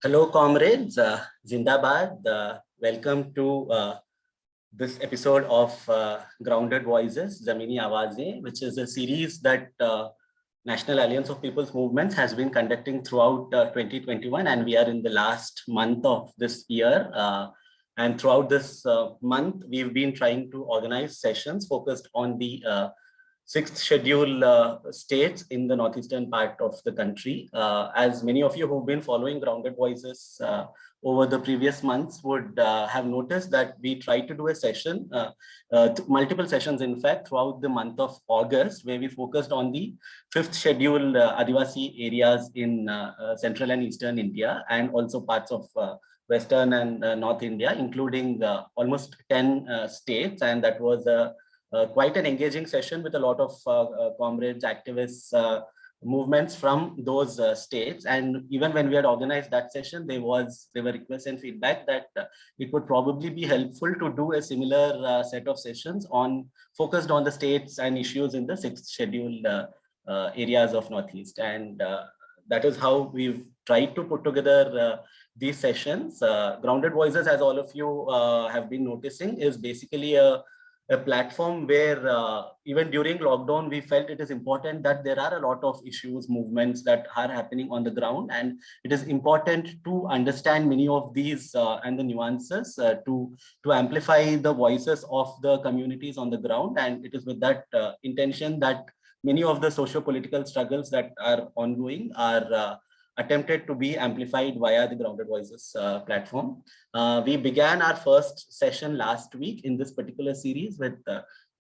Hello, comrades. Zindabad. Welcome to this episode of Grounded Voices, Zamini Awaze, which is a series that National Alliance of People's Movements has been conducting throughout 2021, and we are in the last month of this year. And throughout this month, we've been trying to organize sessions focused on the sixth schedule states in the northeastern part of the country. As many of you who've been following Grounded Voices over the previous months would have noticed that we tried to do a session, multiple sessions in fact, throughout the month of August, where we focused on the fifth schedule Adivasi areas in central and eastern India, and also parts of western and North India, including almost 10 states. And that was quite an engaging session with a lot of comrades, activists, movements from those states. And even when we had organized that session, there were requests and feedback that it would probably be helpful to do a similar set of sessions focused on the states and issues in the sixth schedule areas of Northeast. And that is how we've tried to put together these sessions. Grounded Voices, as all of you have been noticing, is basically a platform where even during lockdown, we felt it is important that there are a lot of issues, movements that are happening on the ground. And it is important to understand many of these and the nuances to amplify the voices of the communities on the ground. And it is with that intention that many of the socio-political struggles that are ongoing are attempted to be amplified via the Grounded Voices platform. We began our first session last week in this particular series with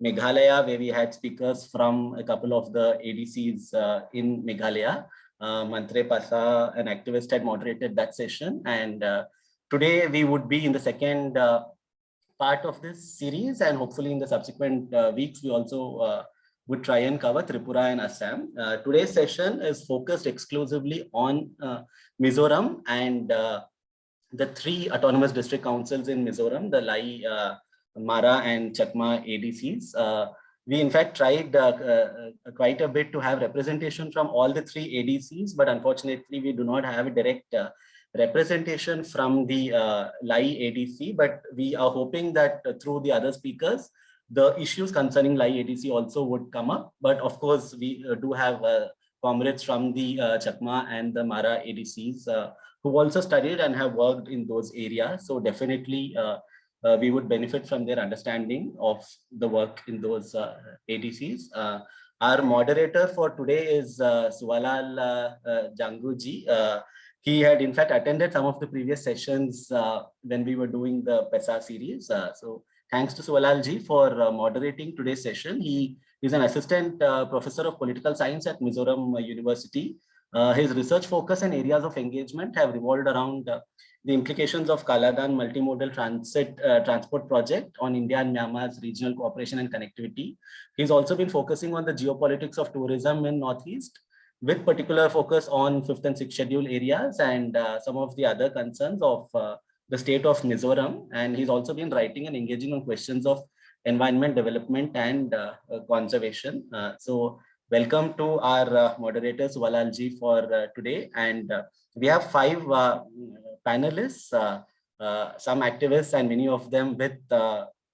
Meghalaya, where we had speakers from a couple of the ADCs in Meghalaya. Mantre Pasa, an activist, had moderated that session. And today we would be in the second part of this series, and hopefully in the subsequent weeks, we also would try and cover Tripura and Assam. Today's session is focused exclusively on Mizoram and the three autonomous district councils in Mizoram, the Lai, Mara and Chakma ADCs. We in fact tried quite a bit to have representation from all the three ADCs, but unfortunately we do not have a direct representation from the Lai ADC, but we are hoping that through the other speakers, the issues concerning Lai ADC also would come up. But of course, we do have comrades from the Chakma and the Mara ADCs who also studied and have worked in those areas. So definitely we would benefit from their understanding of the work in those ADCs. Our moderator for today is Suwalal Jangu ji. He had in fact attended some of the previous sessions when we were doing the PESA series. So thanks to Suwalalji for moderating today's session. He is an assistant professor of political science at Mizoram University. His research focus and areas of engagement have revolved around the implications of Kaladan multimodal transport project on India and Myanmar's regional cooperation and connectivity. He's also been focusing on the geopolitics of tourism in Northeast, with particular focus on fifth and sixth schedule areas and some of the other concerns of the state of Mizoram. And he's also been writing and engaging on questions of environment development and conservation. So welcome to our moderator Suwalalji for today. And we have five panelists, some activists and many of them with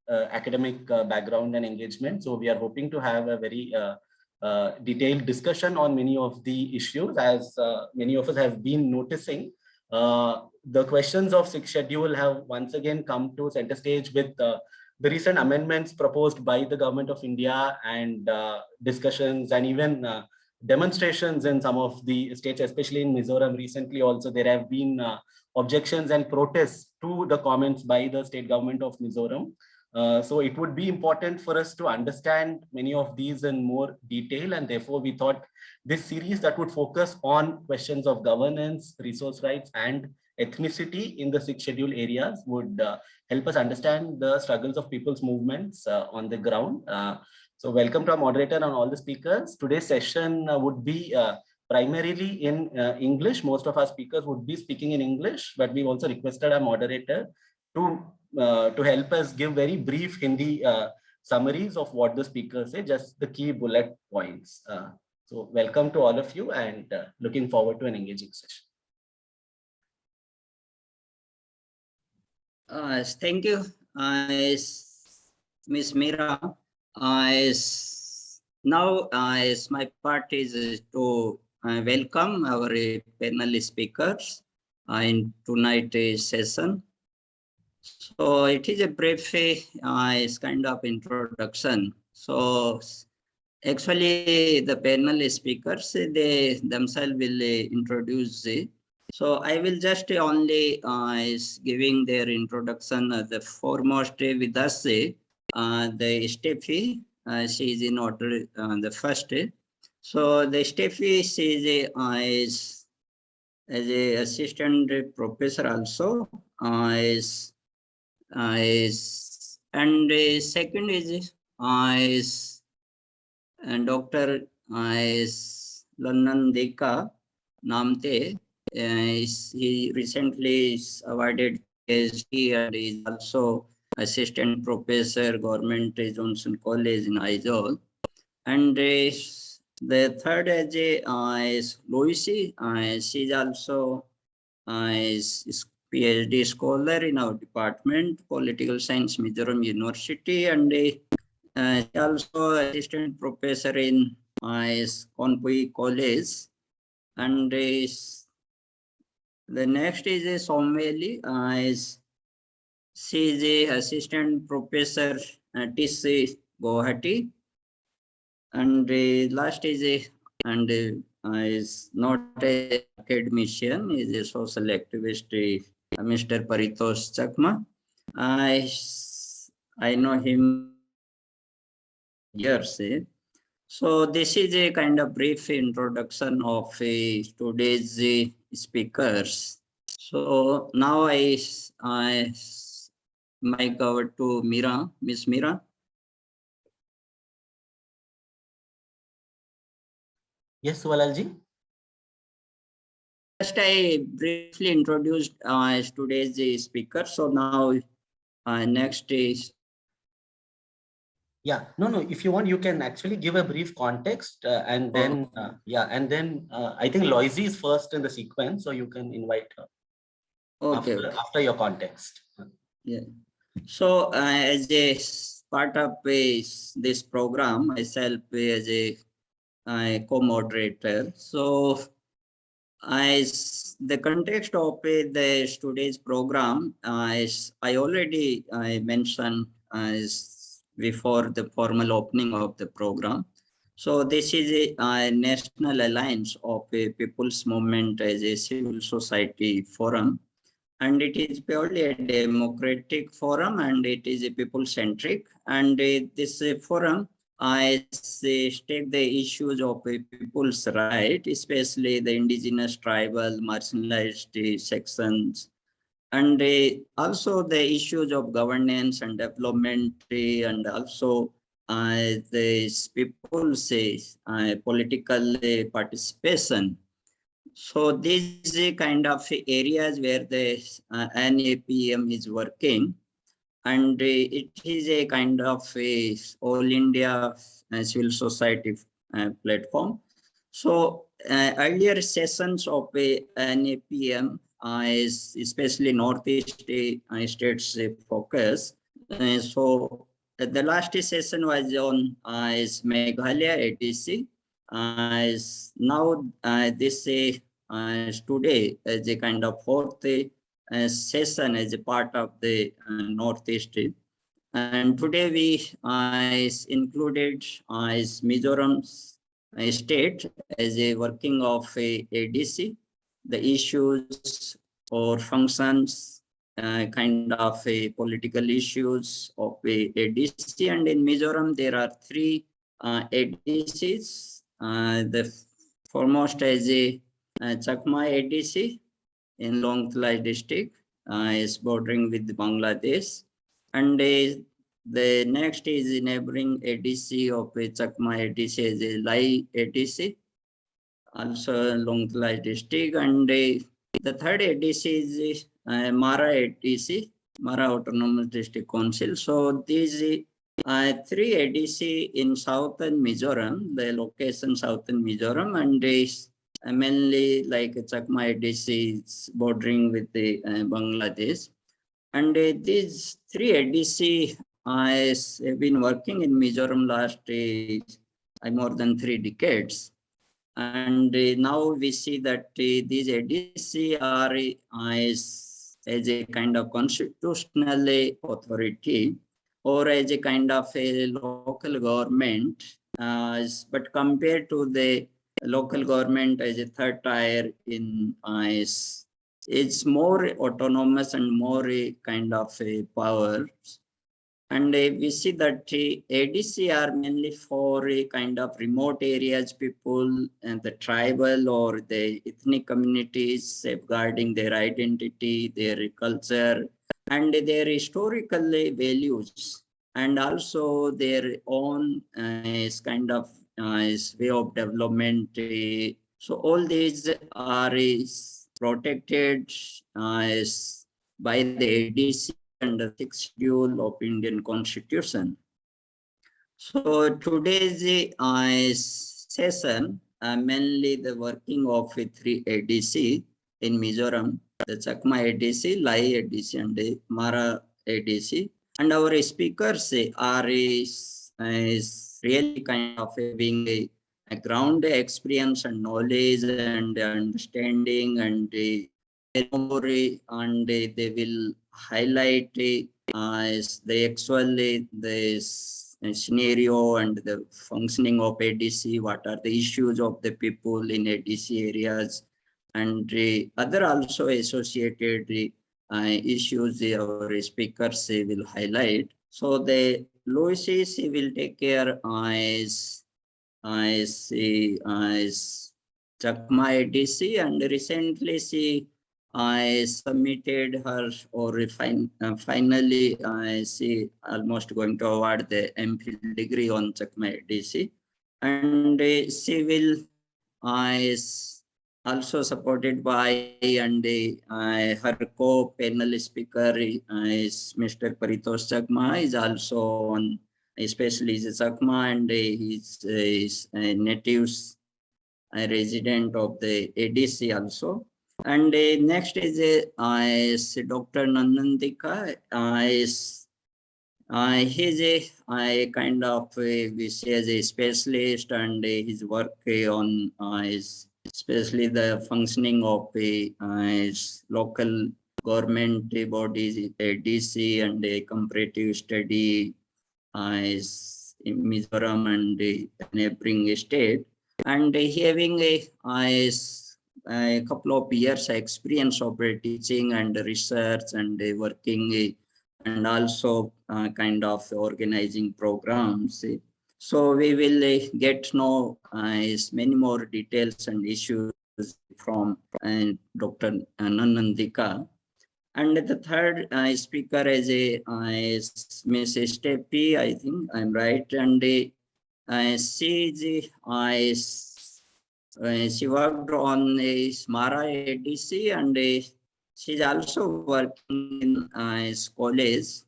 academic background and engagement. So we are hoping to have a very detailed discussion on many of the issues. As many of us have been noticing, the questions of sixth schedule have once again come to center stage with the recent amendments proposed by the government of India, and discussions and even demonstrations in some of the states, especially in Mizoram. Recently also there have been objections and protests to the comments by the state government of Mizoram. So it would be important for us to understand many of these in more detail, and therefore we thought this series that would focus on questions of governance, resource rights and ethnicity in the sixth schedule areas would help us understand the struggles of people's movements on the ground. So welcome to our moderator and all the speakers. Today's session would be primarily in English. Most of our speakers would be speaking in English, but we also requested our moderator to help us give very brief Hindi summaries of what the speakers say, just the key bullet points. So welcome to all of you, and looking forward to an engaging session. Thank you, Ms. Mira. Now, my part is to welcome our panel speakers in tonight's session. So it is a brief kind of introduction. So actually, the panel speakers, they themselves will introduce. So I will just only is giving their introduction. The foremost with us, the Steffi, she is in order the first. So the Steffi, she is as a assistant professor also. And second is and Dr. Is Lalnundika Hnamte. He recently is awarded PhD and is also assistant professor, Government Johnson College in Aizawl. And the third is Loisy. She is also is PhD scholar in our department, Political Science, Mizoram University, and also assistant professor in Kawnpui College. And the next is Sawmveli. She is a assistant professor at Guwahati. And last is is not a academician, is a social activist, Mr. Paritosh Chakma. I know him years. So this is a kind of brief introduction of today's speakers. So now I mic over to Mira, Miss Mira. Yes, Walalji. Just I briefly introduced today's speaker. So now next is. Yeah, no. If you want, you can actually give a brief context and then, I think Loisy is first in the sequence, so you can invite her after your context. Yeah. So as a part of this program, myself as a co-moderator. So as the context of the today's program, as I already mentioned before the formal opening of the program. So this is a National Alliance of a People's Movement as a civil society forum. And it is purely a democratic forum and it is a people-centric. And this forum take the issues of people's right, especially the indigenous, tribal, marginalized sections, and also the issues of governance and development, and also the people's political participation. So these are kind of areas where the NAPM is working, and it is a kind of a all India civil society platform. So earlier sessions of NAPM is especially Northeast states focus. The last session was on is Meghalaya ADC. Now this today as a kind of fourth session as a part of the Northeast. And today we is included is Mizoram's state as a working of a ADC, the issues or functions, kind of a political issues of a ADC. And in Mizoram there are three ADCs. The foremost is a Chakma ADC in Lunglei district, is bordering with Bangladesh. And the next is neighboring ADC of Chakma ADC is a Lai ADC, also Lunglei district. And the third ADC is Mara ADC, Mara Autonomous District Council. So these three ADC in southern Mizoram, the location southern Mizoram, and mainly like Chakma ADC is bordering with the Bangladesh. And these three ADC have been working in Mizoram last more than 3 decades. And now we see that these ADC are as a kind of constitutional authority or as a kind of a local government. But compared to the local government as a third tier in it's more autonomous and more kind of a power. And we see that ADC are mainly for a kind of remote areas people and the tribal or the ethnic communities safeguarding their identity, their culture, and their historical values, and also their own kind of way of development. So all these are protected by the ADC under 6th schedule of Indian Constitution. So today's session mainly the working of 3 ADC in Mizoram, the Chakma ADC, Lai ADC, and the Mara ADC. And our speakers are really kind of having a ground experience and knowledge and understanding, and they will highlight the actual the scenario and the functioning of ADC, what are the issues of the people in ADC areas, and other also associated issues our speakers will highlight. So the Loisy will take care as Chakma ADC, and recently she submitted her or finally she almost going to award the MPhil degree on Chakma ADC, and she will is also supported by and her co-panel speaker is Mr. Paritosh Chakma, is also on especially is Chakma, and he's natives resident of the ADC also. And next is Dr. Lalnundika. He's a kind of we say as a specialist, and his work on is especially the functioning of local government bodies, ADC, and a comparative study is in Mizoram and neighboring state, and having a couple of years experience of teaching and research and working and also kind of organizing programs. So we will get to know many more details and issues from Dr. Lalnundika. And the third speaker is Miss Steffi, I think I'm right, and she worked on a Mara ADC, and she's also working in college,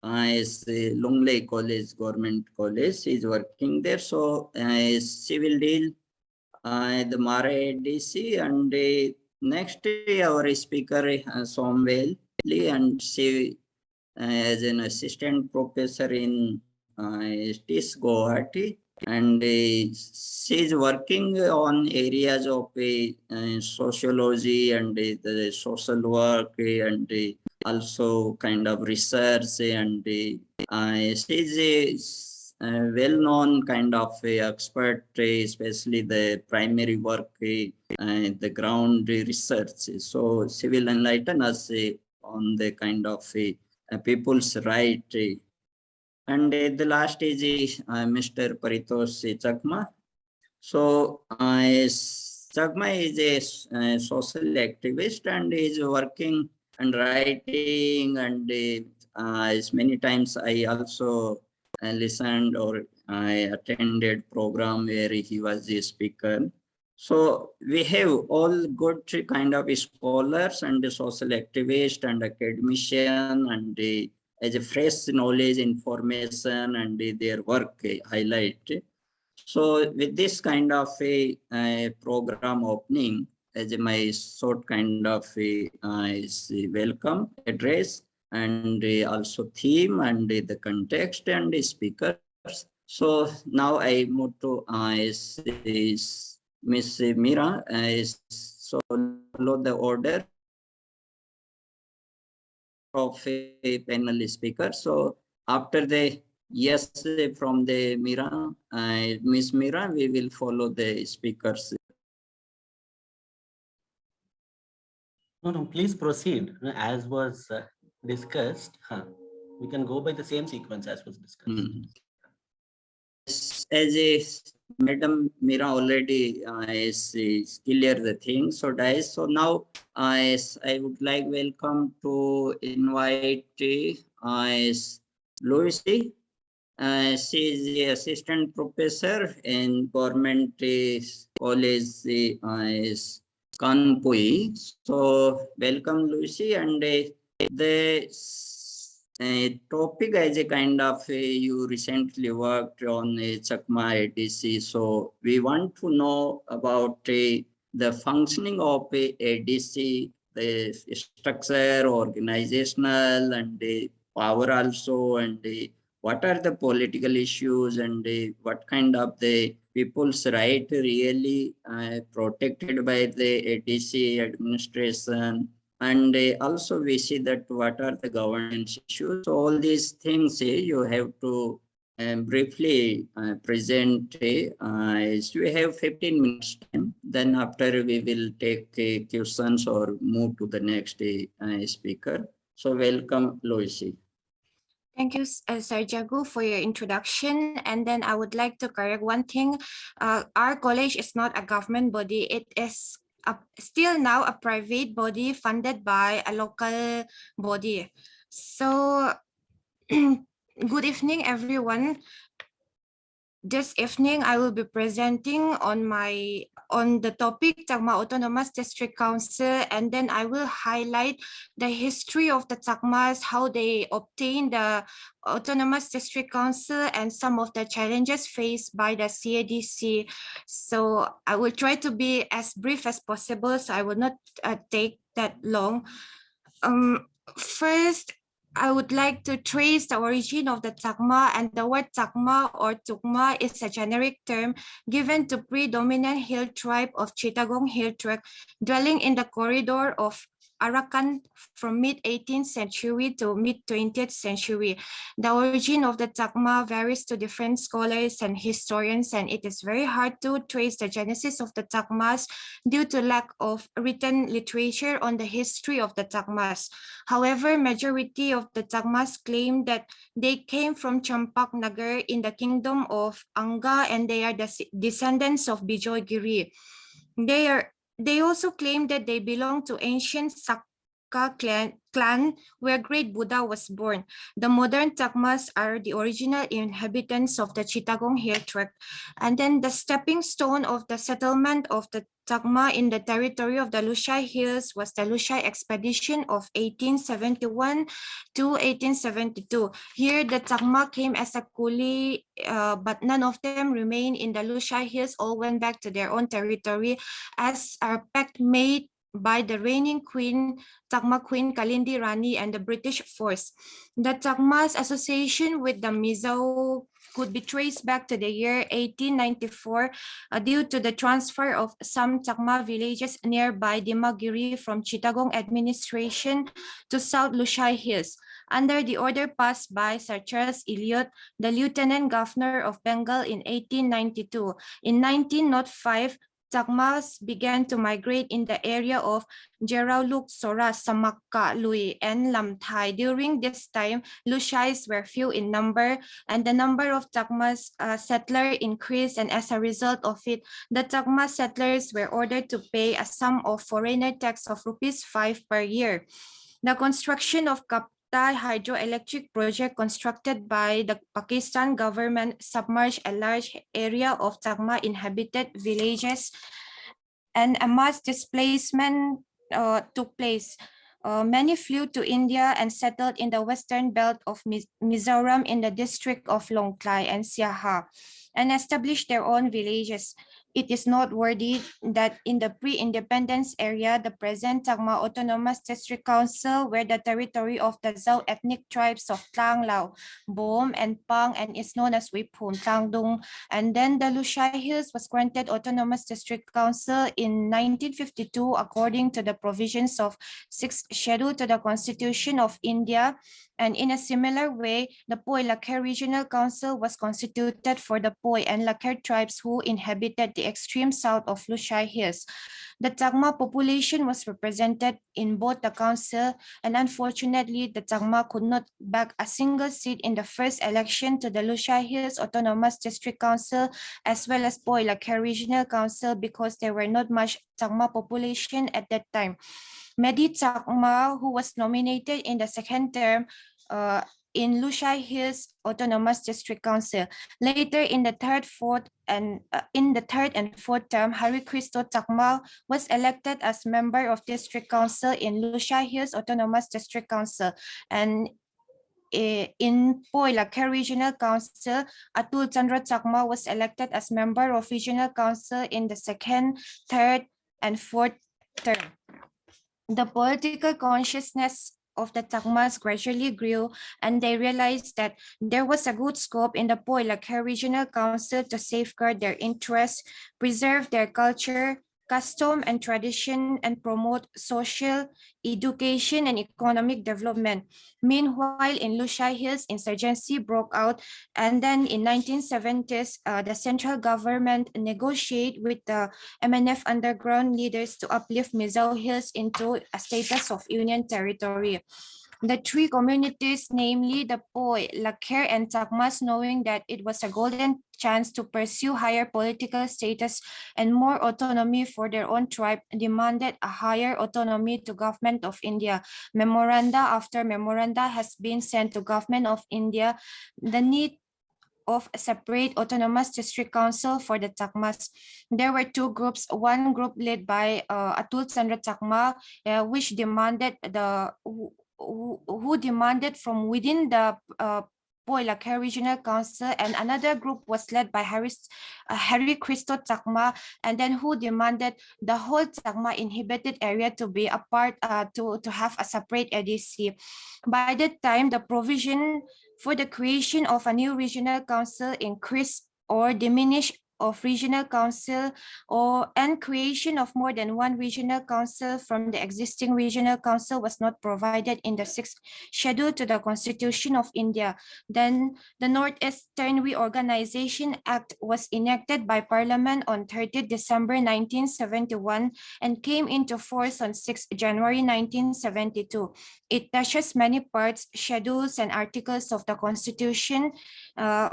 Lunglei College, government college. She's working there, so she will deal the Mara ADC, and next our speaker Sawmveli, and she as an assistant professor in Guwahati, and she's working on areas of sociology and the social work and also kind of research, and she's a well-known kind of expert, especially the primary work, the ground research. So she will enlighten us on the kind of people's right. And the last is Mr. Paritosh Chakma. So Chakma is a social activist, and is working and writing, and as many times I also listened or I attended program where he was the speaker. So we have all good kind of scholars and social activists and academician, and as a fresh knowledge, information, and their work highlight. So with this kind of a program opening, as my short kind of welcome address, and also theme and the context and the speakers. So now I move to is Miss Mira. So follow the order of a panel speaker. So after the yes from the Mira, Miss Mira, we will follow the speakers. No, please proceed. As was discussed, we can go by the same sequence as was discussed. As a Madam Mira already is clear the thing. So guys, so now I would like welcome to invite Loisy. She is the assistant professor in government college is Kawnpui. So welcome Lucy, and the topic as a kind of you recently worked on Chakma ADC. So we want to know about the functioning of ADC, the structure, organizational, and the power also, and the what are the political issues, and what kind of the people's right really protected by the ADC administration, and also we see that what are the governance issues. So all these things you have to briefly present. So we have 15 minutes time. Then after we will take questions or move to the next speaker. So welcome, Loisy. Thank you, Sir Jangu, for your introduction. And then I would like to correct one thing. Our college is not a government body. It is still now a private body funded by a local body. So good evening, everyone. This evening, I will be presenting on the topic Chakma Autonomous District Council, and then I will highlight the history of the Chakmas, how they obtained the Autonomous District Council, and some of the challenges faced by the CADC. So I will try to be as brief as possible, so I will not take that long. First, I would like to trace the origin of the Chakma, and the word Chakma or Chukma is a generic term given to predominant hill tribe of Chittagong Hill Tract dwelling in the corridor of Arakan from mid-18th century to mid-20th century. The origin of the Chakma varies to different scholars and historians, and it is very hard to trace the genesis of the Chakmas due to lack of written literature on the history of the Chakmas. However, majority of the Chakmas claim that they came from Champak Nagar in the kingdom of Anga, and they are the descendants of Bijoygiri. They also claim that they belong to ancient Sakka clan where great Buddha was born. The modern Chakmas are the original inhabitants of the Chittagong Hill Tract. And then the stepping stone of the settlement of the Chakma in the territory of the Lushai Hills was the Lushai expedition of 1871 to 1872. Here, the Chakma came as a coolie, but none of them remained in the Lushai Hills. All went back to their own territory as a pact made by the reigning queen, Chakma Queen Kalindi Rani, and the British force. The Chakma's association with the Mizo could be traced back to the year 1894 due to the transfer of some Chakma villages nearby Dimagiri from Chittagong administration to South Lushai Hills. Under the order passed by Sir Charles Eliot, the Lieutenant Governor of Bengal in 1892. In 1905, Chakmas began to migrate in the area of Jerauluk, Sora, Samakka, Lui, and Lamthai. During this time, Lushais were few in number, and the number of Chakmas settlers increased, and as a result of it, the Chakma settlers were ordered to pay a sum of foreigner tax of ₹5 per year. The construction of hydroelectric project constructed by the Pakistan government submerged a large area of Chakma inhabited villages, and a mass displacement took place. Many flew to India and settled in the western belt of Mizoram in the district of Lunglei and Saiha, and established their own villages. It is noteworthy that in the pre-independence area, the present Chakma Autonomous District Council were the territory of the Zhao ethnic tribes of Tlang Lao, Bom, and Pang, and is known as Wipun, Tangdung. And then the Lushai Hills was granted Autonomous District Council in 1952 according to the provisions of 6th Schedule to the Constitution of India. And in a similar way, the Poi Lakher Regional Council was constituted for the Poi and Lakher tribes who inhabited the extreme south of Lushai Hills. The Chakma population was represented in both the council, and unfortunately, the Chakma could not bag a single seat in the first election to the Lushai Hills Autonomous District Council as well as Poi Lakher Regional Council because there were not much Chakma population at that time. Mehdi Chakma, who was nominated in the second term in Lushai Hills Autonomous District Council. Later in the third and fourth term, Hari Christo Chakma was elected as member of District Council in Lushai Hills Autonomous District Council. And in Poi Lakher Regional Council, Atul Chandra Chakma was elected as member of Regional Council in the second, third, and fourth term. The political consciousness of the Chakmas gradually grew, and they realized that there was a good scope in the Poi Lakher Regional Council to safeguard their interests, preserve their culture, custom and tradition, and promote social, education, and economic development. Meanwhile, in Lushai Hills, insurgency broke out, and then in 1970s, the central government negotiated with the MNF underground leaders to uplift Mizo Hills into a status of Union Territory. The three communities, namely the Poi, Lakher, and Chakmas, knowing that it was a golden chance to pursue higher political status and more autonomy for their own tribe, demanded a higher autonomy to Government of India. Memoranda after memoranda has been sent to Government of India. The need of a separate autonomous district council for the Chakmas. There were two groups, one group led by Atul Chandra Chakma, which demanded who demanded from within the Poi Lakher Regional Council, and another group was led by Hari Christo Chakma, and then who demanded the whole Chakma inhabited area to be a part to have a separate ADC. By that time, the provision for the creation of a new regional council increased or diminished of regional council and creation of more than one regional council from the existing regional council was not provided in the 6th schedule to the Constitution of India. Then the Northeastern Reorganization Act was enacted by Parliament on 30 December 1971 and came into force on 6 January 1972. It touches many parts, schedules, and articles of the Constitution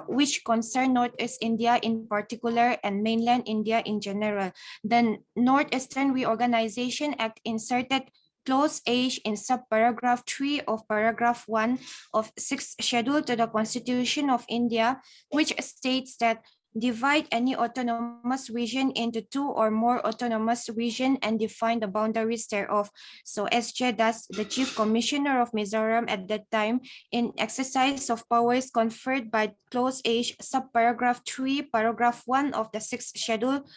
which concern Northeast India in particular and mainland India in general. The Northeastern Reorganization Act inserted clause H in subparagraph 3 of paragraph 1 of 6th schedule to the Constitution of India, which states that divide any autonomous region into 2 or more autonomous regions and define the boundaries thereof. So SJ, that's the Chief Commissioner of Mizoram at that time, in exercise of powers conferred by clause H, subparagraph 3, paragraph 1 of the 6th schedule,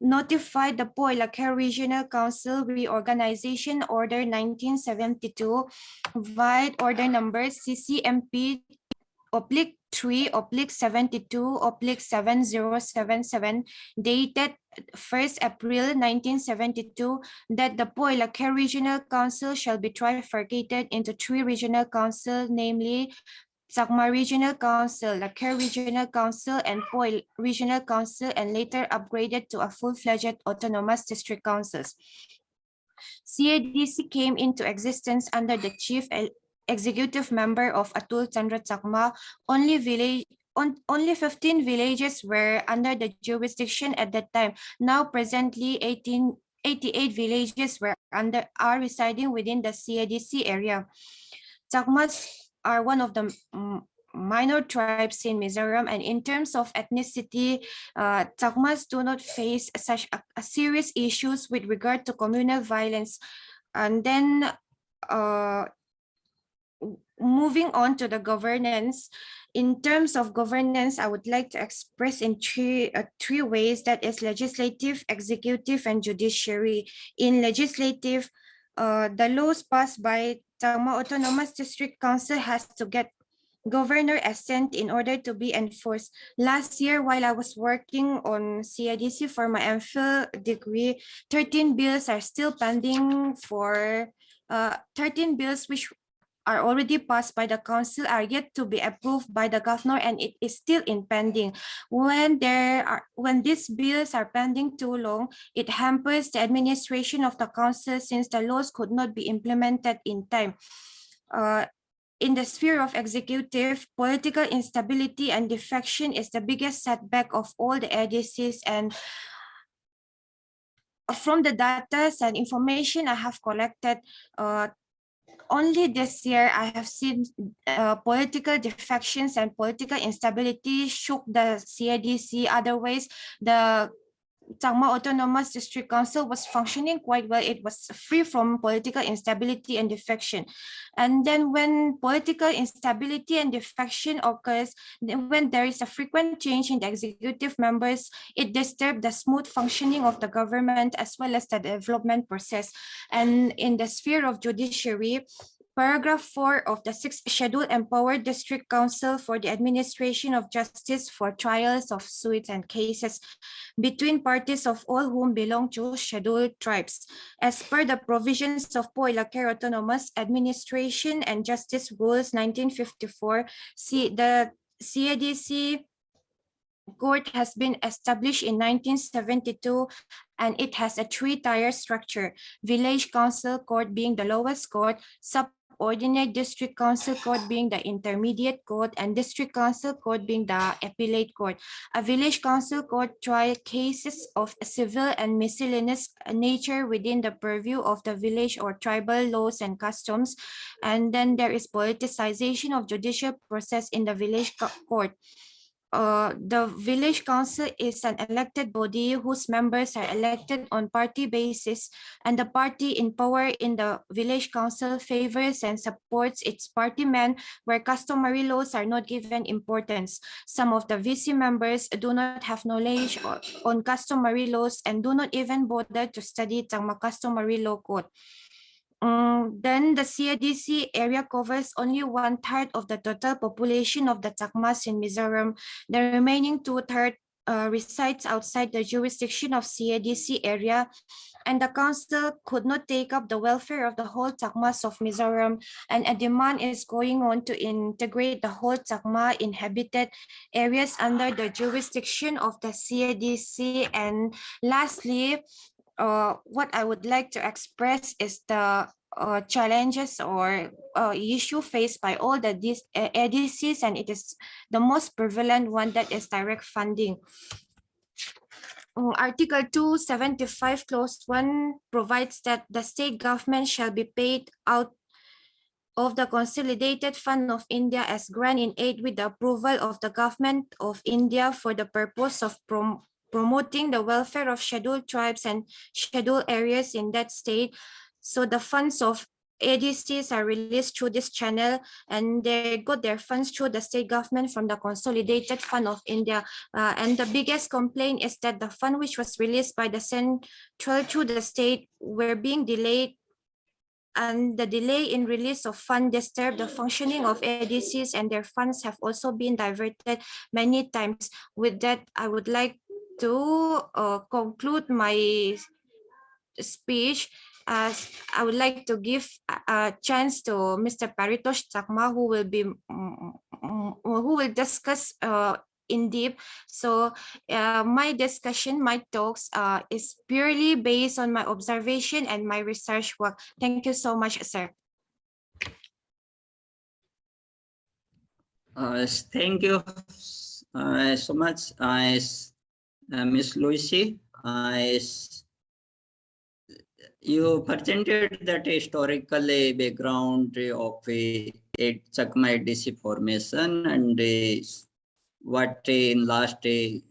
notified the Poi Lakher Regional Council Reorganization Order 1972, vide order number CCMP /3/72/7077, dated 1st April 1972, that the Poi Lakher Regional Council shall be trifurcated into 3 regional councils, namely Chakma Regional Council, Lakher Regional Council, and Poi Regional Council, and later upgraded to a full-fledged autonomous district councils. CADC came into existence under the chief executive member of Atul Chandra Chakma. Only 15 villages were under the jurisdiction at that time. Now presently 88 villages are residing within the CADC area. Chakmas are one of the minor tribes in Mizoram, and in terms of ethnicity, Chakmas do not face such a serious issues with regard to communal violence. And then moving on to the governance. In terms of governance, I would like to express in three ways, that is legislative, executive, and judiciary. In legislative, the laws passed by Chakma Autonomous District Council has to get governor assent in order to be enforced. Last year, while I was working on CIDC for my MPhil degree, 13 bills are still pending for 13 bills which are already passed by the council are yet to be approved by the governor, and it is still in pending. When these bills are pending too long, it hampers the administration of the council since the laws could not be implemented in time. In the sphere of executive, political instability and defection is the biggest setback of all the ADCs, and from the data and information I have collected, only this year I have seen political defections and political instability shook the CIDC. Otherwise, the Chakma Autonomous District Council was functioning quite well. It was free from political instability and defection. And then when political instability and defection occurs, when there is a frequent change in the executive members, it disturbs the smooth functioning of the government as well as the development process. And in the sphere of judiciary, Paragraph 4 of the 6th Schedule empowered District Council for the administration of justice for trials of suits and cases between parties of all whom belong to scheduled tribes. As per the provisions of Po Ilocos Autonomous Administration and Justice Rules 1954, the CADC Court has been established in 1972, and it has a three-tier structure, Village Council Court being the lowest court, Subordinate District Council Court being the intermediate court, and District Council Court being the appellate court. A Village Council Court trial cases of civil and miscellaneous nature within the purview of the village or tribal laws and customs. And then there is politicization of judicial process in the Village Court. The village council is an elected body whose members are elected on party basis, and the party in power in the village council favors and supports its party men where customary laws are not given importance. Some of the VC members do not have knowledge on customary laws and do not even bother to study Chakma customary law code. Then the CIDC area covers only 1/3 of the total population of the Chakmas in Mizoram. The remaining 2/3 resides outside the jurisdiction of CIDC area, and the council could not take up the welfare of the whole Chakmas of Mizoram, and a demand is going on to integrate the whole Chakma inhabited areas under the jurisdiction of the CIDC. And lastly, what I would like to express is the challenges or issue faced by all the ADCs, and it is the most prevalent one, that is direct funding. Article 275 Clause 1 provides that the state government shall be paid out of the Consolidated Fund of India as grant in aid with the approval of the Government of India for the purpose of promoting the welfare of scheduled tribes and scheduled areas in that state. So the funds of ADCs are released through this channel, and they got their funds through the state government from the Consolidated Fund of India. And the biggest complaint is that the fund which was released by the central through the state were being delayed, and the delay in release of fund disturbed the functioning of ADCs, and their funds have also been diverted many times. With that, I would like to conclude my speech. As I would like to give a chance to Mr. Paritosh Chakma, who will discuss in deep. So my discussion, my talks is purely based on my observation and my research work. Thank you so much, sir. Thank you so much, Ms. Loisy. You presented that historical background of Chakma ADC formation, and what in last 3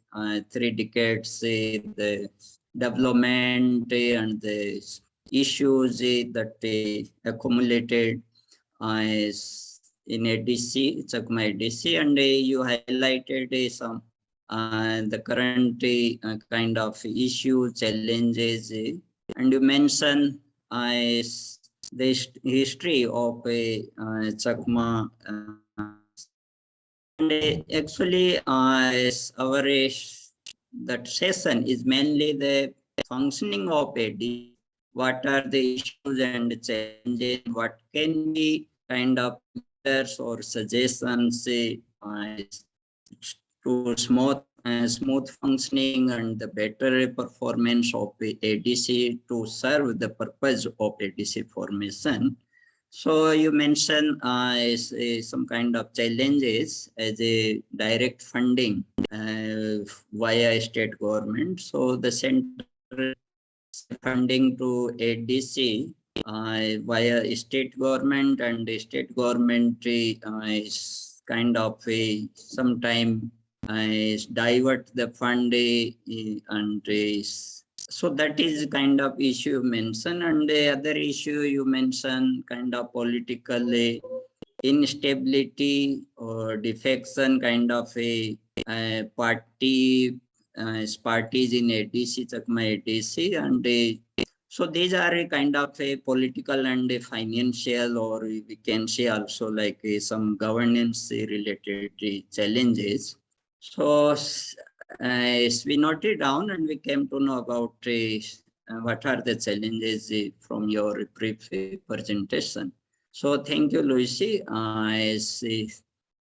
decades the development and the issues that accumulated in ADC, Chakma ADC, and you highlighted some the current kind of issue, challenges, and you mentioned the history of Chakma. And actually, our that session is mainly the functioning of ADC. What are the issues and challenges? What can be kind of or suggestions to smooth functioning and the better performance of ADC to serve the purpose of ADC formation. So you mentioned some kind of challenges as a direct funding via state government. So the center funding to ADC via state government, and the state government is kind of sometime divert the fund and so that is kind of issue you mentioned. And the other issue you mentioned, kind of political instability or defection, kind of a parties in ADC, Chakma ADC, and so these are a kind of a political and a financial, or we can say also like some governance related challenges. So we noted down and we came to know about what are the challenges from your brief presentation. So thank you, Loisy.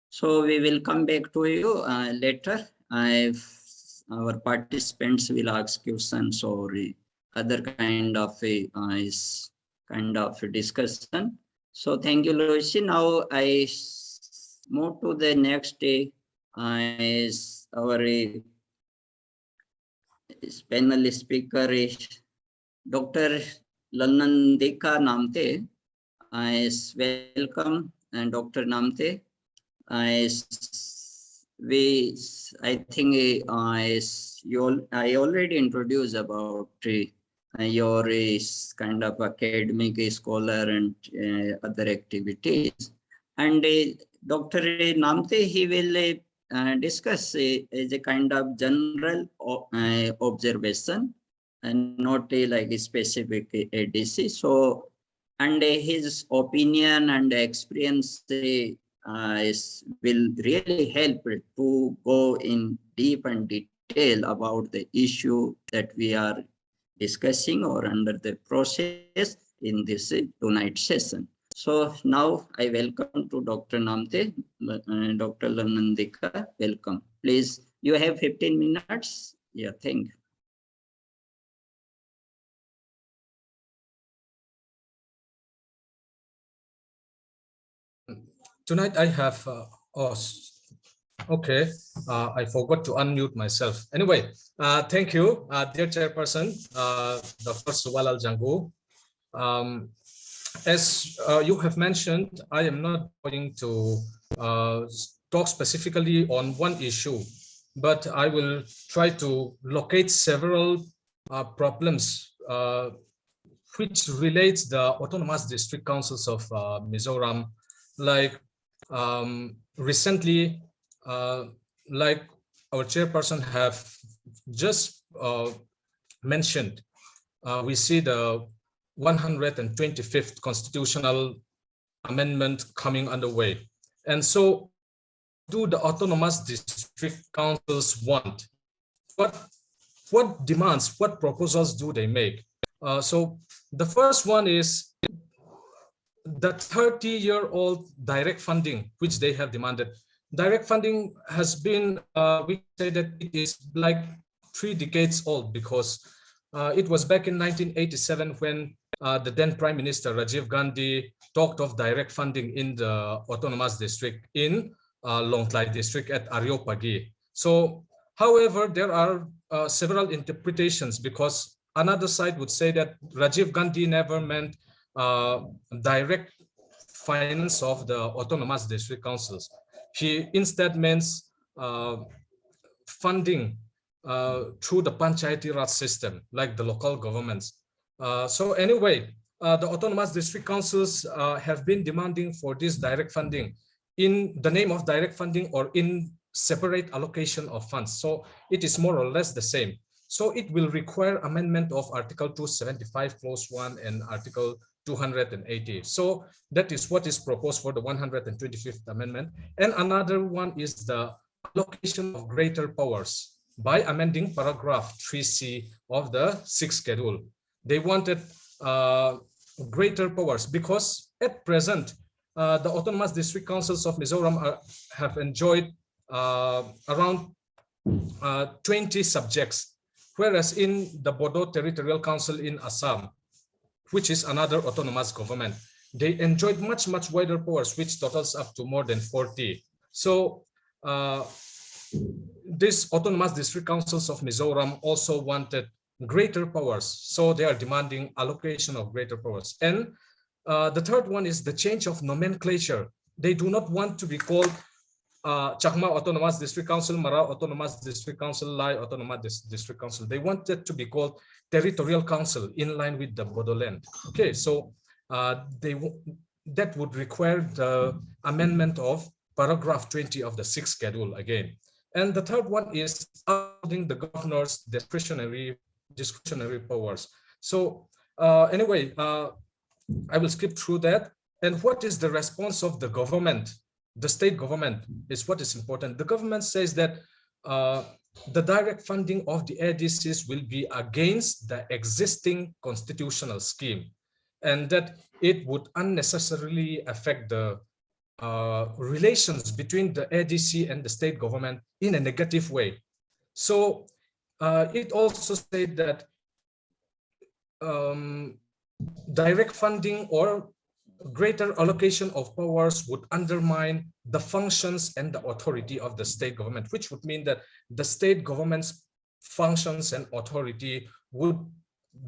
So we will come back to you later. Our participants will ask questions or other kind of discussion. So thank you, Loisy. Now I move to the next is our panel speaker is Dr. Lalnundika Hnamte. Is welcome, and Dr. Hnamte. I think I already introduced about your kind of academic scholar and other activities. And Dr. Hnamte, he will discuss as a kind of general observation and not like a specific ADC. So, and his opinion and experience will really help to go in deep and detail about the issue that we are discussing or under the process in this tonight session. So now I welcome to Dr. Hnamte, Dr. Lalnundika, welcome. Please, you have 15 minutes. Yeah, thank you. Tonight I have, okay, I forgot to unmute myself. Anyway, thank you, dear Chairperson, Dr. Suwa Jangu. As you have mentioned, I am not going to talk specifically on one issue, but I will try to locate several problems which relates the autonomous district councils of Mizoram. Like recently, like our chairperson have just mentioned, we see the 125th constitutional amendment coming underway. And so do the autonomous district councils want? What demands, what proposals do they make? So the first one is the 30-year-old direct funding, which they have demanded. Direct funding has been, we say that it is like 3 decades old, because it was back in 1987 when the then Prime Minister Rajiv Gandhi talked of direct funding in the autonomous district in Lunglei district at Areopagi. So, however, there are several interpretations, because another side would say that Rajiv Gandhi never meant direct finance of the autonomous district councils. He instead means funding through the Panchayati Raj system, like the local governments. So anyway, the autonomous district councils have been demanding for this direct funding. in the name of direct funding or in separate allocation of funds. So it is more or less the same. So it will require amendment of Article 275 Clause 1 and Article 280. So that is what is proposed for the 125th Amendment. And another one is the allocation of greater powers by amending paragraph 3C of the 6th schedule. They wanted greater powers because at present, the autonomous district councils of Mizoram have enjoyed around 20 subjects, whereas in the Bodo Territorial Council in Assam, which is another autonomous government, they enjoyed much wider powers, which totals up to more than 40. So these autonomous district councils of Mizoram also wanted greater powers. So they are demanding allocation of greater powers. And the third one is the change of nomenclature. They do not want to be called Chakma Autonomous District Council, Mara Autonomous District Council, Lai Autonomous District Council. They wanted to be called Territorial Council in line with the Bodoland. Okay, so that would require the amendment of paragraph 20 of the 6th schedule again. And the third one is upholding the governor's discretionary powers. So anyway, I will skip through that. And what is the response of the government? The state government is what is important. The government says that the direct funding of the ADCs will be against the existing constitutional scheme, and that it would unnecessarily affect the relations between the ADC and the state government in a negative way. So it also said that direct funding or greater allocation of powers would undermine the functions and the authority of the state government, which would mean that the state government's functions and authority would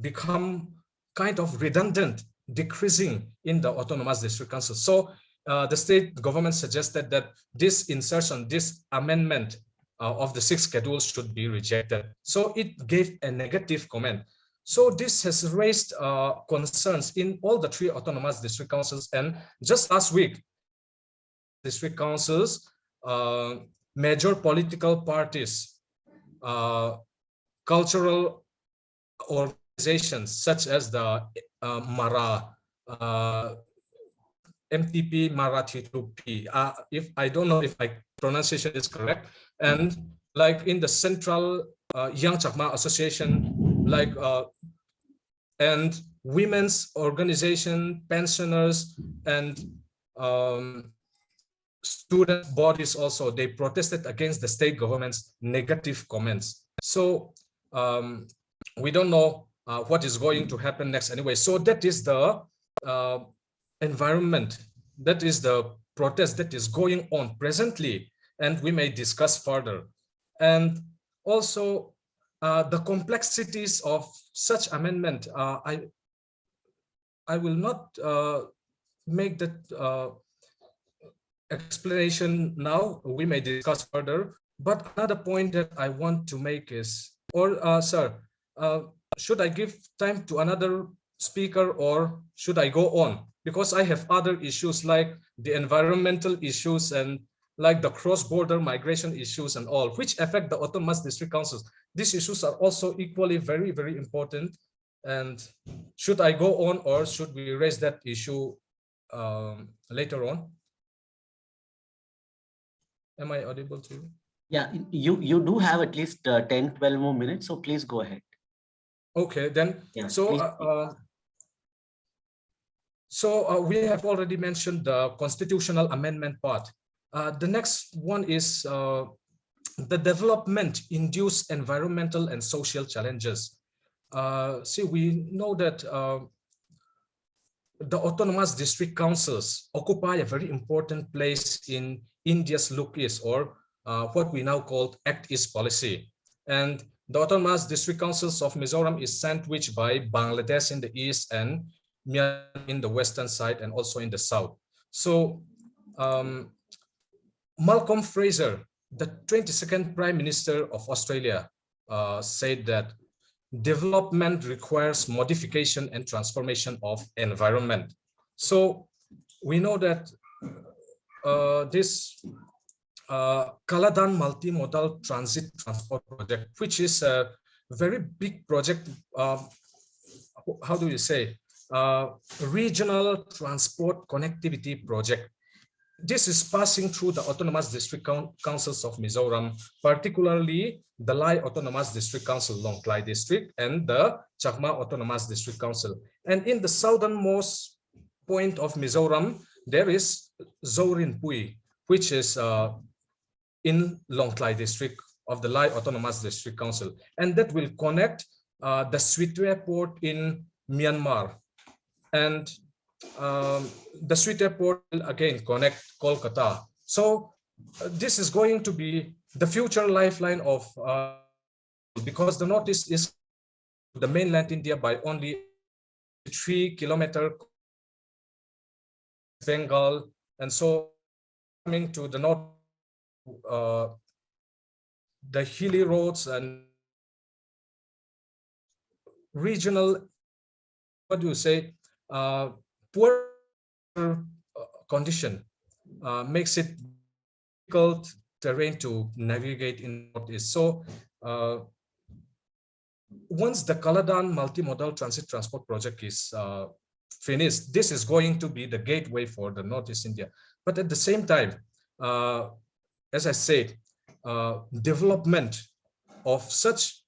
become kind of redundant, decreasing in the autonomous district council. So the state government suggested that this insertion, this amendment of the 6th schedule should be rejected. So it gave a negative comment. So this has raised concerns in all the 3 autonomous district councils. And just last week, district councils, major political parties, cultural organizations such as the Mara, MTP Marathi 2P, if I don't know if my pronunciation is correct, and like in the Central Young Chakma Association, like and women's organization, pensioners, and student bodies also, they protested against the state government's negative comments. So we don't know what is going to happen next anyway. So that is the environment, that is the protest that is going on presently, and we may discuss further. And also the complexities of such amendment, I will not make that explanation now. We may discuss further. But another point that I want to make is, sir, should I give time to another speaker or should I go on? Because I have other issues like the environmental issues and like the cross-border migration issues and all, which affect the autonomous district councils. These issues are also equally very, very important. And should I go on or should we raise that issue later on? Am I audible to you? Yeah, you do have at least 10-12 more minutes, so please go ahead. Okay, then. Yeah, so we have already mentioned the constitutional amendment part. The next one is the development-induced environmental and social challenges. See, we know that the autonomous district councils occupy a very important place in India's Look-East, or what we now call Act-East policy. And the autonomous district councils of Mizoram is sandwiched by Bangladesh in the east and Myanmar in the western side and also in the south. So Malcolm Fraser, the 22nd Prime Minister of Australia, said that development requires modification and transformation of environment. So we know that this Kaladan multimodal transit transport project, which is a very big project. How do you say? Regional transport connectivity project. This is passing through the autonomous district councils of Mizoram, particularly the Lai Autonomous District Council, Lunglei District, and the Chakma Autonomous District Council. And in the southernmost point of Mizoram, there is Kawnpui, which is in Lunglei District of the Lai Autonomous District Council, and that will connect the Suwa port in Myanmar, and the Suwa port will again connect Kolkata. So this is going to be the future lifeline of because the Northeast is the mainland India by only 3 kilometers, Bengal, and so coming to the north, the hilly roads and regional, what do you say, poor condition makes it difficult terrain to navigate in Northeast. So once the Kaladan multimodal transit transport project is finished, this is going to be the gateway for the Northeast India. But at the same time, as I said, development of such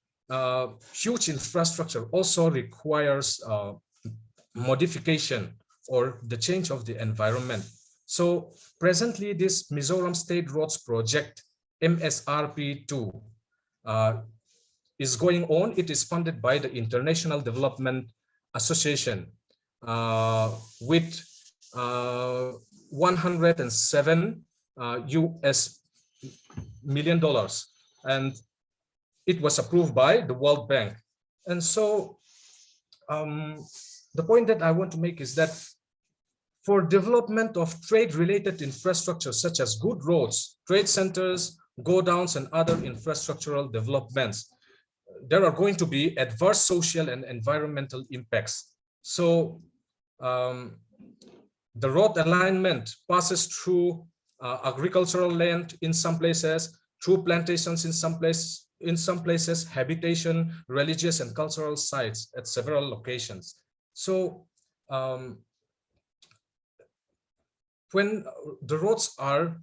huge infrastructure also requires modification or the change of the environment. So presently, this Mizoram State Roads Project, MSRP2, is going on. It is funded by the International Development Association with $107 US million, and it was approved by the World Bank. And so the point that I want to make is that for development of trade-related infrastructure such as good roads, trade centers, go-downs, and other infrastructural developments, there are going to be adverse social and environmental impacts. So the road alignment passes through agricultural land in some places, through plantations in some places, habitation, religious and cultural sites at several locations. So when the roads are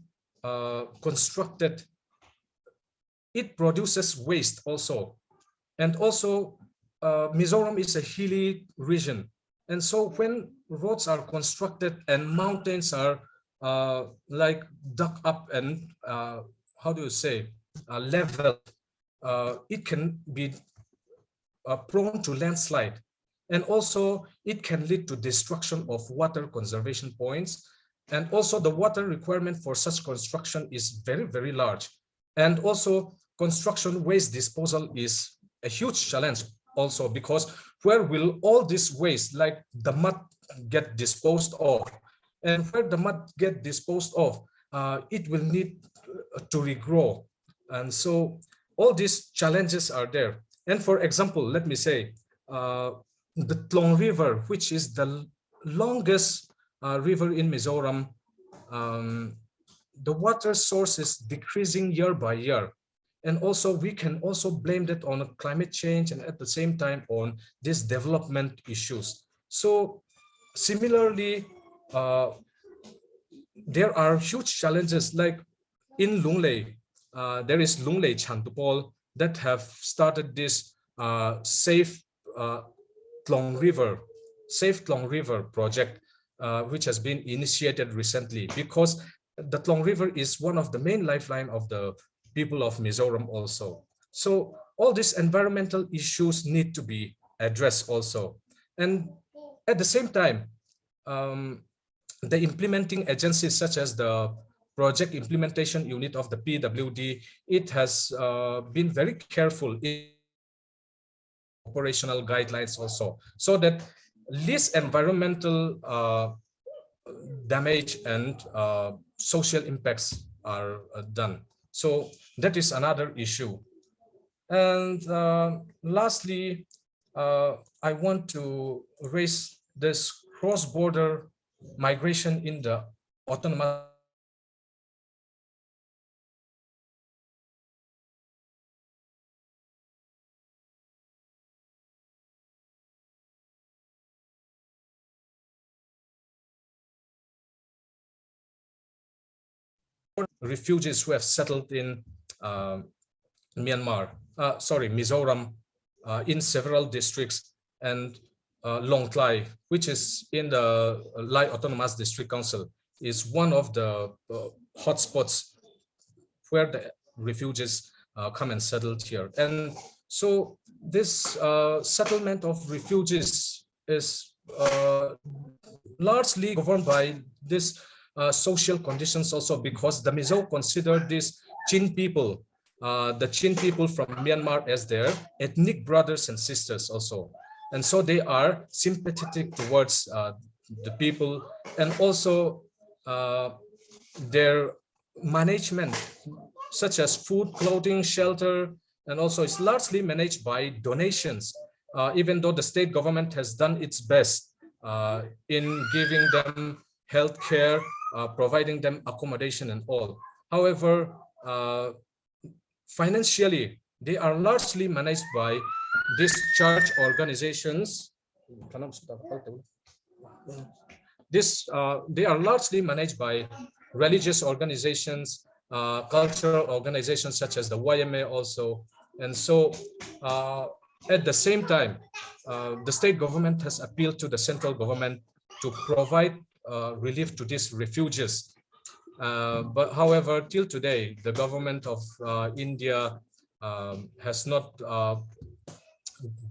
constructed, it produces waste also. And also Mizoram is a hilly region. And so when roads are constructed and mountains are like dug up and how do you say, leveled, it can be prone to landslide. And also it can lead to destruction of water conservation points. And also the water requirement for such construction is very, very large. And also construction waste disposal is a huge challenge also, because where will all this waste like the mud get disposed of? And where the mud get disposed of, it will need to regrow. And so all these challenges are there. And for example, let me say, the Tlong River, which is the longest river in Mizoram, the water source is decreasing year by year. And also we can also blame that on climate change and at the same time on these development issues. So similarly, there are huge challenges like in Lunglei, there is Lunglei Chantupol that have started this Safe Tlong River project, which has been initiated recently, because the Tlong River is one of the main lifeline of the people of Mizoram also. So all these environmental issues need to be addressed also. And at the same time, the implementing agencies such as the Project Implementation Unit of the PWD, it has been very careful in operational guidelines also, so that least environmental damage and social impacts are done. So that is another issue. And lastly, I want to raise this cross-border migration in the autonomous refugees who have settled in Mizoram, in several districts, and Lunglei, which is in the Lai Autonomous District Council, is one of the hotspots where the refugees come and settled here. And so this settlement of refugees is largely governed by this social conditions also, because the Mizo consider these Chin people, the Chin people from Myanmar, as their ethnic brothers and sisters also. And so they are sympathetic towards the people, and also their management, such as food, clothing, shelter, and also it's largely managed by donations, even though the state government has done its best in giving them health care, providing them accommodation and all. However, financially, they are largely managed by these church organizations. They are largely managed by religious organizations, cultural organizations such as the YMA also. And so at the same time, the state government has appealed to the central government to provide relief to these refugees. But however, till today, the government of India has not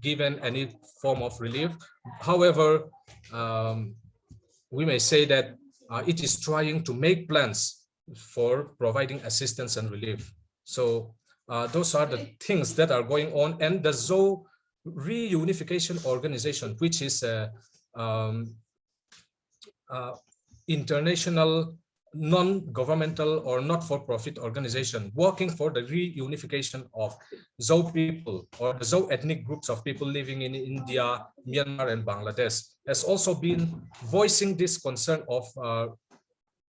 given any form of relief. However, we may say that it is trying to make plans for providing assistance and relief. So those are the things that are going on. And the Zo Reunification Organization, which is a international non-governmental or not-for-profit organization working for the reunification of Zo people, or the Zo ethnic groups of people living in India, Myanmar, and Bangladesh, has also been voicing this concern of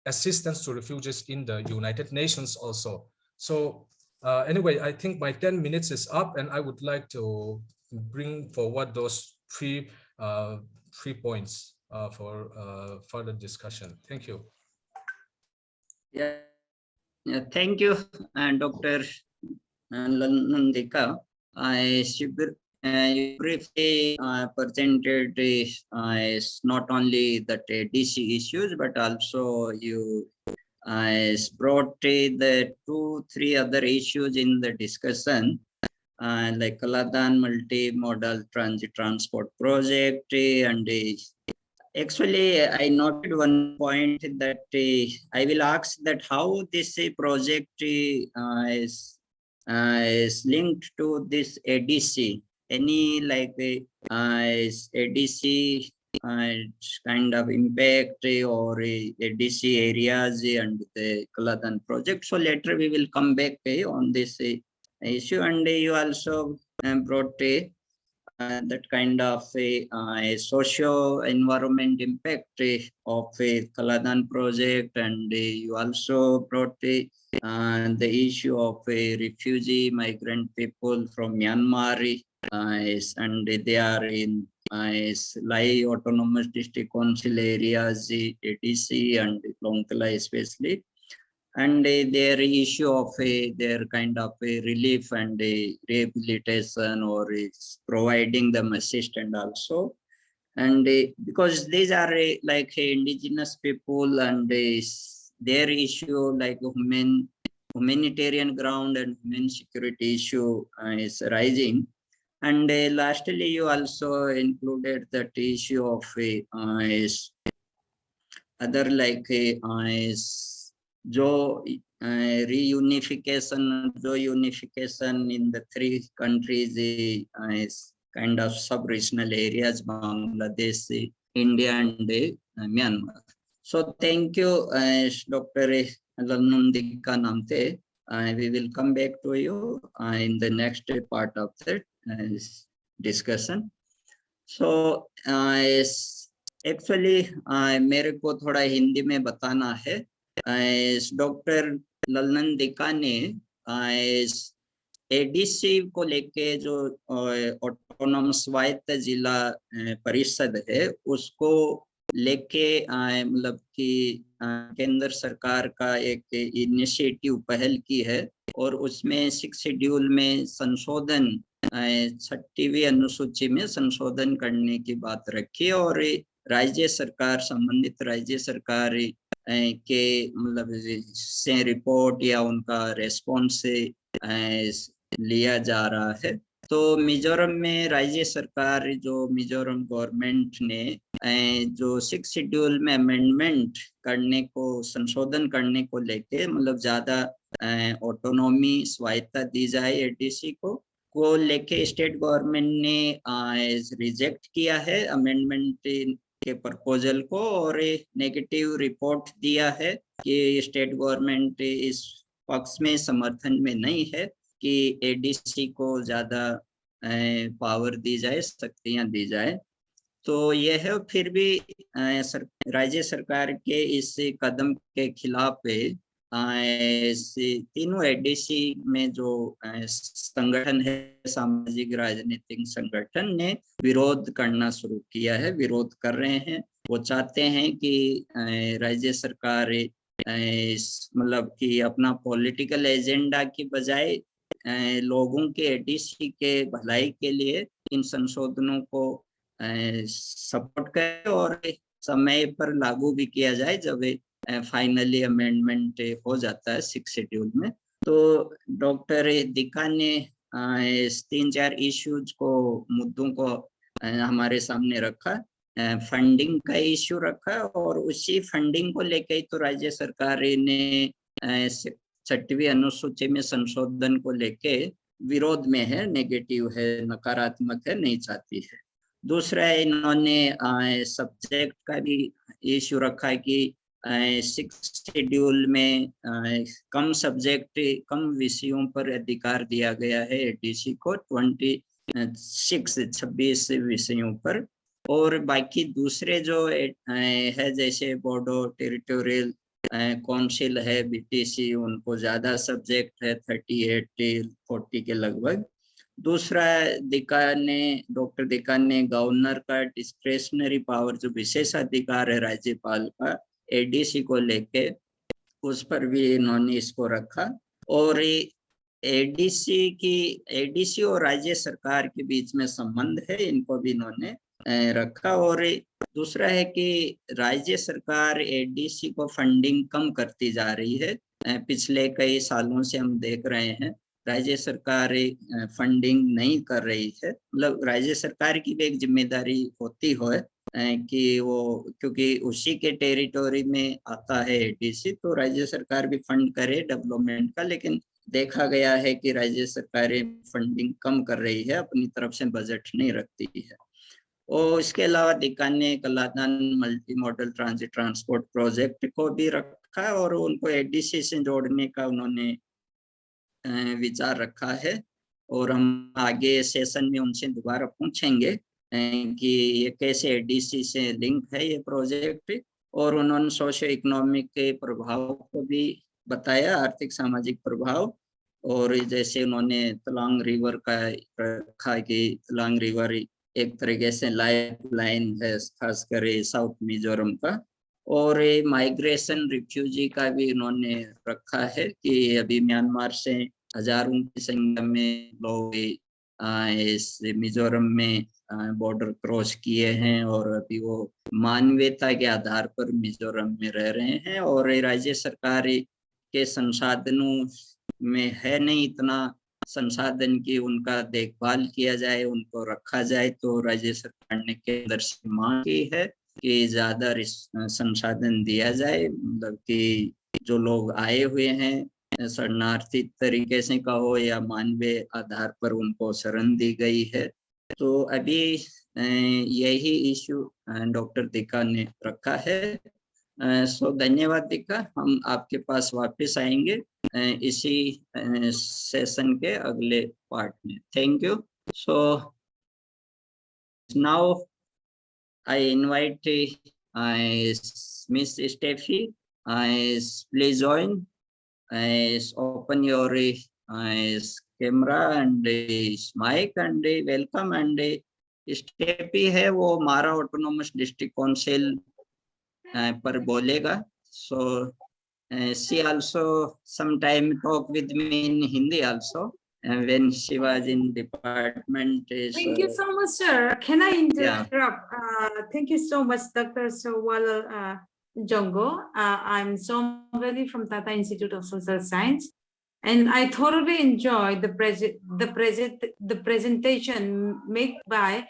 assistance to refugees in the United Nations also. So anyway, I think my 10 minutes is up, and I would like to bring forward those three points for further discussion. Thank you. Yeah, thank you, Dr. Lalnundika. You briefly presented not only the ADC issues, but also you brought the 2-3 other issues in the discussion, like Kaladan multimodal transit transport project, and actually, I noted one point that I will ask that how this project is linked to this ADC. Any like ADC kind of impact or ADC areas and the Kaladan project. So later we will come back on this issue, and you also brought that kind of a socio-environment impact of a Kaladan project, and you also brought the issue of a refugee migrant people from Myanmar, and they are in Lai Autonomous District Council areas, ADC and Lunglei especially. And their issue of their kind of relief and rehabilitation, or providing them assistance also. And because these are like indigenous people, and their issue like humanitarian ground and human security issue is rising. And lastly, you also included that issue of other like reunification in the 3 countries is kind of sub-regional areas, Bangladesh, India, and Myanmar. So thank you, Dr. Lalnundika Hnamte. We will come back to you in the next part of the discussion. So actually मेरे को थोड़ा हिंदी में बताना है. Doctor ललनंदिका ने ADC को लेके जो ऑटोनॉमस स्वायत्त जिला परिषद है उसको लेके मतलब कि केंद्र सरकार का एक इनिशिएटिव पहल की है और उसमें 6 शेड्यूल में संशोधन 6वीं अनुसूची में संशोधन करने की बात रखी और राज्य सरकार संबंधित राज्य सरकार के मतलब से रिपोर्ट या उनका रेस्पॉन्स लिया जा रहा है। तो मिजोरम में राज्य सरकार जो मिजोरम गवर्नमेंट ने जो 6 शेड्यूल में अमेंडमेंट करने को संशोधन करने को लेके मतलब ज्यादा ऑटोनॉमी स्वायत्ता दी जाए एडीसी को लेके स्टेट गवर्नमेंट ने रिजेक्ट किया है अमेंडमेंट के प्रपोजल को और नेगेटिव रिपोर्ट दिया है कि स्टेट गवर्नमेंट इस पक्ष में समर्थन में नहीं है कि एडीसी को ज्यादा पावर दी जाए, शक्तियां दी जाए। तो यह है फिर भी राज्य सरकार के इस कदम के खिलाफ तीनों एडीसी में जो संगठन है सामाजिक राजनीतिक संगठन ने विरोध करना शुरू किया है, विरोध कर रहे हैं। वो चाहते हैं कि राज्य सरकार मतलब कि अपना पॉलिटिकल एजेंडा की बजाय लोगों के एडीसी के भलाई के लिए इन संशोधनों को सपोर्ट करे और समय पर लागू भी किया जाए जब फाइनली अमेंडमेंट हो जाता है 6 शेड्यूल में। तो डॉक्टर दिका ने 3-4 इश्यूज को मुद्दों को हमारे सामने रखा। फंडिंग का इश्यू रखा और उसी फंडिंग को लेकर तो राज्य सरकार ने 6वीं अनुसूची में संशोधन को लेके विरोध में है, नेगेटिव है, नकारात्मक है, नहीं चाहती है। दूसरा इन्होंने सब्जेक्ट का भी इश्यू रखा है कि 6 शेड्यूल में कम सब्जेक्ट कम विषयों पर अधिकार दिया गया है एडीसी को 26 विषयों पर और बाकी दूसरे जो है जैसे बोडो टेरिटोरियल काउंसिल है बीटीसी उनको ज्यादा सब्जेक्ट है 38-40 के लगभग। दूसरा डॉक्टर दिका ने गवर्नर का डिस्क्रेशनरी पावर जो विशेषाधिकार है राज्यपाल का एडीसी को लेके उस पर भी इन्होंने इसको रखा और एडीसी और राज्य सरकार के बीच में संबंध है इनको भी इन्होंने रखा। और दूसरा है कि राज्य सरकार एडीसी को फंडिंग कम करती जा रही है। पिछले कई सालों से हम देख रहे हैं राज्य सरकार फंडिंग नहीं कर रही है। मतलब राज्य सरकार की भी एक जिम्मेदारी होती है कि वो क्योंकि उसी के टेरिटोरी में आता है एडीसी तो राज्य सरकार भी फंड करे डेवलपमेंट का, लेकिन देखा गया है कि राज्य सरकारें फंडिंग कम कर रही है, अपनी तरफ से बजट नहीं रखती है। और इसके अलावा दिका ने Kaladan multi modal transit transport project को भी रखा और उनको एडीसी से जोड़ने का उन्होंने विचार रखा है और हम आगे सेशन में उनसे दोबारा पूछेंगे कि ये कैसे एडीसी से लिंक है ये प्रोजेक्ट। और उन्होंने सोशो इकोनॉमिक के प्रभाव को भी बताया, आर्थिक सामाजिक प्रभाव। और जैसे उन्होंने तलांग रिवर का रखा कि तलांग रिवर एक तरीके से लाइफ लाइन है खासकर साउथ मिजोरम का। और माइग्रेशन रिफ्यूजी का भी उन्होंने रखा है कि अभी म्यांमार से हजारों की संख्या में लोग इस मिजोरम में बॉर्डर क्रॉस किए हैं और अभी वो मानवीयता के आधार पर मिजोरम में रह रहे हैं और राज्य सरकार के संसाधनों में है नहीं इतना संसाधन की उनका देखभाल किया जाए, उनको रखा जाए। तो राज्य सरकार ने केंद्र से मांग की है कि ज्यादा संसाधन दिया जाए, मतलब कि जो लोग आए हुए हैं शरणार्थी तरीके से कहो या मानवीय आधार पर उनको शरण दी गई है। तो अभी यही इश्यू डॉक्टर दिका ने रखा है। सो धन्यवाद दिका, हम आपके पास वापस आएंगे इसी सेशन के अगले पार्ट में। Thank you. So now I invite miss Steffi, please join, open your camera and mic and welcome। and Steffi है वो मारा ऑटोनोमस डिस्ट्रिक्ट काउंसिल पर बोलेगा. So she also sometime talk with me in Hindi also. And when she was in department. Thank you so much, sir. Can I interrupt? Yeah. Thank you so much, Dr. Sawal Jangu. I'm Sawmveli from Tata Institute of Social Science, and I thoroughly enjoyed the presentation made by,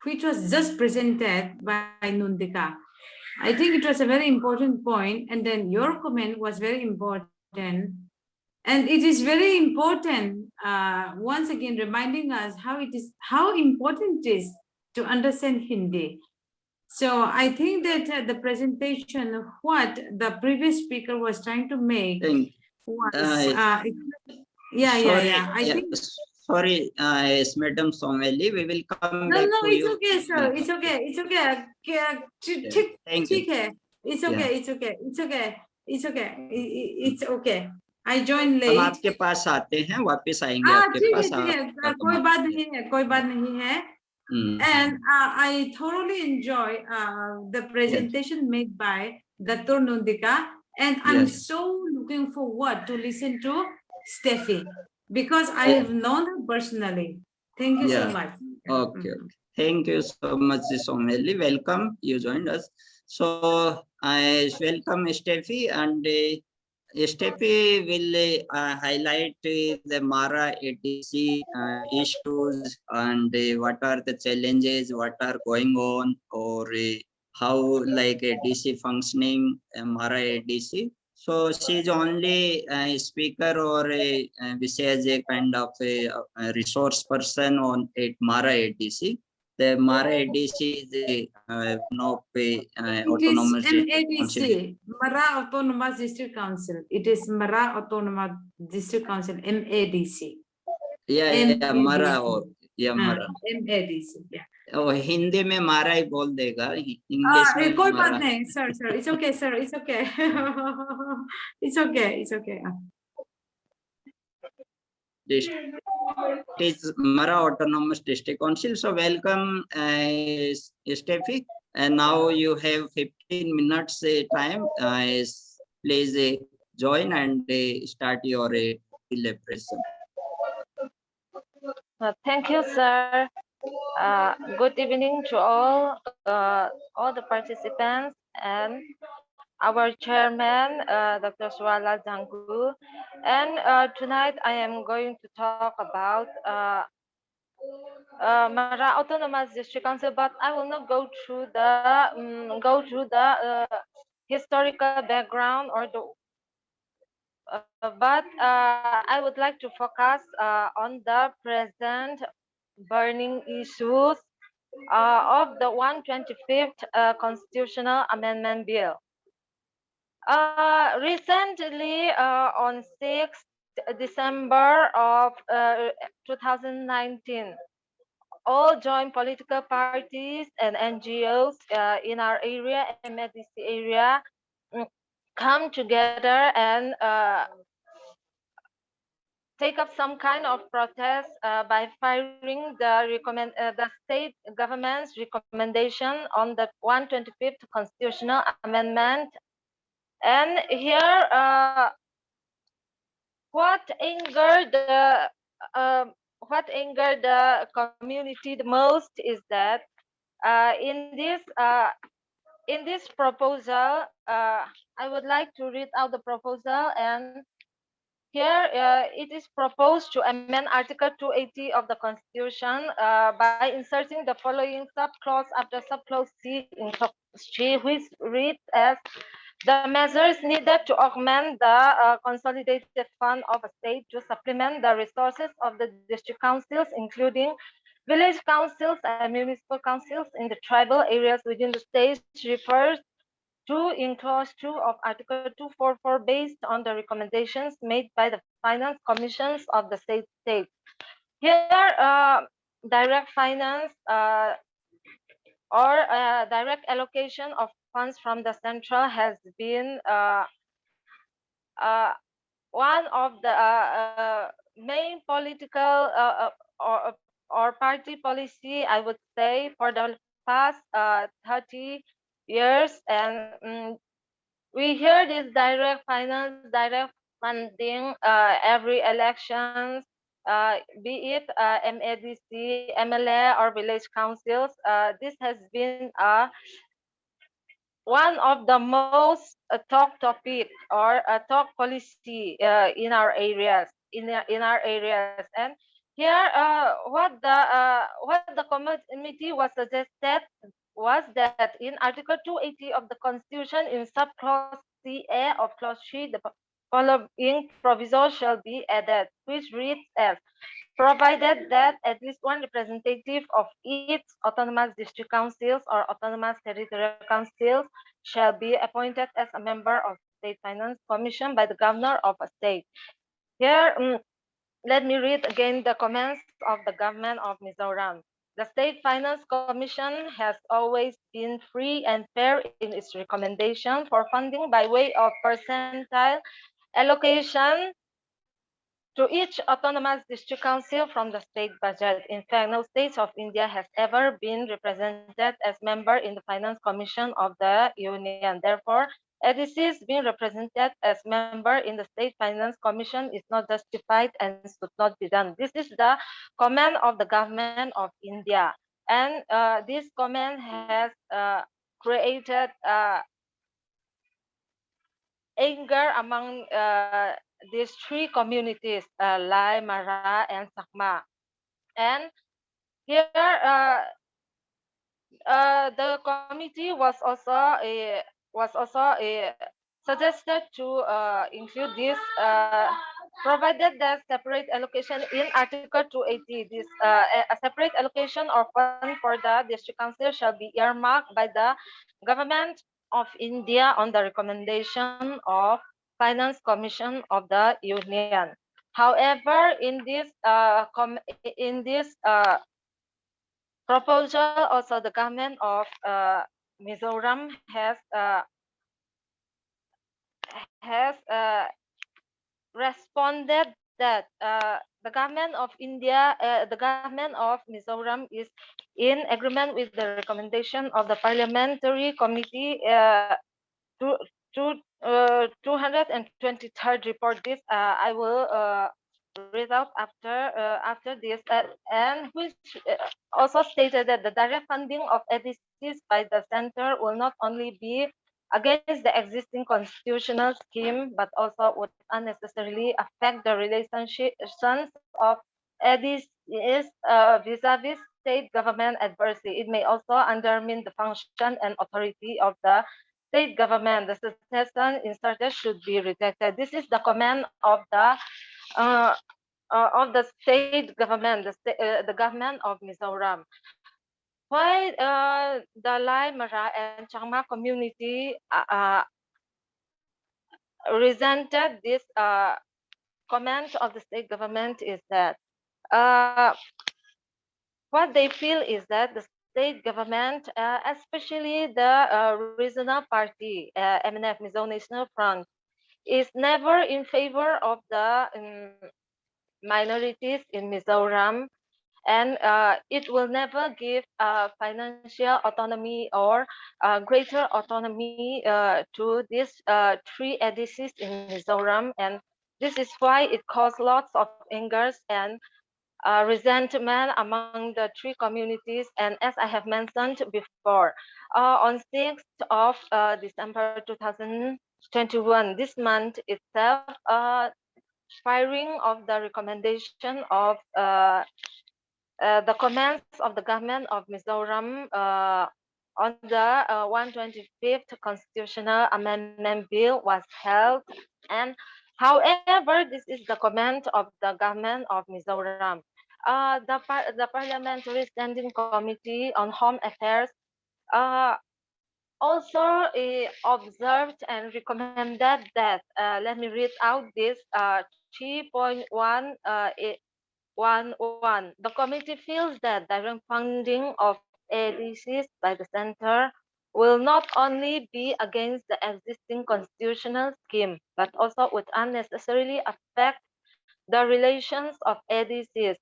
which was just presented by Lalnundika. I think it was a very important point, and then your comment was very important. And it is very important, once again, reminding us how important it is to understand Hindi. So I think that the presentation, what the previous speaker was trying to make was, Sorry, yes, Madam Sawmveli, we will come back to it's you. okay, sir. It's okay. It's okay. Thank you. It's okay. It's okay. It's okay. It's okay. It's okay. I joined late. हम आपके पास आते हैं, वापस आएंगे आपके पास. कोई बात नहीं है, कोई बात नहीं है. And I thoroughly enjoy the presentation made by Dr. Lalnundika, and I'm so looking forward to listen to Steffi, because I have known her personally. Thank you so much. Okay. Thank you so much, Sawmveli. Welcome. You joined us. So I welcome Steffi, and Steffi will highlight the Mara ADC issues, and what are the challenges, what are going on, or how like ADC functioning, Mara ADC. So she is only a speaker, or we say as a kind of a resource person on Mara ADC. The Mara ADC is autonomous MADC, Mara Autonomous District Council. It is Mara Autonomous District Council, MADC. Yeah, Mara. Mara. MADC, yeah. Oh, Hindi में मारा ही बोल देगा, English में कोई मारा. बात नहीं, sir. It's okay, sir. It's okay. It's okay. It's okay. This is Mara Autonomous District Council. So welcome, Steffi. And now you have 15 minutes time. Please join and start your presentation. Thank you, sir. Good evening to all the participants and our chairman, Dr. Suwa Jangu. And tonight I am going to talk about Mara Autonomous District Council, but I will not go through the historical background or the. But I would like to focus on the present burning issues of the 125th Constitutional Amendment Bill. Recently, on 6th December of 2019, all joint political parties and NGOs in our area, MADC area, come together and take up some kind of protest by firing the state government's recommendation on the 125th Constitutional Amendment. And here, what angered the community the most is that in this proposal, I would like to read out the proposal. And here it is proposed to amend Article 280 of the Constitution by inserting the following subclause after subclause C in clause 3, which reads as: the measures needed to augment the consolidated fund of a state to supplement the resources of the district councils, including village councils and municipal councils in the tribal areas within the state, refers to in clause 2 of Article 244, based on the recommendations made by the finance commissions of the states. Here, direct finance or direct allocation of funds from the central has been one of the main political or party policy, I would say, for the past 30 years, and we hear this direct finance, direct funding every elections, be it MADC, MLA, or village councils. This has been one of the most talk topic or talk policy in our areas, in our areas. And here, what the committee was suggested was that in Article 280 of the Constitution, in subclause CA of Clause 3, the following proviso shall be added, which reads as, provided that at least one representative of each autonomous district councils or autonomous territorial councils shall be appointed as a member of State Finance Commission by the governor of a state. Here, let me read again the comments of the government of Mizoram. The State Finance Commission has always been free and fair in its recommendation for funding by way of percentile allocation to each autonomous district council from the state budget. In fact, no state of India has ever been represented as member in the Finance Commission of the Union. Therefore, ADCs being represented as member in the State Finance Commission is not justified and should not be done. This is the comment of the government of India. And this comment has created anger among these three communities, Lai, Mara, and Chakma. And here, the committee was also suggested to include this, provided that separate allocation in Article 280. This a separate allocation or fund for the district council shall be earmarked by the government of India on the recommendation of Finance Commission of the Union. However, in this proposal, also the government of Mizoram has responded that the government of India, the government of Mizoram is in agreement with the recommendation of the parliamentary committee to 223rd report. This I will read out after this, and which also stated that the direct funding of ADCs by the center will not only be against the existing constitutional scheme, but also would unnecessarily affect the relations of ADCs vis-a-vis state government adversely. It may also undermine the function and authority of the state government. The suggestion inserted should be rejected. This is the comment of the state government, the government of Mizoram. Why the Lai, Mara, and Chakma community resented this comment of the state government is that what they feel is that the state government, especially the regional party, MNF, Mizo National Front, is never in favor of the minorities in Mizoram, and it will never give financial autonomy or greater autonomy to these three ADCs in Mizoram, and this is why it caused lots of angers and resentment among the three communities. And as I have mentioned before, on 6th of December 2021, this month itself, firing of the recommendation of the comments of the government of Mizoram on the 125th Constitutional Amendment Bill was held. And however, this is the comment of the government of Mizoram. The Parliamentary Standing Committee on Home Affairs also observed and recommended that, let me read out this 3.111. The committee feels that direct funding of ADCs by the center will not only be against the existing constitutional scheme, but also would unnecessarily affect the relations of ADCs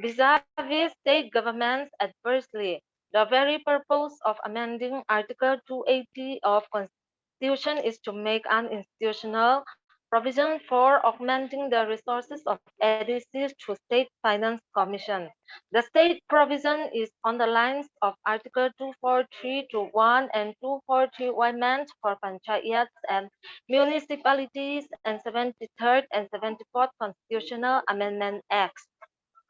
vis-a-vis state governments adversely. The very purpose of amending Article 280 of Constitution is to make an institutional provision for augmenting the resources of ADCs through State Finance Commission. The state provision is on the lines of Article 243(1) and 243(1) meant for panchayats and municipalities and 73rd and 74th Constitutional Amendment Acts.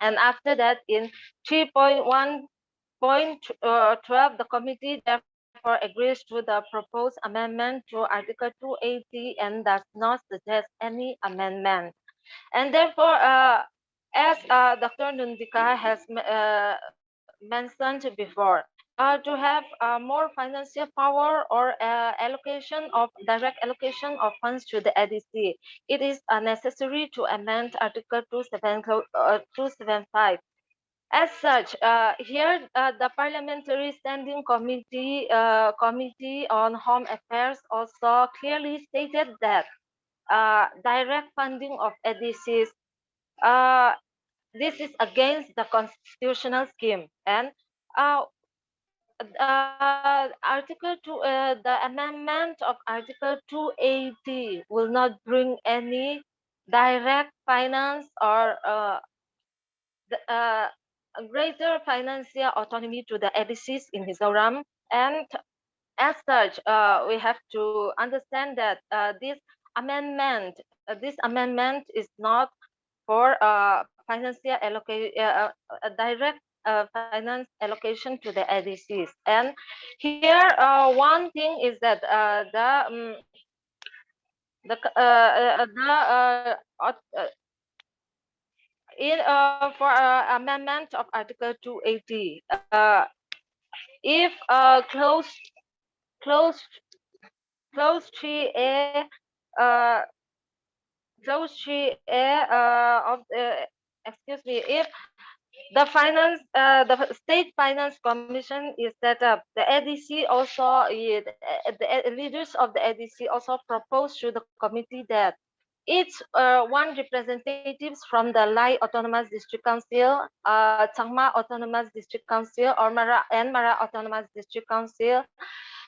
And after that, in 3.1.12, the committee therefore agrees to the proposed amendment to Article 280 and does not suggest any amendment. And therefore, as Dr. Nundika has mentioned before, to have more financial power or allocation of direct allocation of funds to the ADC, it is necessary to amend Article 275. As such, here the Parliamentary Standing Committee on Home Affairs also clearly stated that direct funding of ADCs, this is against the constitutional scheme, and the amendment of Article 280 will not bring any direct finance or a greater financial autonomy to the ADCs in Mizoram. And as such, we have to understand that this amendment is not for financial direct finance allocation to the ADCs. And here, one thing is that for amendment of Article 280, if close 3A close 3A of excuse me, if the State Finance Commission is set up, the ADC also the leaders of the ADC also proposed to the committee that each one representatives from the Lai Autonomous District Council, Chakma Autonomous District Council, or Mara Autonomous District Council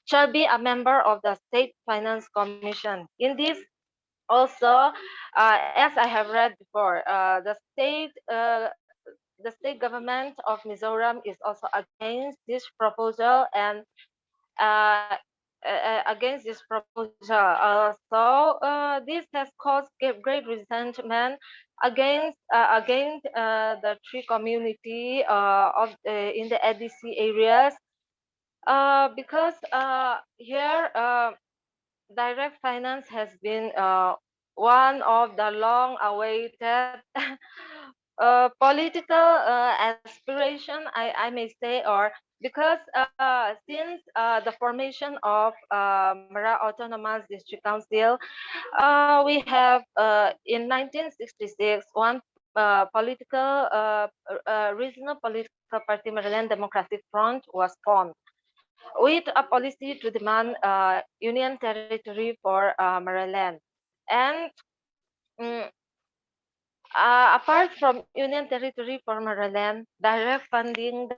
shall be a member of the State Finance Commission. In this also, as I have read before, the state government of Mizoram is also against this proposal and against this proposal. This has caused great resentment against the three community in the ADC areas, because here direct finance has been one of the long-awaited political aspiration, I may say, or because since the formation of Mara Autonomous District Council, we have in 1966 one regional political party, Maryland Democratic Front, was formed with a policy to demand union territory for Maryland. And apart from union territory for Maryland, direct funding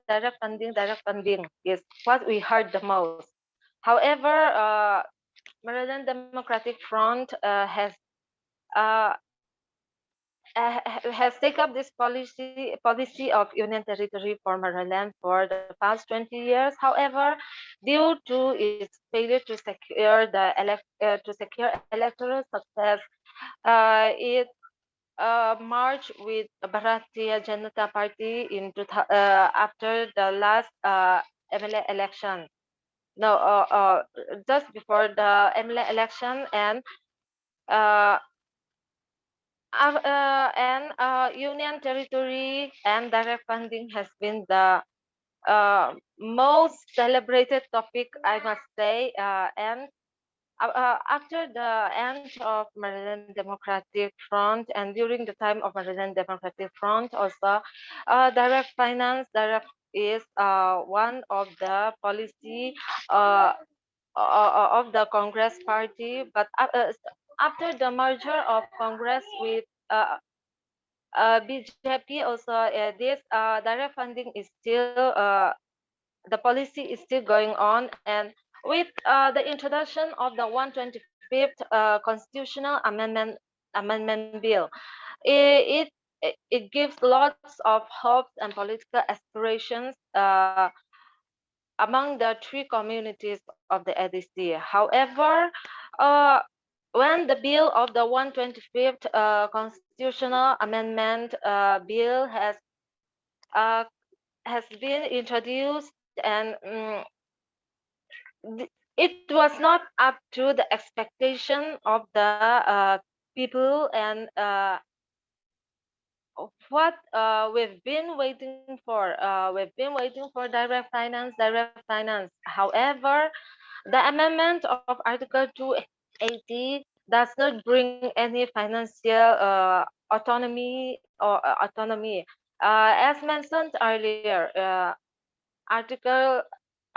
is what we heard the most. However, Maryland Democratic Front has taken up this policy of union territory for Maryland for the past 20 years. However, due to its failure to secure electoral success, it merged with Bharatiya Janata Party after the last MLA election. No, just before the MLA election, and union territory and direct funding has been the most celebrated topic, I must say. And after the end of Maryland Democratic Front and during the time of Maryland Democratic Front, also direct finance is one of the policy of the Congress Party. But after the merger of Congress with BJP, also this direct funding is still the policy is still going on, and with the introduction of the 125th Constitutional Amendment Bill, it, it gives lots of hopes and political aspirations among the three communities of the ADC. However, when the bill of the 125th Constitutional Amendment Bill has been introduced, and it was not up to the expectation of the people, and what we've been waiting for. We've been waiting for direct finance, direct finance. However, the amendment of Article 280 does not bring any financial autonomy or autonomy. As mentioned earlier, Article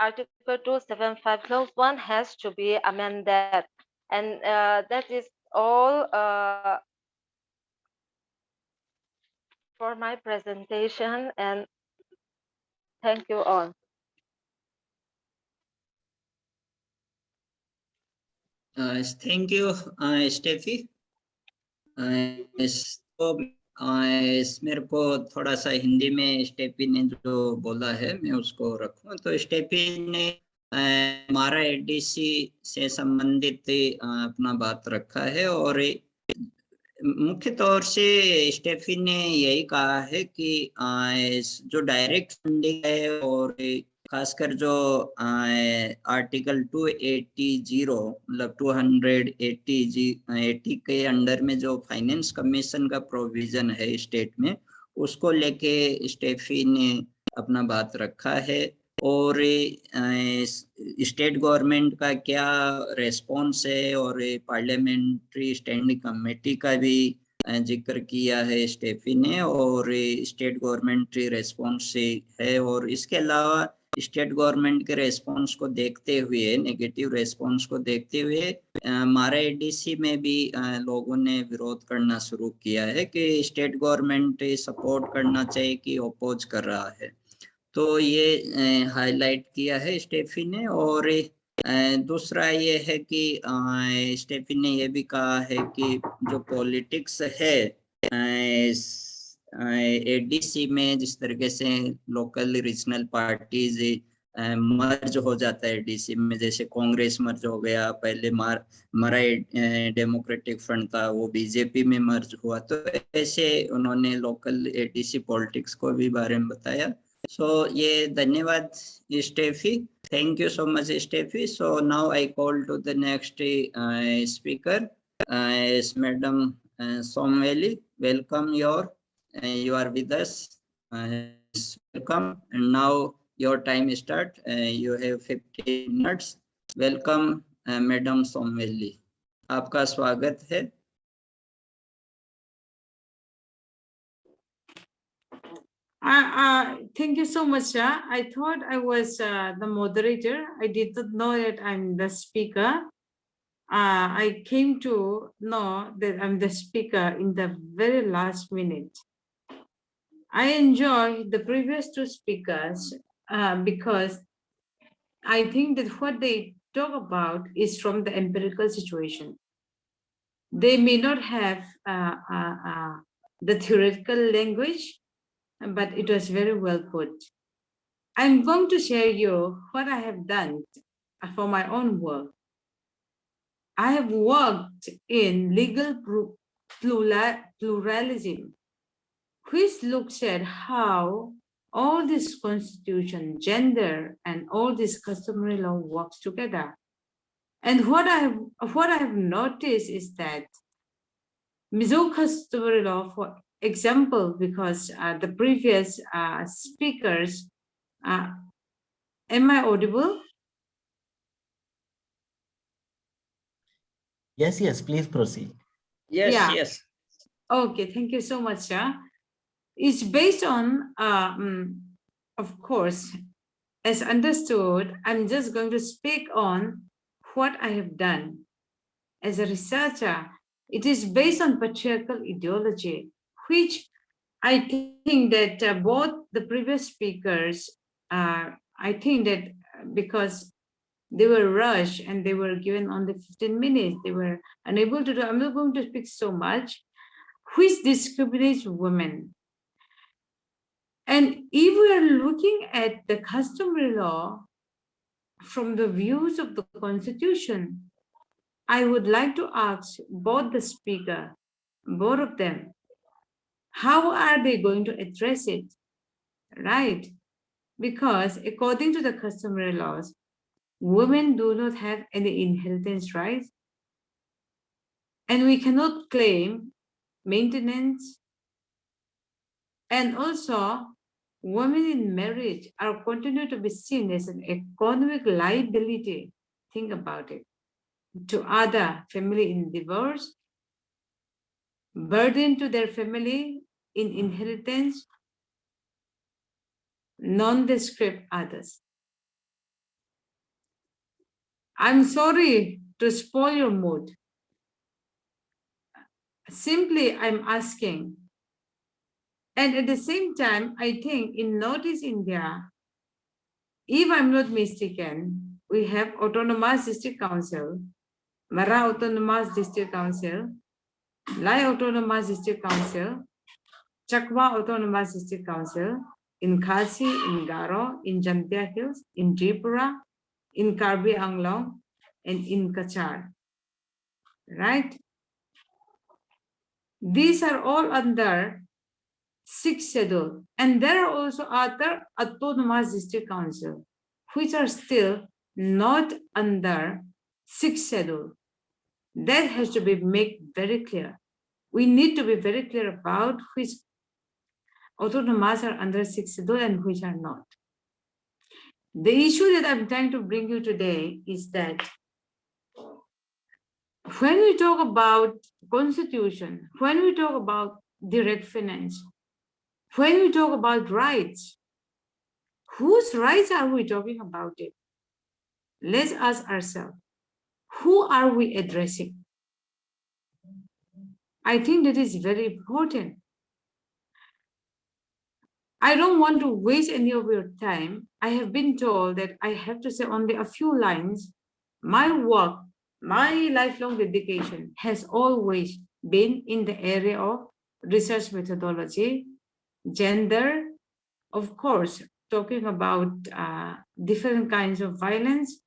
275 Clause 1 has to be amended, and that is all for my presentation, and thank you all. Thank you, Steffi. तो मेरे को थोड़ा सा हिंदी में Steffi ने जो बोला है मैं उसको रखूं। तो स्टेफी ने हमारा एडीसी से संबंधित अपना बात रखा है, और मुख्य तौर से स्टेफी ने यही कहा है कि जो डायरेक्ट फंडिंग है, और खासकर जो आर्टिकल 280 मतलब 280 के अंडर में जो फाइनेंस कमीशन का प्रोविजन है स्टेट में, उसको लेके स्टेफी ने अपना बात रखा है। और स्टेट गवर्नमेंट का क्या रेस्पॉन्स है, और पार्लियामेंट्री स्टैंडिंग कमेटी का भी जिक्र किया है स्टेफी ने, और स्टेट गवर्नमेंट रेस्पॉन्स है। और इसके अलावा स्टेट गवर्नमेंट के रेस्पॉन्स को देखते हुए, नेगेटिव रेस्पॉन्स को देखते हुए, हमारे एडीसी में भी लोगों ने विरोध करना शुरू किया है कि स्टेट गवर्नमेंट सपोर्ट करना चाहिए कि अपोज कर रहा है। तो ये हाईलाइट किया है स्टेफी ने। और दूसरा ये है कि स्टेफी ने ये भी कहा है कि जो पॉलिटिक्स है एडीसी में, जिस तरीके से लोकल रीजनल पार्टीज मर्ज हो जाता है एडीसी में, जैसे कांग्रेस मर्ज हो गया, पहले मरा डेमोक्रेटिक फ्रंट था वो बीजेपी में मर्ज हुआ। तो ऐसे उन्होंने लोकल एडीसी पॉलिटिक्स को भी बारे में बताया। So ये धन्यवाद Steffi, thank you so much Steffi. So now I call to the next speaker is Madam Sawmveli. Welcome, you are with us. Welcome, and now your time start. You have 15 minutes. Welcome Madam Sawmveli, आपका स्वागत है। Thank you so much, sir. I thought I was the moderator. I did not know that I'm the speaker. I came to know that I'm the speaker in the very last minute. I enjoy the previous two speakers because I think that what they talk about is from the empirical situation. They may not have the theoretical language, but it was very well put. I'm going to share you what I have done for my own work. I have worked in legal pluralism, which looks at how all this constitution, gender, and all this customary law works together. And what I have noticed is that Mizo customary law, for example, because the previous speakers, am I audible? Yes, yes, please proceed. Yes, Yeah. yes. Okay, thank you so much, sir. It's based on, of course, as understood, I'm just going to speak on what I have done. As a researcher, it is based on patriarchal ideology, which I think that both the previous speakers I think that because they were rushed and they were given only 15 minutes, they were unable to do, I'm not going to speak so much, which discriminates women. And if we are looking at the customary law from the views of the Constitution, I would like to ask both the speaker, both of them, how are they going to address it, right? Because according to the customary laws, women do not have any inheritance rights, and we cannot claim maintenance. And also, women in marriage are continued to be seen as an economic liability. Think about it. To other family in divorce, burden to their family in inheritance, nondescript others. I'm sorry to spoil your mood. Simply, I'm asking. And at the same time, I think in Northeast India, if I'm not mistaken, we have Autonomous District Council, Mara Autonomous District Council, Lai Autonomous District Council, Chakma Autonomous District Council, in Khasi, in Garo, in Jantia Hills, in Tripura, in Karbi Anglong, and in Kachar. Right? These are all under 6th schedule. And there are also other autonomous district council, which are still not under 6th schedule. That has to be made very clear. We need to be very clear about which autonomous are under 6th schedule and which are not. The issue that I'm trying to bring you today is that when we talk about constitution, when we talk about direct finance, when we talk about rights, whose rights are we talking about it? Let's ask ourselves, who are we addressing? I think that is very important. I don't want to waste any of your time. I have been told that I have to say only a few lines. My work, my lifelong dedication has always been in the area of research methodology, gender, of course, talking about different kinds of violence.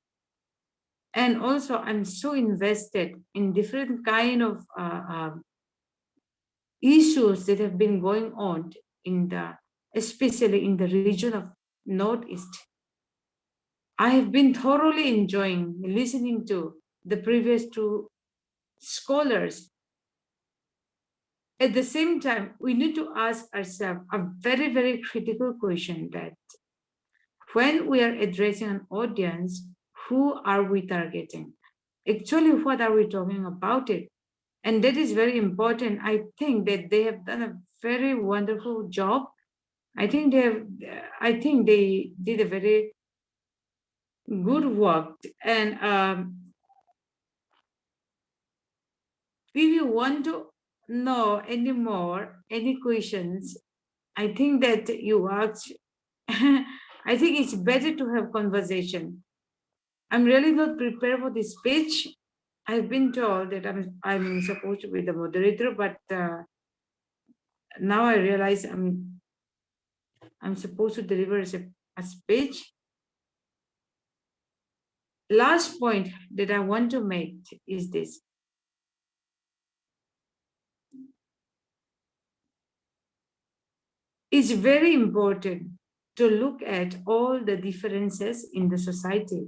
And also I'm so invested in different kind of issues that have been going on in the, especially in the region of Northeast. I have been thoroughly enjoying listening to the previous two scholars. At the same time, we need to ask ourselves a very, very critical question that when we are addressing an audience, who are we targeting? Actually, what are we talking about it? And that is very important. I think that they have done a very wonderful job. I think they did a very good work. And if you want to know any more, any questions, I think that you ask, I think it's better to have conversation. I'm really not prepared for this speech. I've been told that I'm supposed to be the moderator, but now I realize I'm supposed to deliver a speech. Last point that I want to make is this. It's very important to look at all the differences in the society,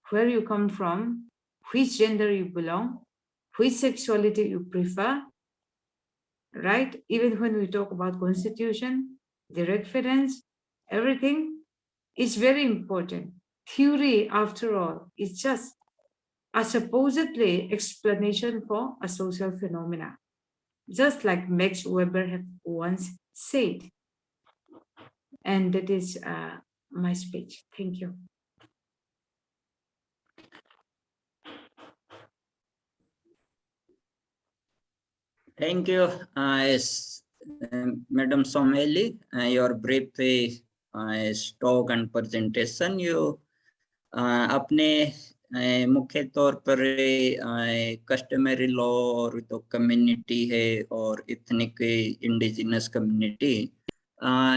where you come from, which gender you belong, which sexuality you prefer, right? Even when we talk about constitution, the reference, everything is very important. Theory, after all, is just a supposedly explanation for a social phenomena, just like Max Weber have once said. And that is my speech. Thank you. Thank you, Madam Sawmveli. Your brief talk and presentation. You अपने मुख्य तौर पर customary law और तो community है और ethnic indigenous community,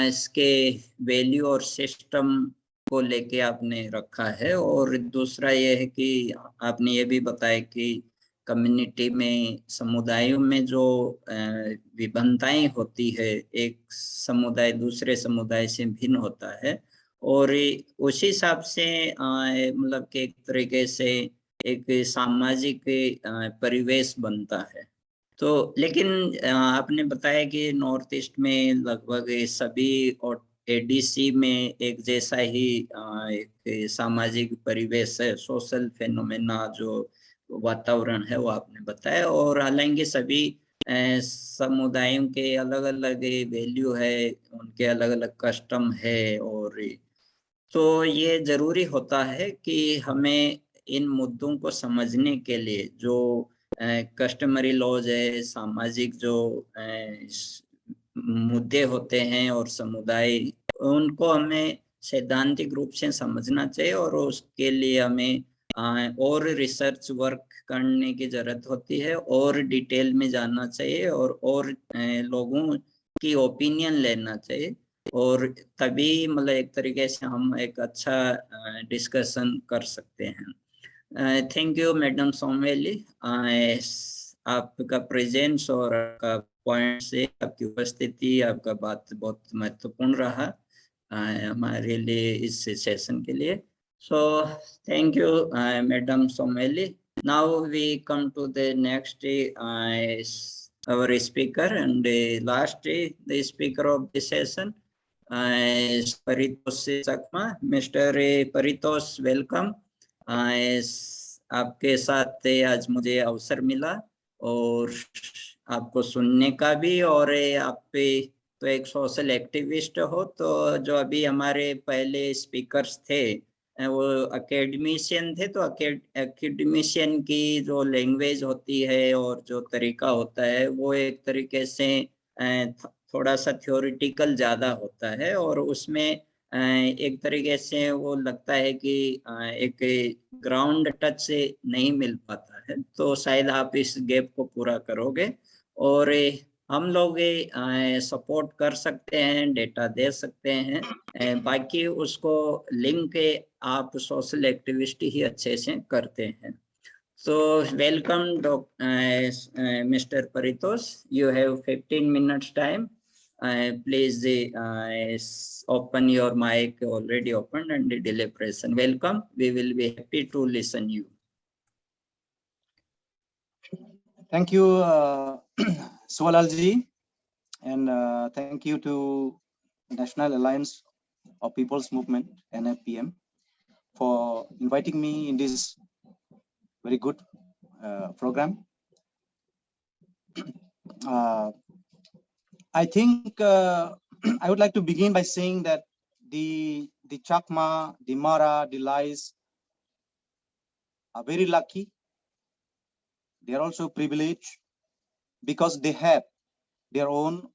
इसके value और सिस्टम को लेके आपने रखा है। और दूसरा ये है कि आपने ये भी बताया कि कम्युनिटी में, समुदायों में जो विभिन्नताएं होती है, एक समुदाय दूसरे समुदाय से भिन्न होता है, और उसी हिसाब से मतलब कि एक तरीके से एक सामाजिक परिवेश बनता है। तो लेकिन आपने बताया कि नॉर्थ ईस्ट में लगभग सभी और एडीसी में एक जैसा ही एक सामाजिक परिवेश है, सोशल फेनोमेना जो वातावरण है वो आपने बताया। और हालांकि सभी समुदायों के अलग अलग वैल्यू है, उनके अलग अलग कस्टम है, और तो ये जरूरी होता है कि हमें इन मुद्दों को समझने के लिए जो कस्टमरी लॉज है, सामाजिक जो मुद्दे होते हैं और समुदाय, उनको हमें सैद्धांतिक रूप से समझना चाहिए, और उसके लिए हमें और रिसर्च वर्क करने की जरूरत होती है, और डिटेल में जानना चाहिए, और लोगों की ओपिनियन लेना चाहिए, और तभी मतलब एक तरीके से हम एक अच्छा डिस्कशन कर सकते हैं। थैंक यू मैडम सौमवेली, आपका प्रेजेंस और आपका पॉइंट से आपकी उपस्थिति, आपका बात बहुत महत्वपूर्ण रहा हमारे लिए इस सेशन के लिए। So thank you, Madam Sawmveli. Now we come to the next our speaker, and last the speaker of the session is Paritosh Chakma. Mr. Paritosh, welcome. आपके साथ आज मुझे अवसर मिला और आपको सुनने का भी, और आप तो एक सोशल एक्टिविस्ट हो, तो जो अभी हमारे पहले स्पीकर्स थे वो एकेडमिशियन थे, तो एकेडमिशियन की जो लैंग्वेज होती है और जो तरीका होता है वो एक तरीके से थोड़ा सा थ्योरेटिकल ज्यादा होता है, और उसमें एक तरीके से वो लगता है कि एक ग्राउंड टच से नहीं मिल पाता है। तो शायद आप इस गैप को पूरा करोगे, और हम लोग सपोर्ट कर सकते हैं, डेटा दे सकते हैं, बाकी उसको लिंक आप सोशल एक्टिविस्ट ही अच्छे से करते हैं। So welcome Mr. Paritosh, you have 15 minutes time. Please open your mic, already opened, and delay present. Welcome, we will be happy to listen you. Thank you, Suwa and thank you to National Alliance of People's Movement, NFPM, for inviting me in this very good program. I think I would like to begin by saying that the Chakma, the Mara, the Lais are very lucky. They are also privileged because they have their own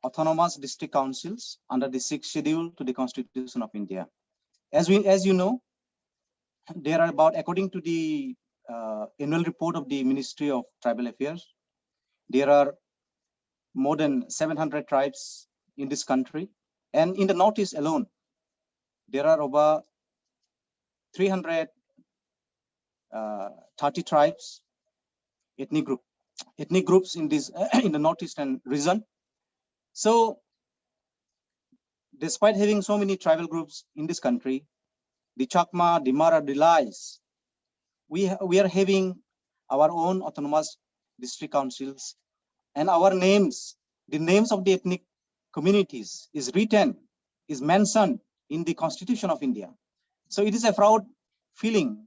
autonomous district councils under the 6th schedule to the Constitution of India. As you know, there are about, according to the annual report of the Ministry of Tribal Affairs, there are more than 700 tribes in this country, and in the Northeast alone, there are over 330 tribes, ethnic groups in this in the Northeastern region. So, despite having so many tribal groups in this country, the Chakma, the Mara, the Lais, we are having our own autonomous district councils, and our names, the names of the ethnic communities is mentioned in the Constitution of India. So it is a proud feeling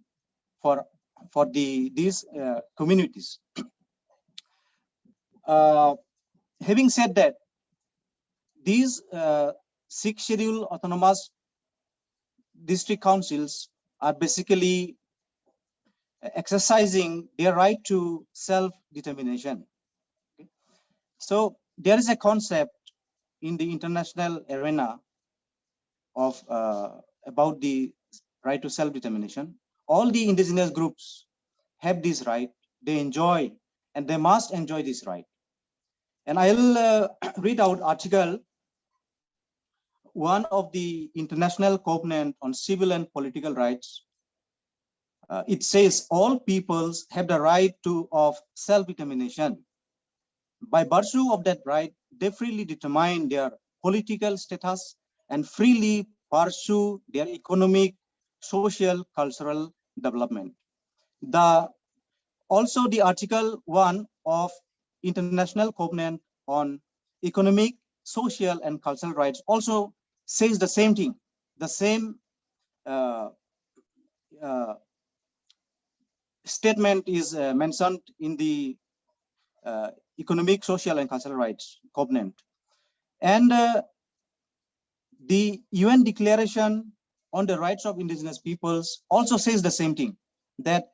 for these communities. Having said that, these 6th schedule autonomous district councils are basically exercising their right to self-determination. Okay. So there is a concept in the international arena of about the right to self-determination. All the indigenous groups have this right. They enjoy and they must enjoy this right. And I'll read out article 1 of the International Covenant on Civil and Political Rights. It says all peoples have the right of self-determination. By virtue of that right, they freely determine their political status and freely pursue their economic, social, cultural development. Also the Article 1 of International Covenant on Economic, Social, and Cultural Rights also says the same thing, the same statement is mentioned in the Economic, Social, and Cultural Rights Covenant. And the UN Declaration on the Rights of Indigenous Peoples also says the same thing, that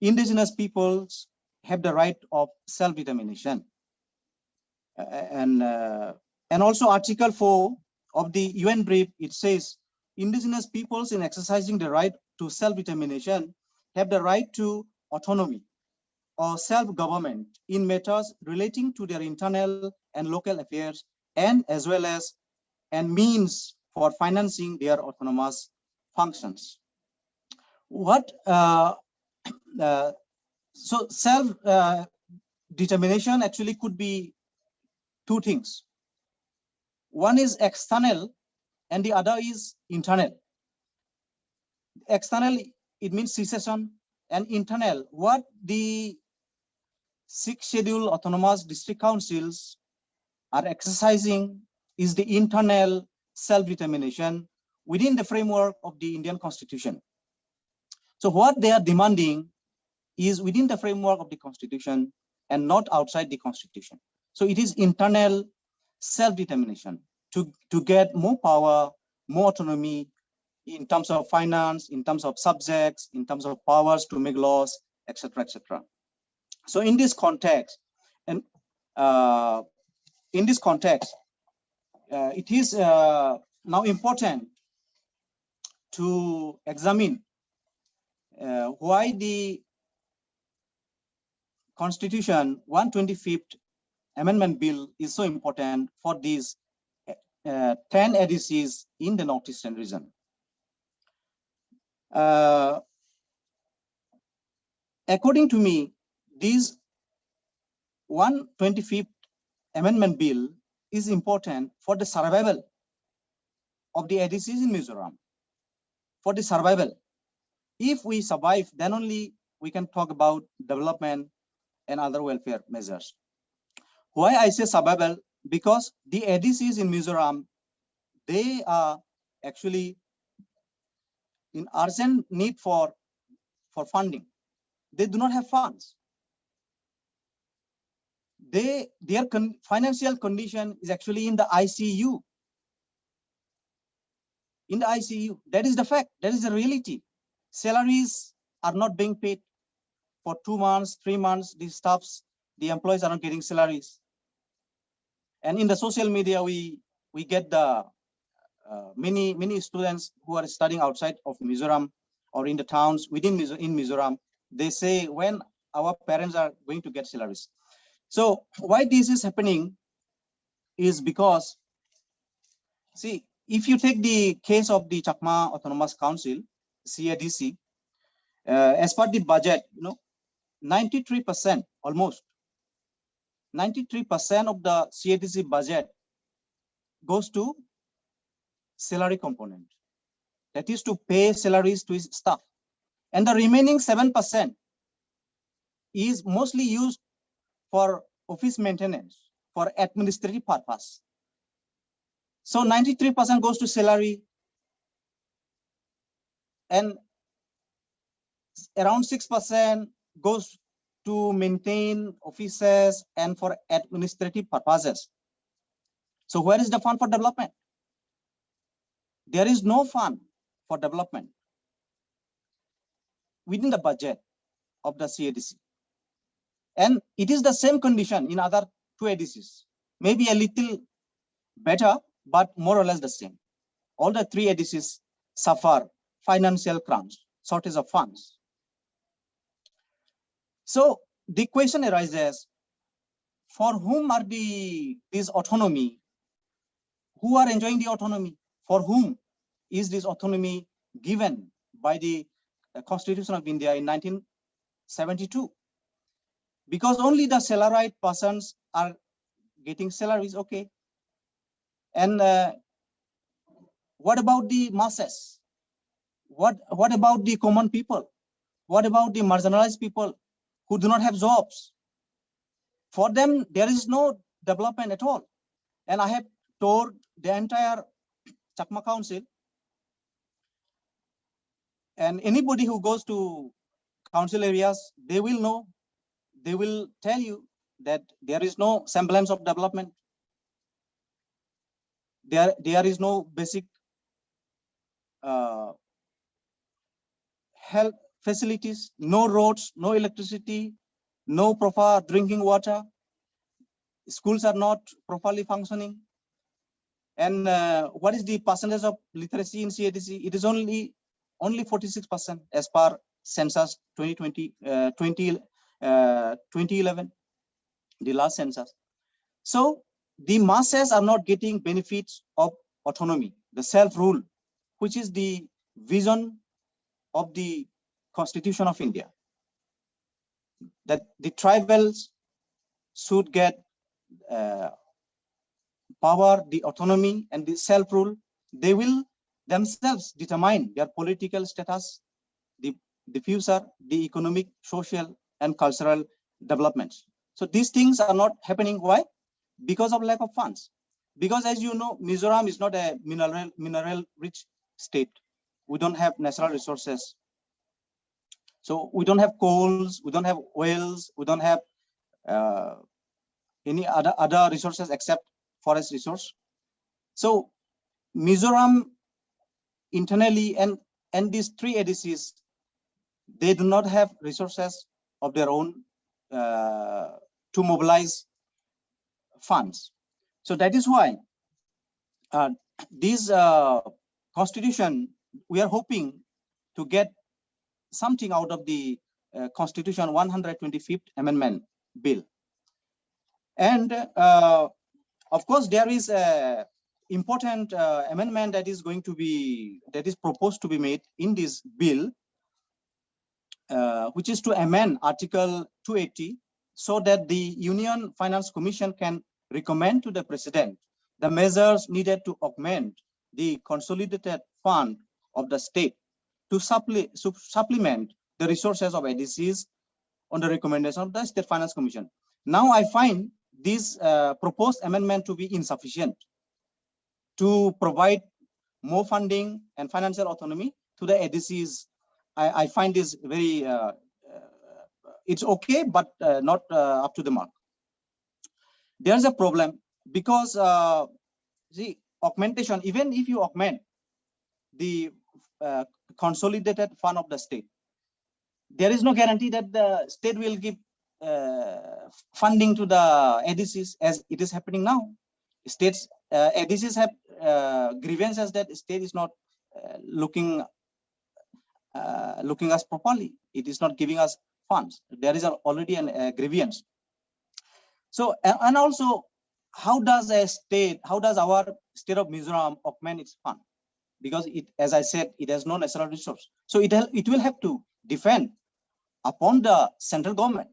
indigenous peoples have the right of self-determination. And also Article 4 of the UN brief, it says indigenous peoples in exercising the right to self-determination have the right to autonomy or self-government in matters relating to their internal and local affairs, and as well as means for financing their autonomous functions. So self-determination actually could be two things. One is external and the other is internal. External, it means secession, and internal, what the 6 scheduled autonomous district councils are exercising is the internal self-determination within the framework of the Indian Constitution. So what they are demanding is within the framework of the Constitution and not outside the Constitution. So it is internal self-determination to get more power, more autonomy in terms of finance, in terms of subjects, in terms of powers to make laws, etc., etc. So in this context, and it is now important to examine why the Constitution 125th Amendment Bill is so important for these 10 ADCs in the Northeastern region. According to me, this 125th Amendment Bill is important for the survival of the ADCs in Mizoram. For the survival. If we survive, then only we can talk about development and other welfare measures. Why I say survival? Because the ADCs in Mizoram, they are actually in urgent need for funding. They do not have funds. Their financial condition is actually in the ICU. In the ICU, that is the fact, that is the reality. Salaries are not being paid for 2 months, 3 months, these staffs, the employees are not getting salaries. And in the social media, we get the many students who are studying outside of Mizoram or in the towns within Mizoram, they say when our parents are going to get salaries. So why this is happening is because, see, if you take the case of the Chakma Autonomous Council, CADC, as per the budget, 93%, almost 93% of the CADC budget goes to salary component. That is to pay salaries to his staff. And the remaining 7% is mostly used for office maintenance, for administrative purpose. So 93% goes to salary, and around 6% goes to maintain offices and for administrative purposes. So where is the fund for development? There is no fund for development within the budget of the CADC. And it is the same condition in other 2 ADCs, maybe a little better, but more or less the same. all the 3 ADCs suffer financial crunch, shortage of funds. So the question arises, for whom are this autonomy? Who are enjoying the autonomy? For whom is this autonomy given by the Constitution of India in 1972? Because only the salaried persons are getting salaries, okay. And what about the masses? What about the common people? What about the marginalized people who do not have jobs? For them, there is no development at all. And I have toured the entire Chakma Council, and anybody who goes to council areas, they will know, they will tell you that there is no semblance of development. There is no basic health facilities, no roads, no electricity, no proper drinking water. Schools are not properly functioning. And what is the percentage of literacy in CADC? It is only 46% as per census 2011, the last census. So the masses are not getting benefits of autonomy, the self-rule, which is the vision of the Constitution of India, that the tribals should get power, the autonomy, and the self-rule. They will themselves determine their political status, the future, the economic, social, and cultural developments. So these things are not happening. Why? Because of lack of funds. Because, as you know, Mizoram is not a mineral-rich state. We don't have natural resources. So we don't have coals, we don't have oils, we don't have any other resources except forest resource. So Mizoram internally and these 3 ADCs, they do not have resources of their own to mobilize funds. So that is why this constitution, we are hoping to get something out of the Constitution 125th Amendment Bill. And of course, there is a important amendment that is proposed to be made in this bill, which is to amend Article 280 so that the Union Finance Commission can recommend to the President the measures needed to augment the consolidated fund of the state to supplement the resources of ADCs on the recommendation of the State Finance Commission. Now I find this proposed amendment to be insufficient to provide more funding and financial autonomy to the ADCs. I find this very, it's okay, but not up to the mark. There's a problem because the augmentation, even if you augment the consolidated fund of the state, there is no guarantee that the state will give funding to the ADCs as it is happening now. States, ADCs have grievances that state is not looking us properly. It is not giving us funds. There is already a grievance. So, and also, how does our state of Mizoram augment its fund? Because it, as I said, it has no natural resource. So it will have to depend upon the central government.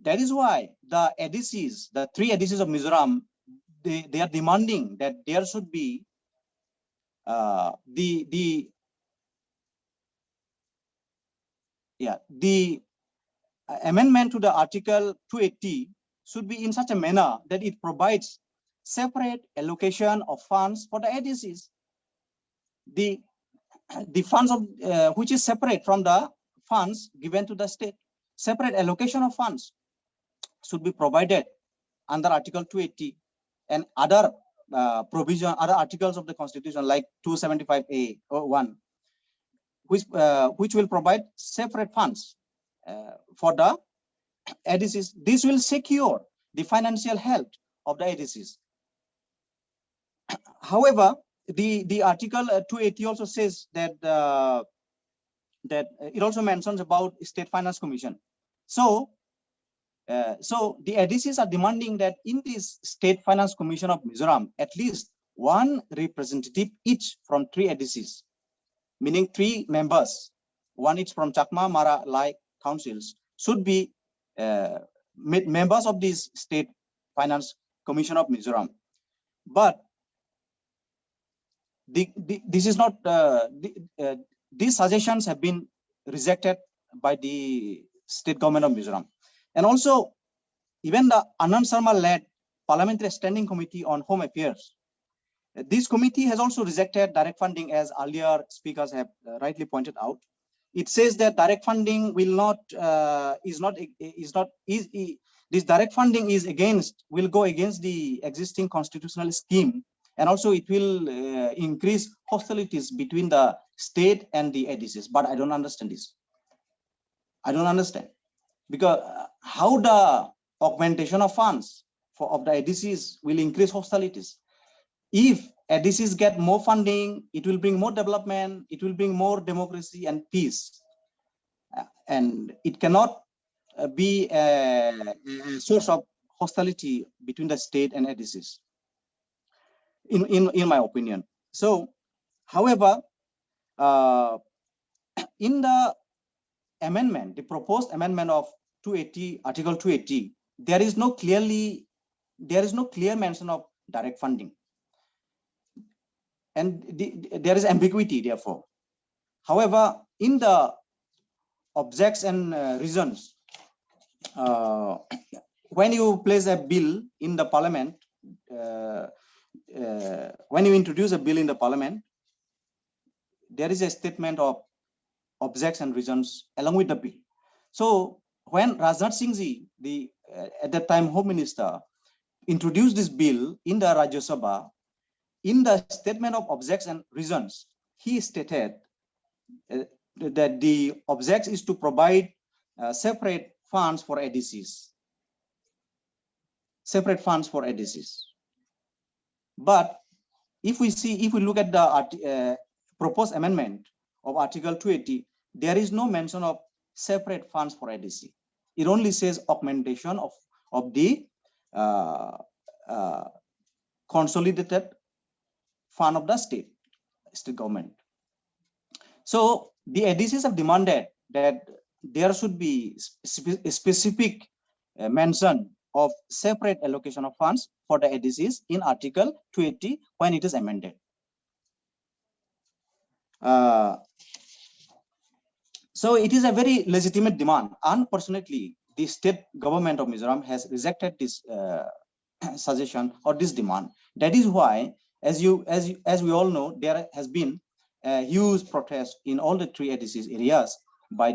That is why the ADCs, the 3 ADCs of Mizoram, they are demanding that there should be the amendment to the Article 280 should be in such a manner that it provides separate allocation of funds for the ADCs. The funds of which is separate from the funds given to the state. Separate allocation of funds should be provided under Article 280 and other provision, other articles of the Constitution like 275A or 1, which will provide separate funds for the ADCs. This will secure the financial health of the ADCs. However, the article 280 also says that that it also mentions about State Finance Commission. So so the ADCs are demanding that in this State Finance Commission of Mizoram, at least one representative each from 3 ADCs, meaning 3 members, one each from Chakma, Mara, Lai councils, should be members of this State Finance Commission of Mizoram. But this is not these suggestions have been rejected by the state government of Mizoram. And also, even the Anand Sharma led Parliamentary Standing Committee on Home Affairs, this committee has also rejected direct funding, as earlier speakers have rightly pointed out. It says that direct funding will not this direct funding will go against the existing constitutional scheme, and also it will increase hostilities between the state and the ADCs. But I don't understand this. I don't understand, because how the augmentation of funds of the ADCs will increase hostilities. If ADCs get more funding, it will bring more development, it will bring more democracy and peace. And it cannot be a source of hostility between the state and ADCs, in my opinion. So, however, in the amendment, the proposed amendment of 280, Article 280, there is no clear mention of direct funding. And there is ambiguity, therefore. However, in the objects and reasons, when you place a bill in the parliament, when you introduce a bill in the parliament, there is a statement of objects and reasons along with the bill. So when Rajnath Singh Ji, at that time Home Minister, introduced this bill in the Rajya Sabha, in the statement of objects and reasons, he stated that the object is to provide separate funds for ADCs. Separate funds for ADCs. But if we look at the proposed amendment of Article 280, there is no mention of separate funds for ADC. It only says augmentation of the consolidated fund of the state government. So the ADCs have demanded that there should be a specific mention of separate allocation of funds for the ADCs in Article 280 when it is amended. So it is a very legitimate demand. Unfortunately, the state government of Mizoram has rejected this suggestion or this demand. That is why, as we all know, there has been a huge protest in all the 3 ADCs areas by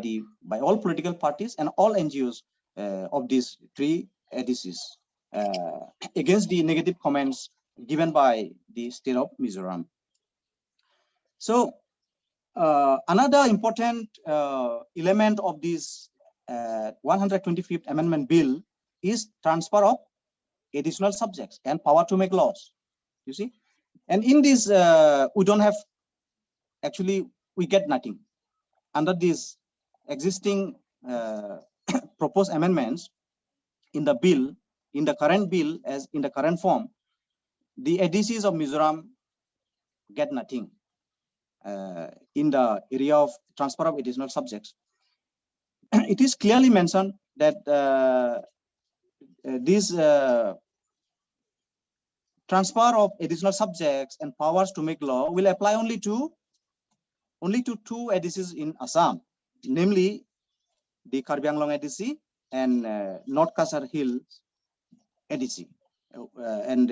all political parties and all NGOs of these 3 ADCs against the negative comments given by the state of Mizoram. So another important element of this 125th Amendment Bill is transfer of additional subjects and power to make laws. You see, and in this we don't have, actually we get nothing under these existing proposed amendments in the bill, in the current bill, as in the current form. The ADCs of Mizoram get nothing in the area of transfer of additional subjects. It is clearly mentioned that this transfer of additional subjects and powers to make law will apply only to 2 ADCs in Assam, namely the Karbi Anglong ADC and North Kasar Hill ADC. And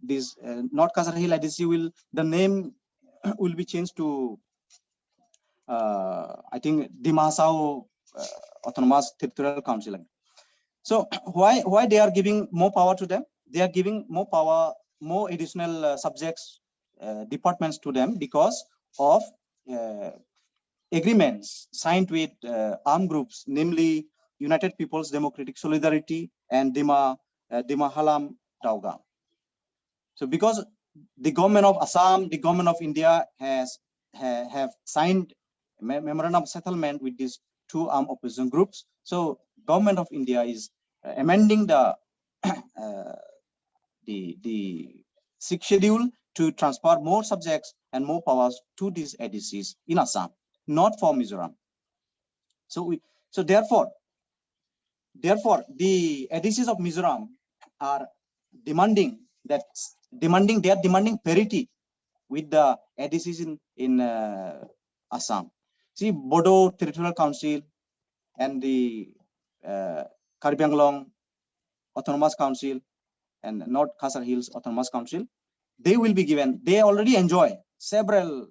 this North Kasar Hill ADC the name will be changed to I think Dimasao Autonomous Territorial Council. So why they are giving more power to them? They are giving more power, more additional subjects, departments to them because of agreements signed with armed groups, namely United People's Democratic Solidarity and Dima Halam Dauga. So because the government of Assam, the government of India have signed memorandum of settlement with these two armed opposition groups. So government of India is amending the the sixth schedule to transfer more subjects and more powers to these ADCs in Assam, not for Mizoram. So therefore the ADCs of Mizoram are demanding parity with the ADCs in Assam. See, Bodo Territorial Council and the Karbi Anglong Autonomous Council and North Khasar Hills Autonomous Council, they will be given, they already enjoy several,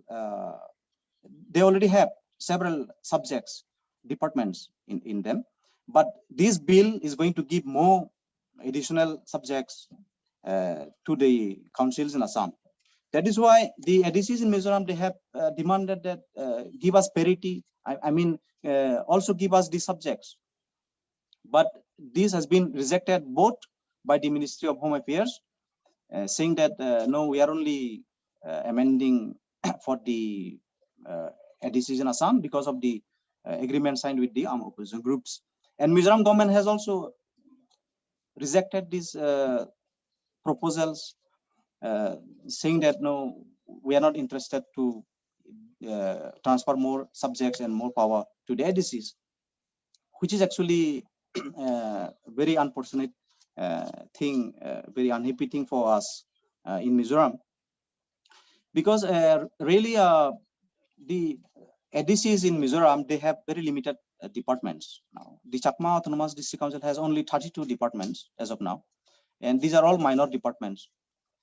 they already have several subjects, departments in them. But this bill is going to give more additional subjects to the councils in Assam. That is why the ADCs in Mizoram, they have demanded that give us parity. I mean, also give us the subjects. But this has been rejected both by the Ministry of Home Affairs, saying that no, we are only amending for the ADCs in Assam because of the agreement signed with the armed opposition groups. And Mizoram government has also rejected these proposals, saying that no, we are not interested to transfer more subjects and more power to the ADCs, which is actually very unfortunate thing, very unhappy thing for us in Mizoram, because really the ADCs in Mizoram, they have very limited departments. Now, the Chakma Autonomous District Council has only 32 departments as of now, and these are all minor departments.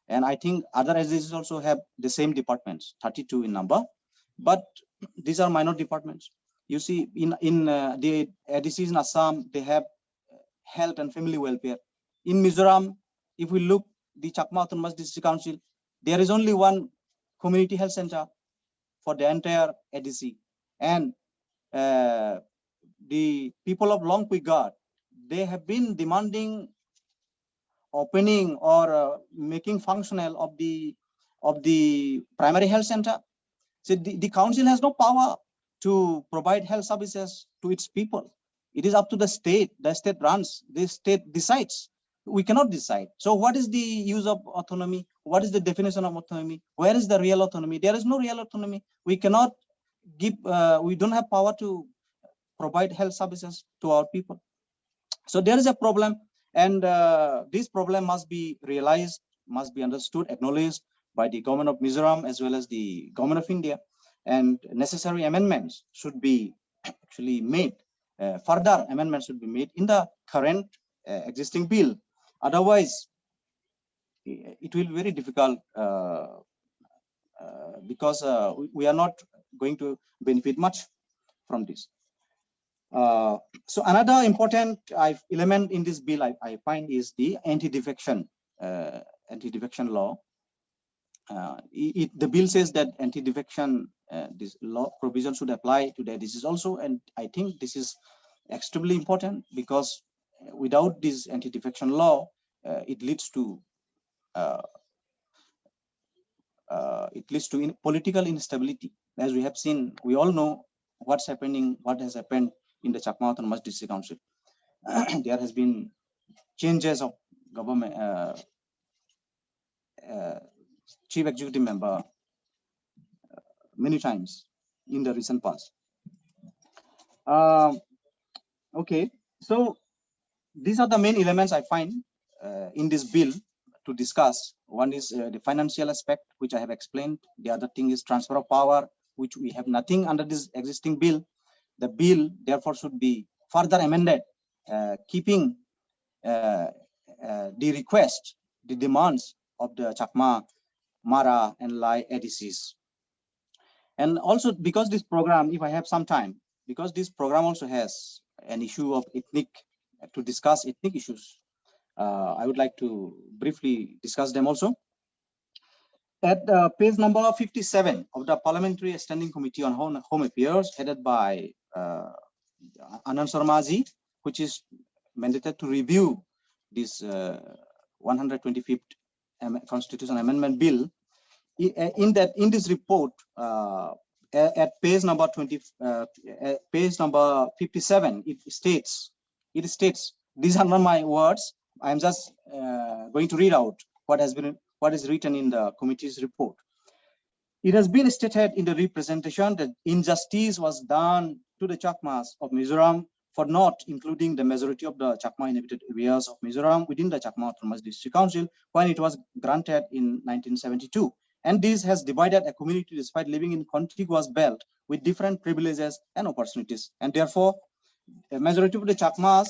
And I think other ADCs also have the same departments, 32 in number, but these are minor departments. You see, in the ADCs in Assam, they have health and family welfare. In Mizoram, if we look the Chakma Autonomous District Council, there is only one community health center for the entire ADC. And the people of Lunglei, they have been demanding opening or making functional of the primary health center. So the council has no power to provide health services to its people. It is up to the state. The state runs, the state decides. We cannot decide. So what is the use of autonomy? What is the definition of autonomy? Where is the real autonomy? There is no real autonomy. We cannot give, we don't have power to provide health services to our people. So there is a problem, and this problem must be realized, must be understood, acknowledged by the government of Mizoram as well as the government of India, and necessary amendments should be actually made. Further amendments should be made in the current existing bill. Otherwise, it will be very difficult because we are not going to benefit much from this. So another important element in this bill I find is the anti-defection law. The bill says that anti-defection this law provision should apply to the ADCs also, and I think this is extremely important because without this anti-defection law, it leads to political instability. As we have seen, we all know what's happening, what has happened in the Chakma Autonomous District Council. There has been changes of government chief executive member many times in the recent past. Okay, so these are the main elements I find in this bill to discuss. One is the financial aspect, which I have explained. The other thing is transfer of power, which we have nothing under this existing bill. The bill, therefore, should be further amended, keeping the request, the demands of the Chakma, Mara, and Lai ADCs. And also because this program, if I have some time, because this program also has an issue of to discuss ethnic issues, I would like to briefly discuss them also. At page number 57 of the Parliamentary Standing Committee on Home Affairs, headed by Anand Sharmaji, which is mandated to review this 125th Constitution Amendment Bill. In this report, at page number 57, it states, these are not my words. I'm just going to read out what is written in the committee's report. It has been stated in the representation that injustice was done to the Chakmas of Mizoram for not including the majority of the Chakma inhabited areas of Mizoram within the Chakma Autonomous District Council when it was granted in 1972. And this has divided a community despite living in contiguous belt with different privileges and opportunities. And therefore, a majority of the Chakmas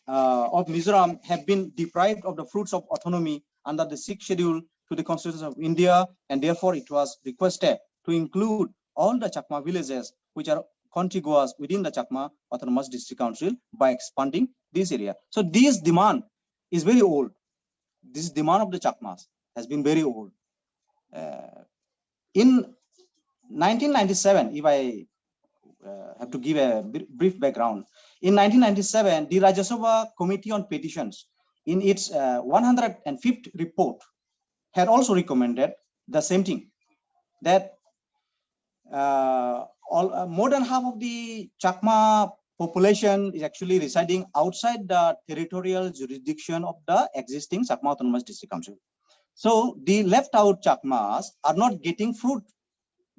of Mizoram have been deprived of the fruits of autonomy under the 6th schedule to the Constitution of India, and therefore it was requested to include all the Chakma villages which are contiguous within the Chakma Autonomous District Council by expanding this area. So this demand is very old. This demand of the Chakmas has been very old. In 1997, if I have to give a brief background, in 1997, the Rajya Sabha Committee on Petitions, in its 105th report, had also recommended the same thing, that more than half of the Chakma population is actually residing outside the territorial jurisdiction of the existing Chakma Autonomous District Council. So the left out Chakmas are not getting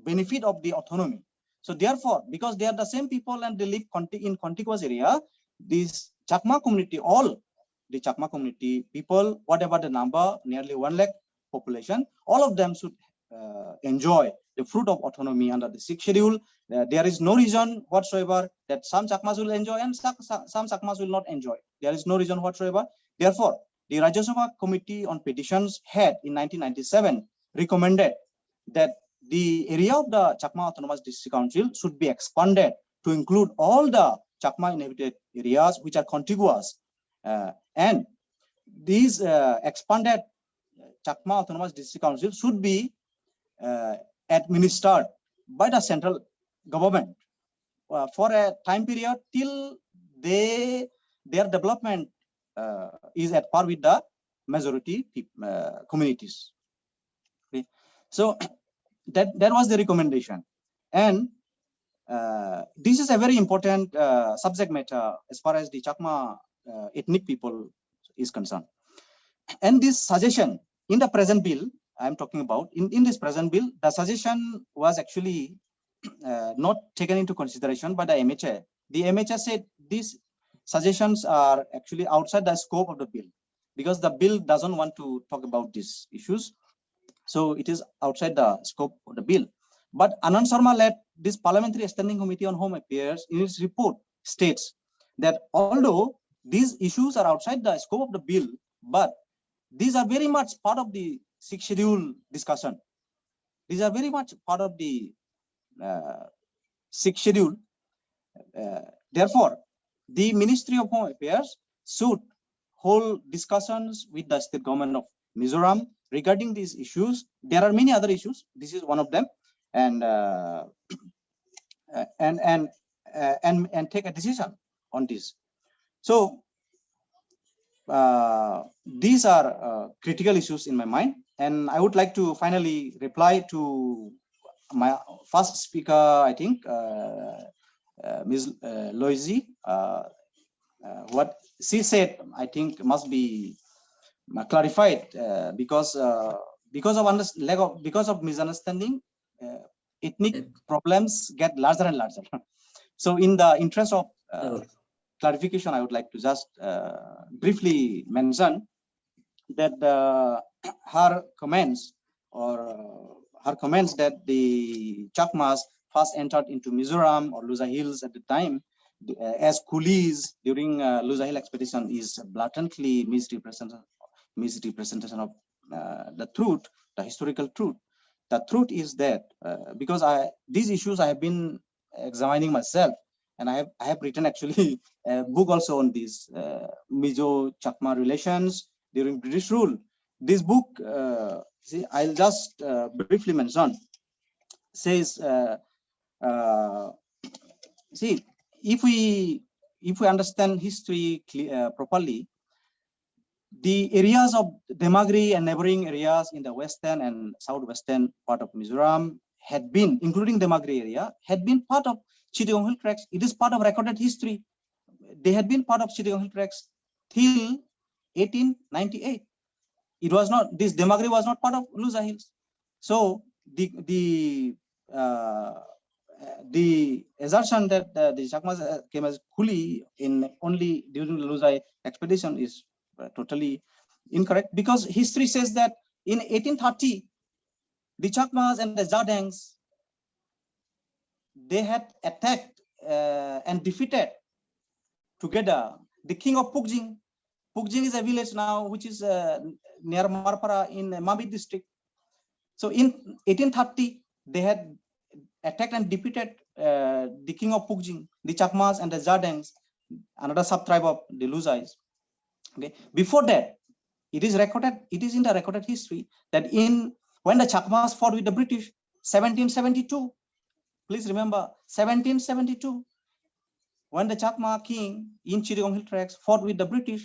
benefit of the autonomy. So therefore, because they are the same people and they live in contiguous area, this Chakma community, all the Chakma community people, whatever the number, nearly 1 lakh population, all of them should enjoy the fruit of autonomy under the 6th schedule. There is no reason whatsoever that some Chakmas will enjoy and some Chakmas will not enjoy. There is no reason whatsoever. Therefore, the Rajya Sabha Committee on Petitions had in 1997 recommended that the area of the Chakma Autonomous District Council should be expanded to include all the Chakma inhabited areas which are contiguous. And these expanded Chakma Autonomous District Council should be administered by the central government for a time period till their development is at par with the majority communities. Okay. So that was the recommendation, and this is a very important subject matter as far as the Chakma ethnic people is concerned. And this suggestion in the present bill I'm talking about, in this present bill, the suggestion was actually not taken into consideration by the MHA. The MHA said these suggestions are actually outside the scope of the bill because the bill doesn't want to talk about these issues. So it is outside the scope of the bill. But Anand Sharma led this Parliamentary Standing Committee on Home Affairs in its report states that although these issues are outside the scope of the bill, but these are very much part of the 6th schedule discussion. These are very much part of the 6th schedule. Therefore, the Ministry of Home Affairs should hold discussions with the state government of Mizoram regarding these issues. There are many other issues. This is one of them, and take a decision on this. So these are critical issues in my mind, and I would like to finally reply to my first speaker, I think, Ms. Loisy. What she said, I think, must be clarified because of misunderstanding, ethnic problems get larger and larger. So, in the interest of clarification, I would like to just briefly mention that her comments that the Chakmas first entered into Mizoram or Lusa Hills at the time as coolies during Lusa Hill expedition is blatantly misrepresentation of the truth, the historical truth. The truth is that because these issues I have been examining myself, and I have written actually a book also on this Mizo-Chakma relations during British rule. This book, see, I'll just briefly mention, says, see, if we understand history properly, the areas of Demagri and neighboring areas in the western and southwestern part of Mizoram had been, including Demagri area, had been part of Chittagong Hill Tracts. It is part of recorded history. They had been part of Chittagong Hill Tracts till 1898. It was not, this Demagri was not part of Lusa Hills. So the assertion that the Chakmas came as Kuli in only during the Lusa expedition is totally incorrect, because history says that in 1830, the Chakmas and the Zadangs, they had attacked and defeated together the king of Pugjing. Pugjing is a village now which is near Marpara in Mabit district. So in 1830, they had attacked and defeated the king of Pugjing, the Chakmas and the Zadangs, another sub-tribe of the Lusais. Okay. Before that, it is recorded, it is in the recorded history that when the Chakmas fought with the British, 1772, please remember, 1772, when the Chakma king in Chittagong Hill Tracts fought with the British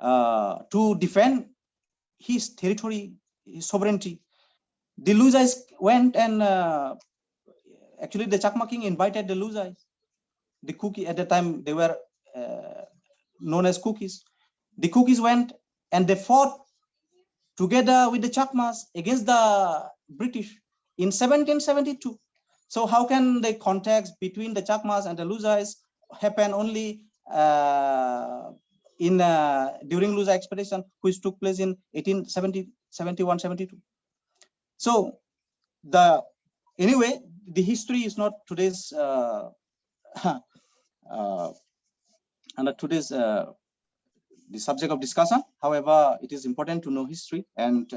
to defend his territory, his sovereignty, the Lusais went and actually the Chakma king invited the Lusais, the Kuki, at the time they were known as Kukis. The Kukis went and they fought together with the Chakmas against the British in 1772. So how can the contacts between the Chakmas and the Lusais happen only during Lusa expedition, which took place in 1871-72? So anyway, the history is not today's under today's the subject of discussion. However, it is important to know history, and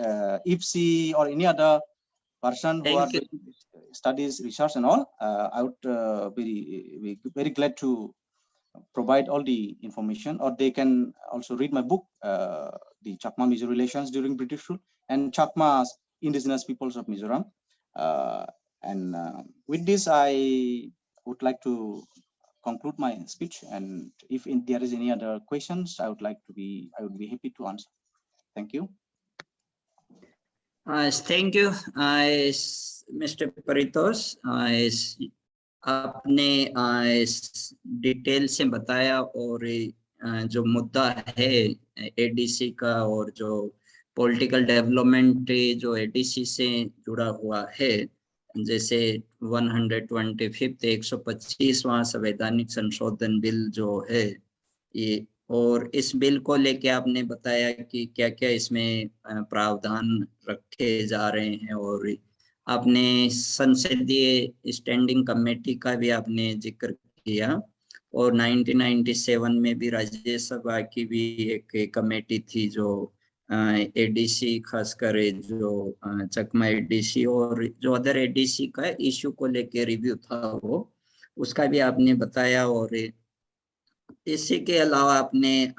if she or any other person who are studies, research and all, I would be very glad to provide all the information, or they can also read my book, the Chakma Mizo Relations During British Rule and Chakma's Indigenous Peoples of Mizoram. With this, I would like to conclude my speech, and if there is any other questions, I would be happy to answer. Thank you. Thank you, Mr. Paritosh. आपने detail से बताया, और जो मुद्दा है ADC का और जो पॉलिटिकल डेवलपमेंट जो एडीसी से जुड़ा हुआ है, जैसे 125 125वां संवैधानिक संशोधन बिल जो है ये, और इस बिल को लेके आपने बताया कि क्या क्या इसमें प्रावधान रखे जा रहे हैं, और आपने संसदीय स्टैंडिंग कमेटी का भी आपने जिक्र किया, और 1997 में भी राज्यसभा की भी एक कमेटी थी जो एडीसी, खासकर जो चकमा एडीसी और जो अदर एडीसी का इशू को लेके रिव्यू था वो, उसका भी आपने बताया। और इसी के अलावा आपने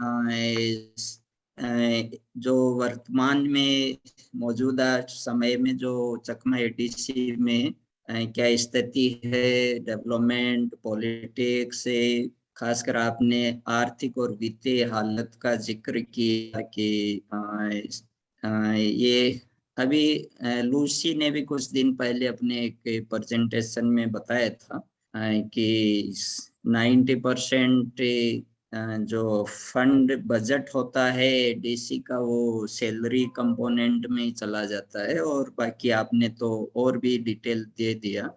जो वर्तमान में मौजूदा समय में जो चकमा एडीसी में क्या स्थिति है, डेवलपमेंट, पॉलिटिक्स से, खासकर आपने आर्थिक और वित्तीय हालत का जिक्र किया कि ये अभी लूसी ने भी कुछ दिन पहले अपने एक प्रेजेंटेशन में बताया था कि 90% जो फंड बजट होता है एडीसी का वो सैलरी कंपोनेंट में ही चला जाता है, और बाकी आपने तो और भी डिटेल दे दिया।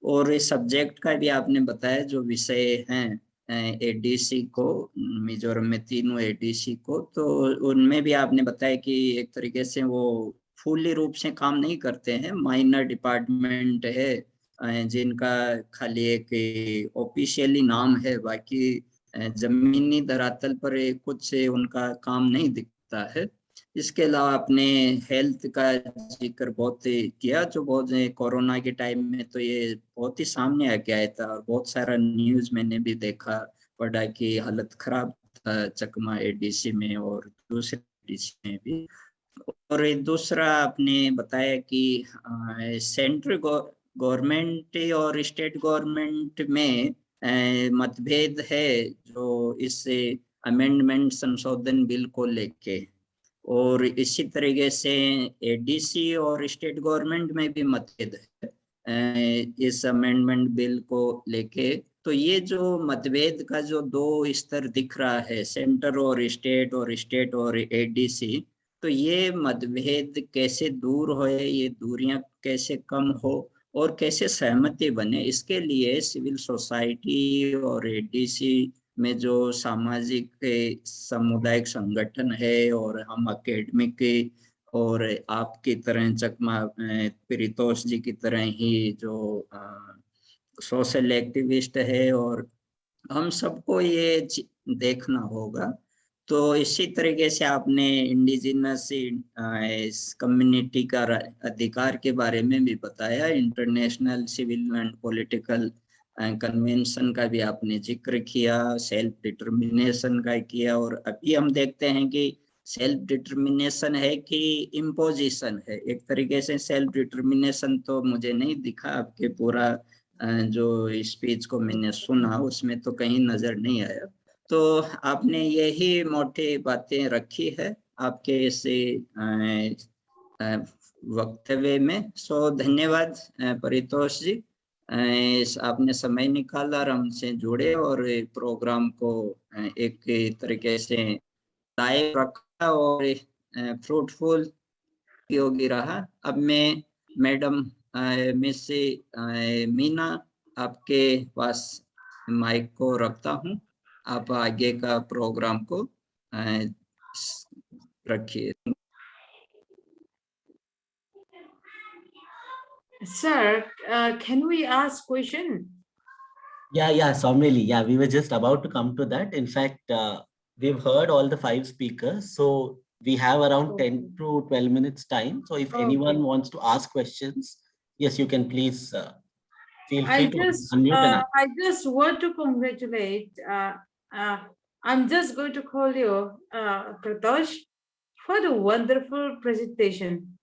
और इस सब्जेक्ट का भी आपने बताया जो विषय हैं एडीसी को, मिजोरम में तीनों एडीसी को, तो उनमें भी आपने बताया कि एक तरीके से वो फुल्ली रूप से काम नहीं करते हैं, माइनर डिपार्टमेंट है जिनका खाली एक ऑफिशियली नाम है, बाकी जमीनी धरातल पर कुछ उनका काम नहीं दिखता है। इसके अलावा आपने हेल्थ का जिक्र बहुत किया, जो बहुत कोरोना के टाइम में तो ये बहुत ही सामने आ गया था, और बहुत सारा न्यूज मैंने भी देखा पढ़ा कि हालत खराब था चकमा एडीसी में और दूसरे एडीसी में भी। और दूसरा आपने बताया कि सेंट्रल गवर्नमेंट और स्टेट गवर्नमेंट में मतभेद है जो इस अमेंडमेंट संशोधन बिल को लेके, और इसी तरीके से एडीसी और स्टेट गवर्नमेंट में भी मतभेद है इस अमेंडमेंट बिल को लेके। तो ये जो मतभेद का जो दो स्तर दिख रहा है, सेंटर और स्टेट और एडीसी, तो ये मतभेद कैसे दूर होए, ये दूरियां कैसे कम हो और कैसे सहमति बने, इसके लिए सिविल सोसाइटी और एडीसी में जो सामाजिक सामुदायिक संगठन है और हम एकेडमिक और आपकी तरह चकमा परितोष जी की तरह ही जो सोशल एक्टिविस्ट है, और हम सबको ये देखना होगा। तो इसी तरीके से आपने इंडिजिनस कम्युनिटी का अधिकार के बारे में भी बताया, international civil and political convention का भी आपने जिक्र किया, सेल्फ डिटर्मिनेशन का किया, और अभी हम देखते हैं कि सेल्फ डिटर्मिनेशन है कि इम्पोजिशन है। एक तरीके से सेल्फ डिटर्मिनेशन तो मुझे नहीं दिखा, आपके पूरा जो स्पीच को मैंने सुना उसमें तो कहीं नजर नहीं आया। तो आपने यही मोटी बातें रखी है आपके इसे वक्तव्य में। सो धन्यवाद परितोष जी, आपने समय निकाला और हमसे जुड़े और प्रोग्राम को एक तरीके से लाइव रखा और फ्रूटफुल उपयोगी रहा। अब मैं मैडम मिस मीना आपके पास माइक को रखता हूँ, आप आगे का प्रोग्राम को रखिए। Sir, can we ask question? Yeah, Sawmveli. Yeah, we were just about to come to that. In fact, we've heard all the 5 speakers, so we have around 10 to 12 minutes time. So if anyone wants to ask questions, yes, you can please feel free to unmute and ask. I just want to congratulate. I'm just going to call you, Paritosh, for the wonderful presentation.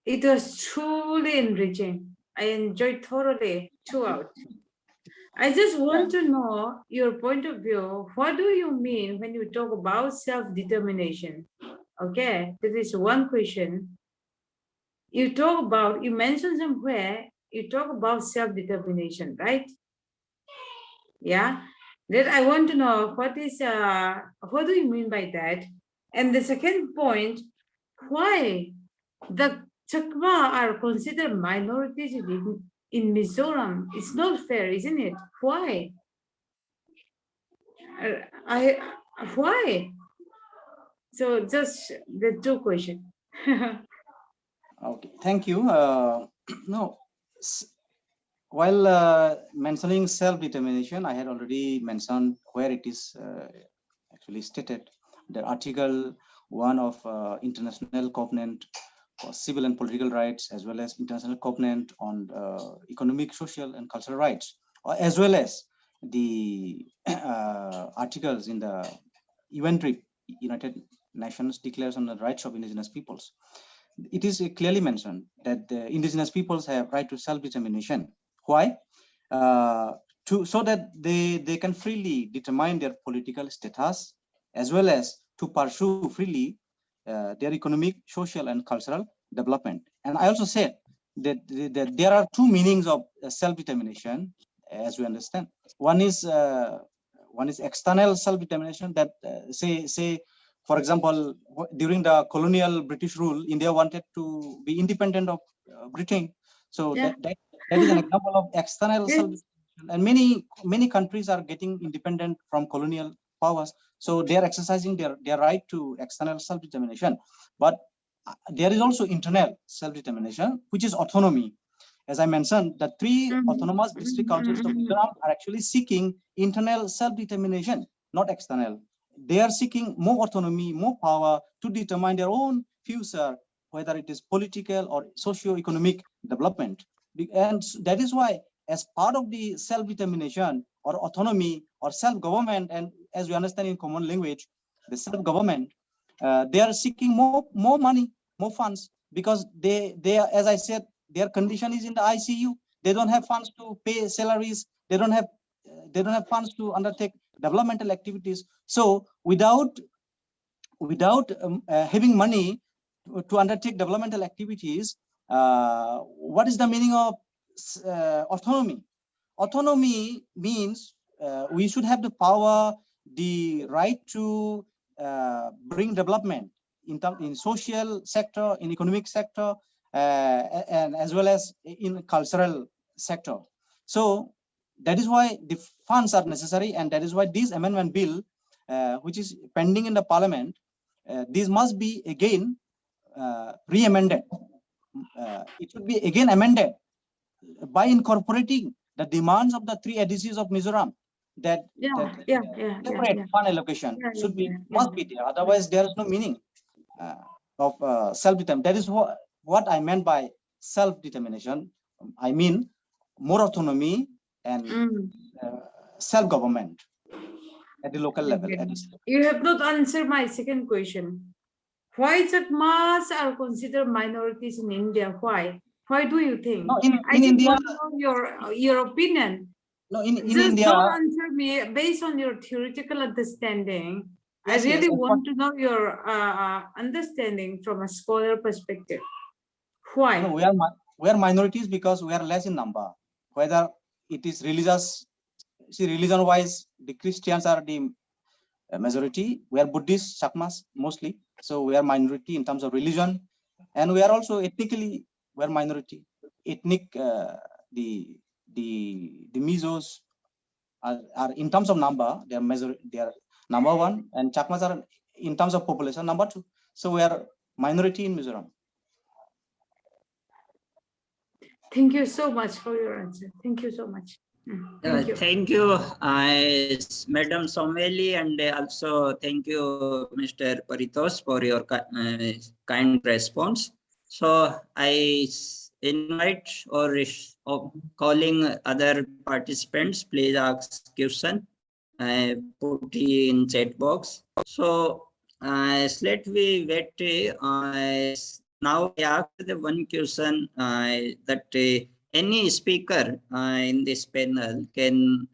It was truly enriching. I enjoyed thoroughly throughout. I just want to know your point of view. What do you mean when you talk about self-determination? Okay, this is one question. You mentioned somewhere, you talk about self-determination, right? Yeah, that I want to know what do you mean by that? And the second point, why the Chakma are considered minorities in Mizoram? It's not fair, isn't it? Why? Why? So just the two questions. Okay, thank you. No, while mentioning self-determination, I had already mentioned where it is actually stated. The Article 1 of International Covenant for Civil and Political Rights, as well as International Covenant on Economic, Social, and Cultural Rights, as well as the articles in the United Nations Declaration on the Rights of Indigenous Peoples. It is clearly mentioned that the indigenous peoples have right to self-determination. Why? So that they can freely determine their political status, as well as to pursue freely their economic, social, and cultural development. And I also said that there are two meanings of self-determination, as we understand. One is external self-determination, that say for example, during the colonial British rule, India wanted to be independent of Britain. So that is an example of external self-determination. And many countries are getting independent from colonial powers. So they are exercising their right to external self-determination. But there is also internal self-determination, which is autonomy. As I mentioned, the 3 autonomous district councils of Mizoram are actually seeking internal self-determination, not external. They are seeking more autonomy, more power to determine their own future, whether it is political or socio-economic development. And that is why, as part of the self-determination or autonomy or self-government, and as we understand in common language, the self-government, they are seeking more money, more funds, because they are, as I said, their condition is in the ICU. They don't have funds to pay salaries. They don't have funds to undertake developmental activities. So without having money to undertake developmental activities, what is the meaning of autonomy? Autonomy means we should have the power, the right to bring development in social sector, in economic sector, and as well as in cultural sector. So that is why the funds are necessary, and that is why this amendment bill, which is pending in the parliament, this must be again re-amended. It should be again amended by incorporating the demands of the 3 ADCs of Mizoram, that separate fund allocation must be there. Otherwise, there is no meaning of self-determination. That is what I meant by self-determination. I mean more autonomy and self-government at the local level. You have not answered my second question. Why Chakmas are considered minorities in India? Why? Why do you think? No, in I just India, want to know your opinion. No, in Just India, don't answer me based on your theoretical understanding. Yes, I really yes, want to know your understanding from a scholar perspective. Why? No, we are minorities because we are less in number. Whether it is religious, see, religion-wise, the Christians are the majority. We are Buddhists, Chakmas mostly. So we are minority in terms of religion, and we are also ethnically we are minority. Ethnic, the Mizos are in terms of number, they are number 1, and Chakmas are in terms of population number 2. So we are minority in Mizoram. Thank you so much for your answer. Thank you so much. Thank you, Madam Sawmveli, and also thank you, Mr. Paritosh, for your kind response. So I invite or calling other participants, please ask question. Put it in chat box. So let me wait. Now I ask the one question that any speaker in this panel can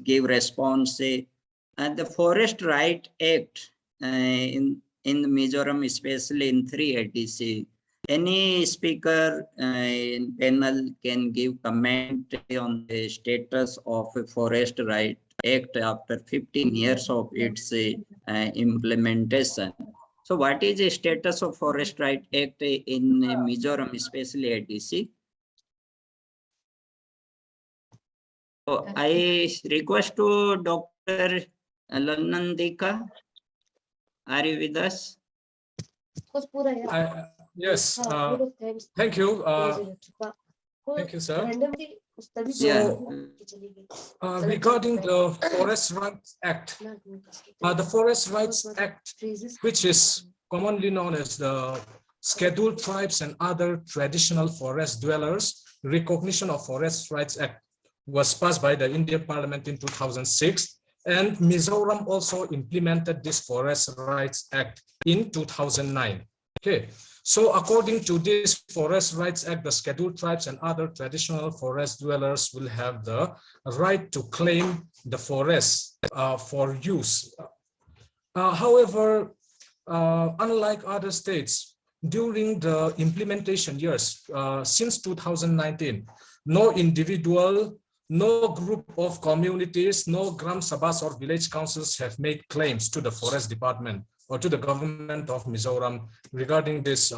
give response. The Forest Right Act in Mizoram, especially in 3 ADC. Any speaker in panel can give comment on the status of a Forest Right Act after 15 years of its implementation. So what is the status of Forest Right Act in Mizoram, especially ADC? So I request to Dr. Lalnundika. Are you with us? Yes, thank you. Thank you, sir. So, regarding the Forest Rights Act, the Forest Rights Act, which is commonly known as the Scheduled Tribes and Other Traditional Forest Dwellers Recognition of Forest Rights Act, was passed by the Indian Parliament in 2006, and Mizoram also implemented this Forest Rights Act in 2009. Okay, so according to this Forest Rights Act, the Scheduled Tribes and other traditional forest dwellers will have the right to claim the forest for use. However, unlike other states, during the implementation years, since 2019, no individual, no group of communities, no Gram Sabhas or village councils have made claims to the Forest Department or to the government of Mizoram regarding this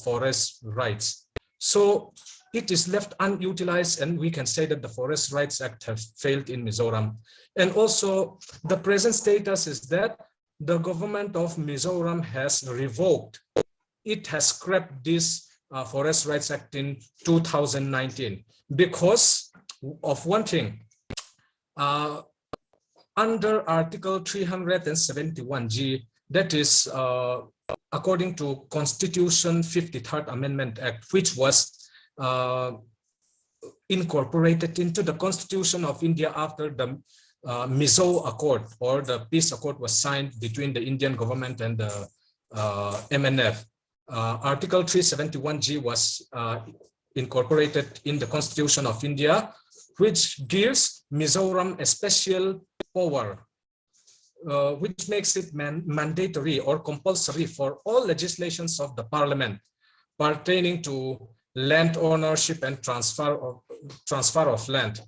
forest rights. So it is left unutilized, and we can say that the Forest Rights Act has failed in Mizoram. And also the present status is that the government of Mizoram has revoked. It has scrapped this Forest Rights Act in 2019 because of one thing. Under Article 371G, that is according to Constitution 53rd Amendment Act, which was incorporated into the Constitution of India after the Mizo Accord, or the peace accord, was signed between the Indian government and the MNF. Article 371G was incorporated in the Constitution of India, which gives Mizoram a special power makes it mandatory or compulsory for all legislations of the parliament pertaining to land ownership and transfer of land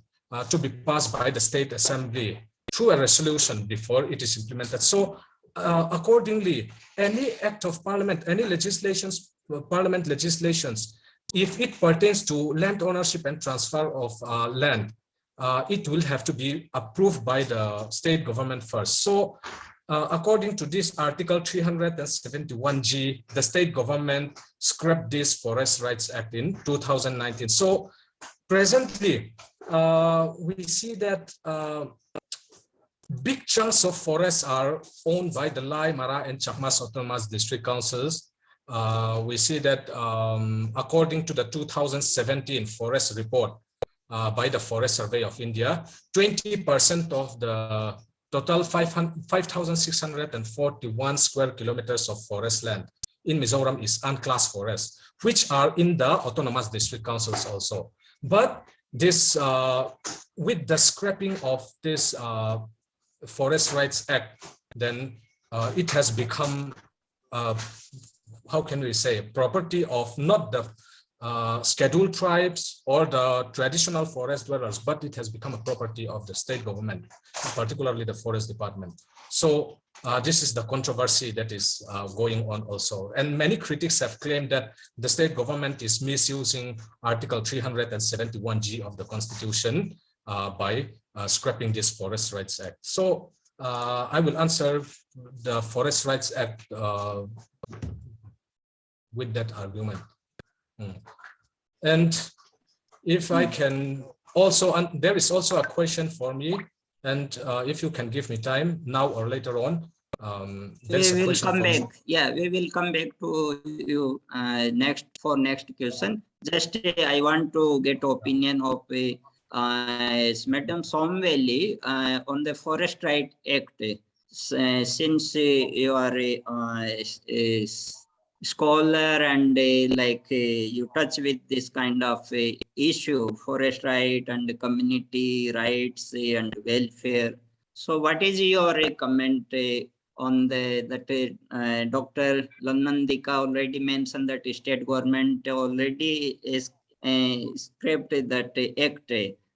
to be passed by the state assembly through a resolution before it is implemented. So accordingly, any act of parliament, any legislations, parliament legislations, if it pertains to land ownership and transfer of land, it will have to be approved by the state government first. So according to this Article 371G, the state government scrapped this Forest Rights Act in 2019. So presently, we see that big chunks of forests are owned by the Lai, Mara, and Chakma Autonomous District Councils. We see that according to the 2017 forest report by the Forest Survey of India, 20% of the total 5,641 square kilometers of forest land in Mizoram is unclassed forests, which are in the autonomous district councils also. But this, with the scrapping of this Forest Rights Act, then it has become, how can we say, property of not the scheduled tribes or the traditional forest dwellers, but it has become a property of the state government, particularly the forest department. So this is the controversy that is going on also. And many critics have claimed that the state government is misusing Article 371G of the Constitution by scrapping this Forest Rights Act. So I will answer the Forest Rights Act with that argument. And if I can also, and there is also a question for me, and if you can give me time now or later on, we will come back. Yeah, we will come back to you next question. Just I want to get opinion of Madam Sawmveli on the Forest Rights Act. Since you are a scholar and you touch with this kind of issue, forest right and community rights and welfare. So what is your comment on that Dr. Lalnundika already mentioned that state government already is scrapped that act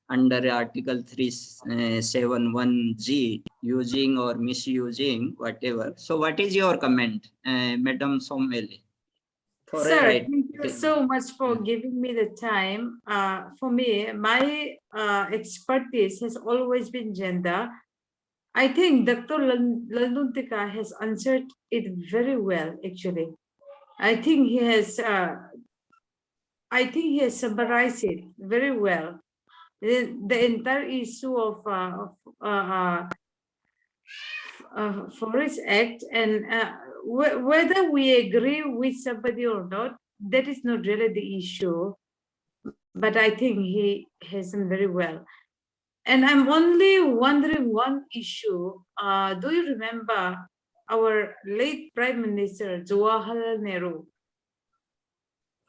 under Article 371G, using or misusing, whatever. So what is your comment, Madam Sawmveli? Sir, thank you so much for giving me the time. For me, my expertise has always been gender. I think Dr. Lalnundika has answered it very well, actually. I think he has summarized it very well. The entire issue of Forest Act, and whether we agree with somebody or not, that is not really the issue. But I think he has done very well. And I'm only wondering one issue. Do you remember our late Prime Minister, Jawaharlal Nehru?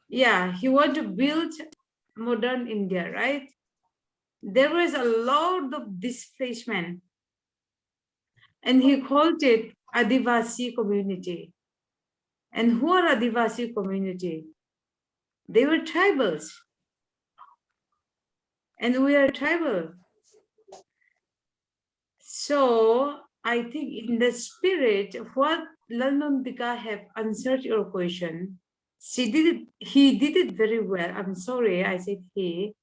Yeah, he wanted to build modern India, right? There was a lot of displacement, and he called it Adivasi community. And who are Adivasi community? They were tribals, and we are tribal. So I think in the spirit of what Lalnundika have answered your question, he did it very well. I'm sorry, I said he,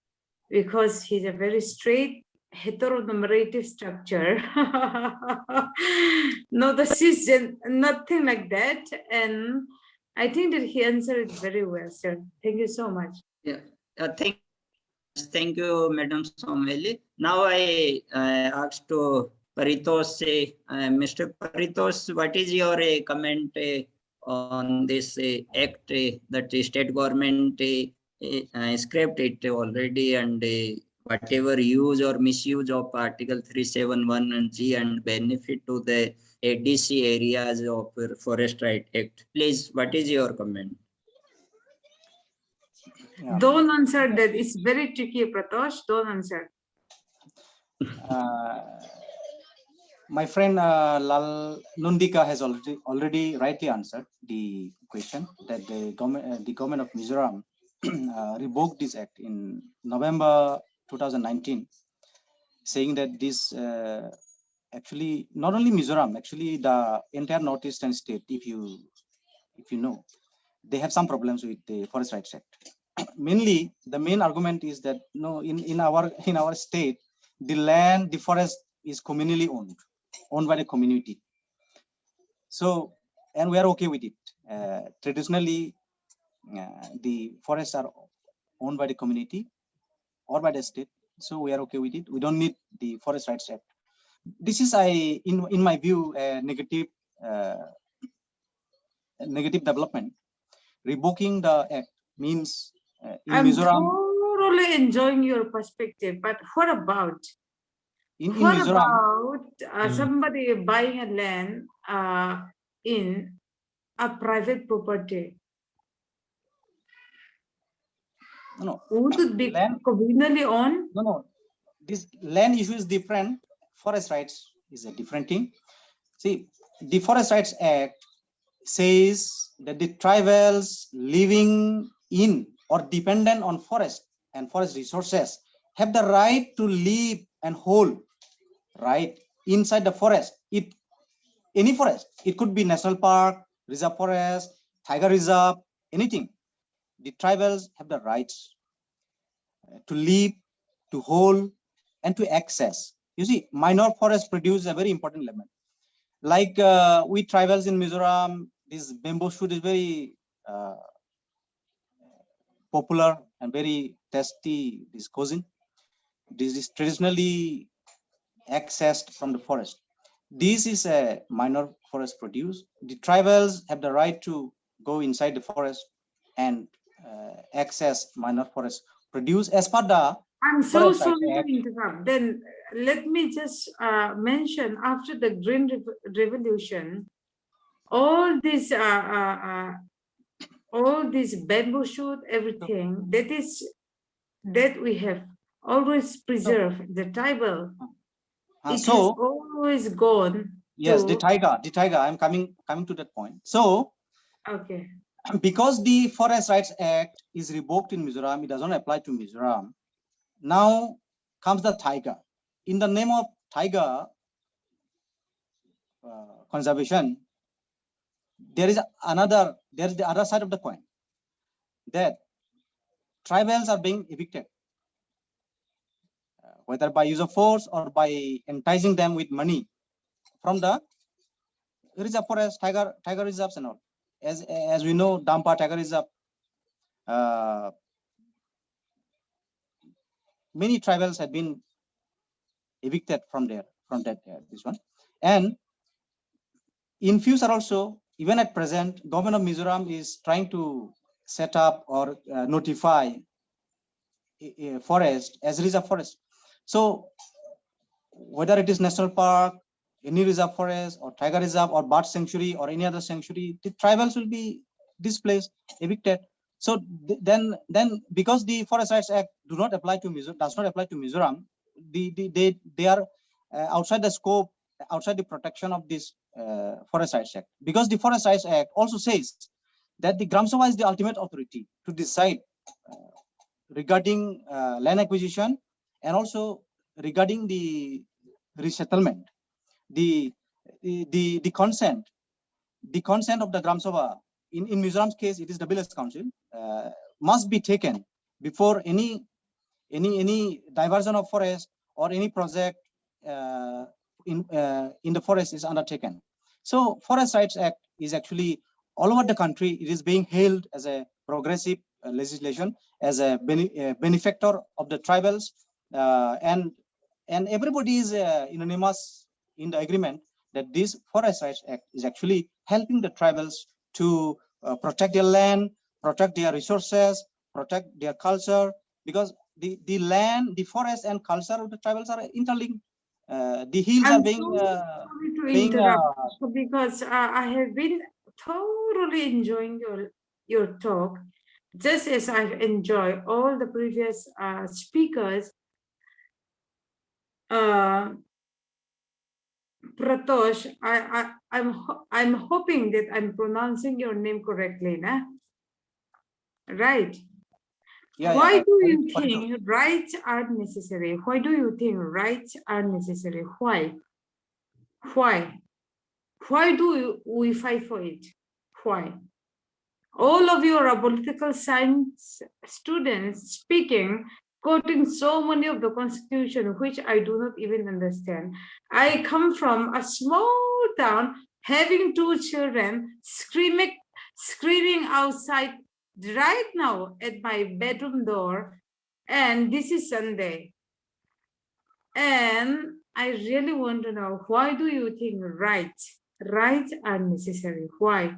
because he's a very straight heteronormative structure, not a cisgen, nothing like that. And I think that he answered it very well, sir. Thank you so much. Yeah, thank you, Madam Sawmveli. Now I ask to Paritosh, Mr. Paritosh, what is your comment on this act that the state government scrapped it already, and whatever use or misuse of Article 371G and benefit to the ADC areas of Forest Rights Act? Please, what is your comment? Yeah. Don't answer that. It's very tricky, Paritosh. Don't answer. my friend Lalnundika has already rightly answered the question that the government of Mizoram revoked this act in November 2019, saying that this actually not only Mizoram, actually the entire northeastern state, if you know, they have some problems with the Forest Rights Act. Mainly, the main argument is that in our state, the forest is communally owned by the community. So, and we are okay with it. Traditionally, the forests are owned by the community or by the state. So we are okay with it. We don't need the Forest Rights Act. This is, in my view, a negative development. Revoking the act means in I'm Mizoram. totally enjoying your perspective, but what about In Mizoram, somebody buying a land in a private property? No, Would it be land communally owned? No. This land issue is different. Forest rights is a different thing. See, the Forest Rights Act says that the tribals living in or dependent on forest and forest resources have the right to live and hold right inside the forest. Any forest, it could be national park, reserve forest, tiger reserve, anything. The tribals have the rights to live, to hold, and to access. You see, minor forests produce a very important element. Like we tribals in Mizoram, this bamboo shoot is very popular and very tasty. This cuisine, this is traditionally accessed from the forest. This is a minor forest produce. The tribals have the right to go inside the forest and access minor forest produce as per the I'm so Forest sorry Rights Act. to interrupt. Then let me just mention, after the Green Revolution, all this bamboo shoot, everything that we have always preserved, the tribal, it has always gone. Yes, the taiga. I'm coming to that point. So, okay, because the Forest Rights Act is revoked in Mizoram, it does not apply to Mizoram. Now comes the taiga. In the name of taiga conservation, there is the other side of the coin, that tribals are being evicted, whether by use of force or by enticing them with money from the reserve forest, tiger reserves and all. As we know, Dampa Tiger Reserve, many tribals have been evicted from this one. And in future also, even at present, government of Mizoram is trying to set up or notify a forest as reserve forest. So whether it is national park, any reserve forest or tiger reserve or bird sanctuary or any other sanctuary, the tribals will be displaced, evicted. So then because the Forest Rights Act does not apply to Mizoram, they are outside the scope, outside the protection of this Forest Rights Act. Because the Forest Rights Act also says that the Gram Sabha is the ultimate authority to decide regarding land acquisition and also regarding the resettlement. The consent of the Gram Sabha, in Mizoram's case, it is the Village Council, must be taken before any diversion of forest or any project in the forest is undertaken. So Forest Rights Act is actually all over the country. It is being hailed as a progressive legislation, as a benefactor of the tribals, and everybody is unanimous in the agreement that this Forest Rights Act is actually helping the tribals to protect their land, protect their resources, protect their culture, because the land, the forest and culture of the tribals are interlinked. The hills are being because I have been thoroughly enjoying your talk, just as I've enjoyed all the previous speakers. Paritosh, I'm hoping that I'm pronouncing your name correctly, nah? Right. Yeah, Why yeah, do you Paritosh. think rights are necessary? Why do you think rights are necessary? Why? Why? Why do we fight for it? Why? All of you are political science students speaking, quoting so many of the constitution, which I do not even understand. I come from a small town, having 2 children, screaming outside right now at my bedroom door, and this is Sunday. And I really want to know, why do you think rights are necessary? Why?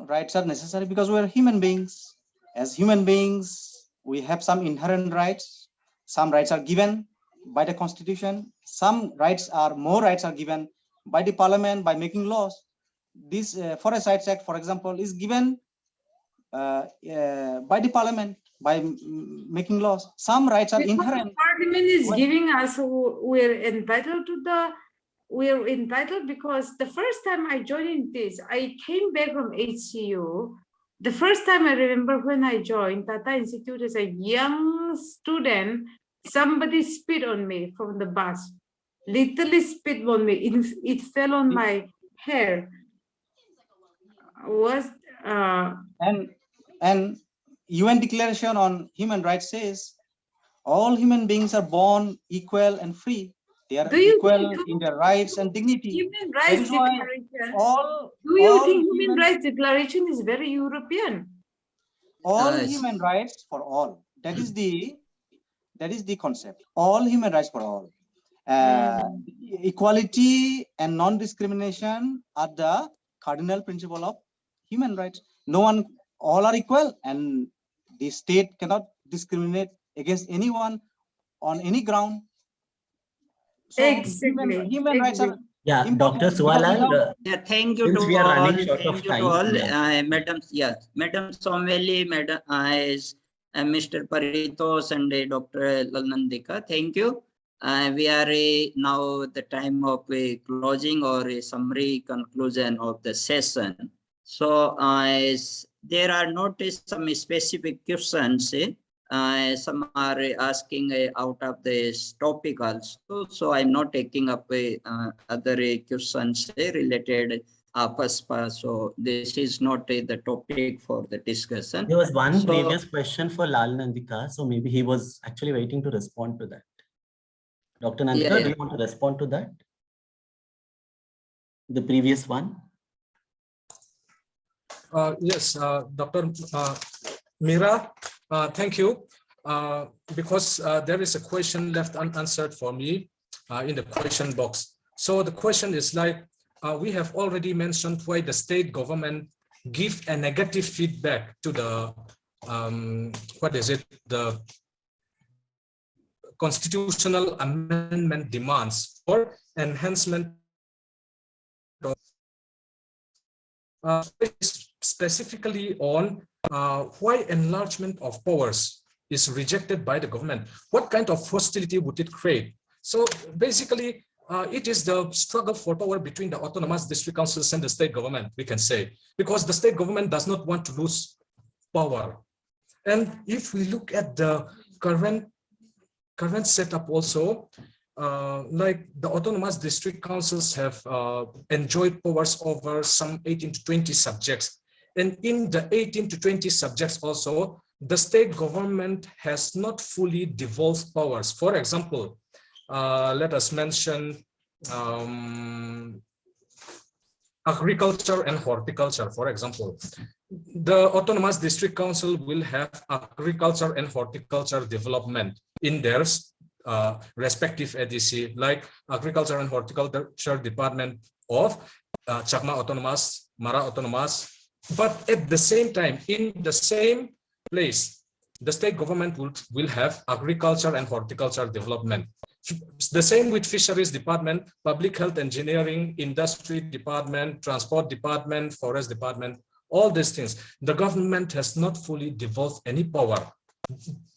Rights are necessary because we are human beings. As human beings, we have some inherent rights. Some rights are given by the constitution. Some rights are, more rights are given by the parliament by making laws. This Forest Rights Act, for example, is given by the parliament by making laws. Some rights are inherent. Parliament is giving us, we're entitled to the, we're entitled because the first time I joined this, I came back from HCU. The first time I remember when I joined Tata Institute as a young student, somebody spit on me from the bus, literally spit on me. It fell on my hair. Was and UN Declaration on Human Rights says all human beings are born equal and free. They are equal in their rights and dignity. Human Rights Declaration. Do you think Human Rights Declaration is very European? All human rights for all. That is the concept. All human rights for all. Equality and non-discrimination are the cardinal principle of human rights. No one, all are equal, and the state cannot discriminate against anyone on any ground. So exactly. Human rights are Dr. Suwa. Yeah, thank you to all. Thank you to all, Madam. Yes, Madam Sawmveli, Madam Mr. Paritosh, and Dr. Lalnundika. Thank you. We are now the time of closing or a summary conclusion of the session. So there are not some specific questions. Some are asking out of this topic also. So I'm not taking up other questions related PASPA. So this is not the topic for the discussion. There was one previous question for Lalnundika. So maybe he was actually waiting to respond to that. Dr. Nandika, do you want to respond to that? The previous one? Yes, Dr. Mira, thank you. Because there is a question left unanswered for me in the question box. So the question is like, we have already mentioned why the state government give a negative feedback to the, the constitutional amendment demands for enhancement of specifically on why enlargement of powers is rejected by the government. What kind of hostility would it create? So basically, it is the struggle for power between the autonomous district councils and the state government, we can say, because the state government does not want to lose power. And if we look at the current setup also, like the autonomous district councils have enjoyed powers over some 18 to 20 subjects. And in the 18 to 20 subjects also, the state government has not fully devolved powers. For example, let us mention agriculture and horticulture, for example. The autonomous district council will have agriculture and horticulture development in their respective ADC, like agriculture and horticulture department of Chakma autonomous, Mara autonomous. But at the same time, in the same place, the state government will have agriculture and horticulture development. The same with fisheries department, public health engineering, industry department, transport department, forest department, all these things. The government has not fully devolved any power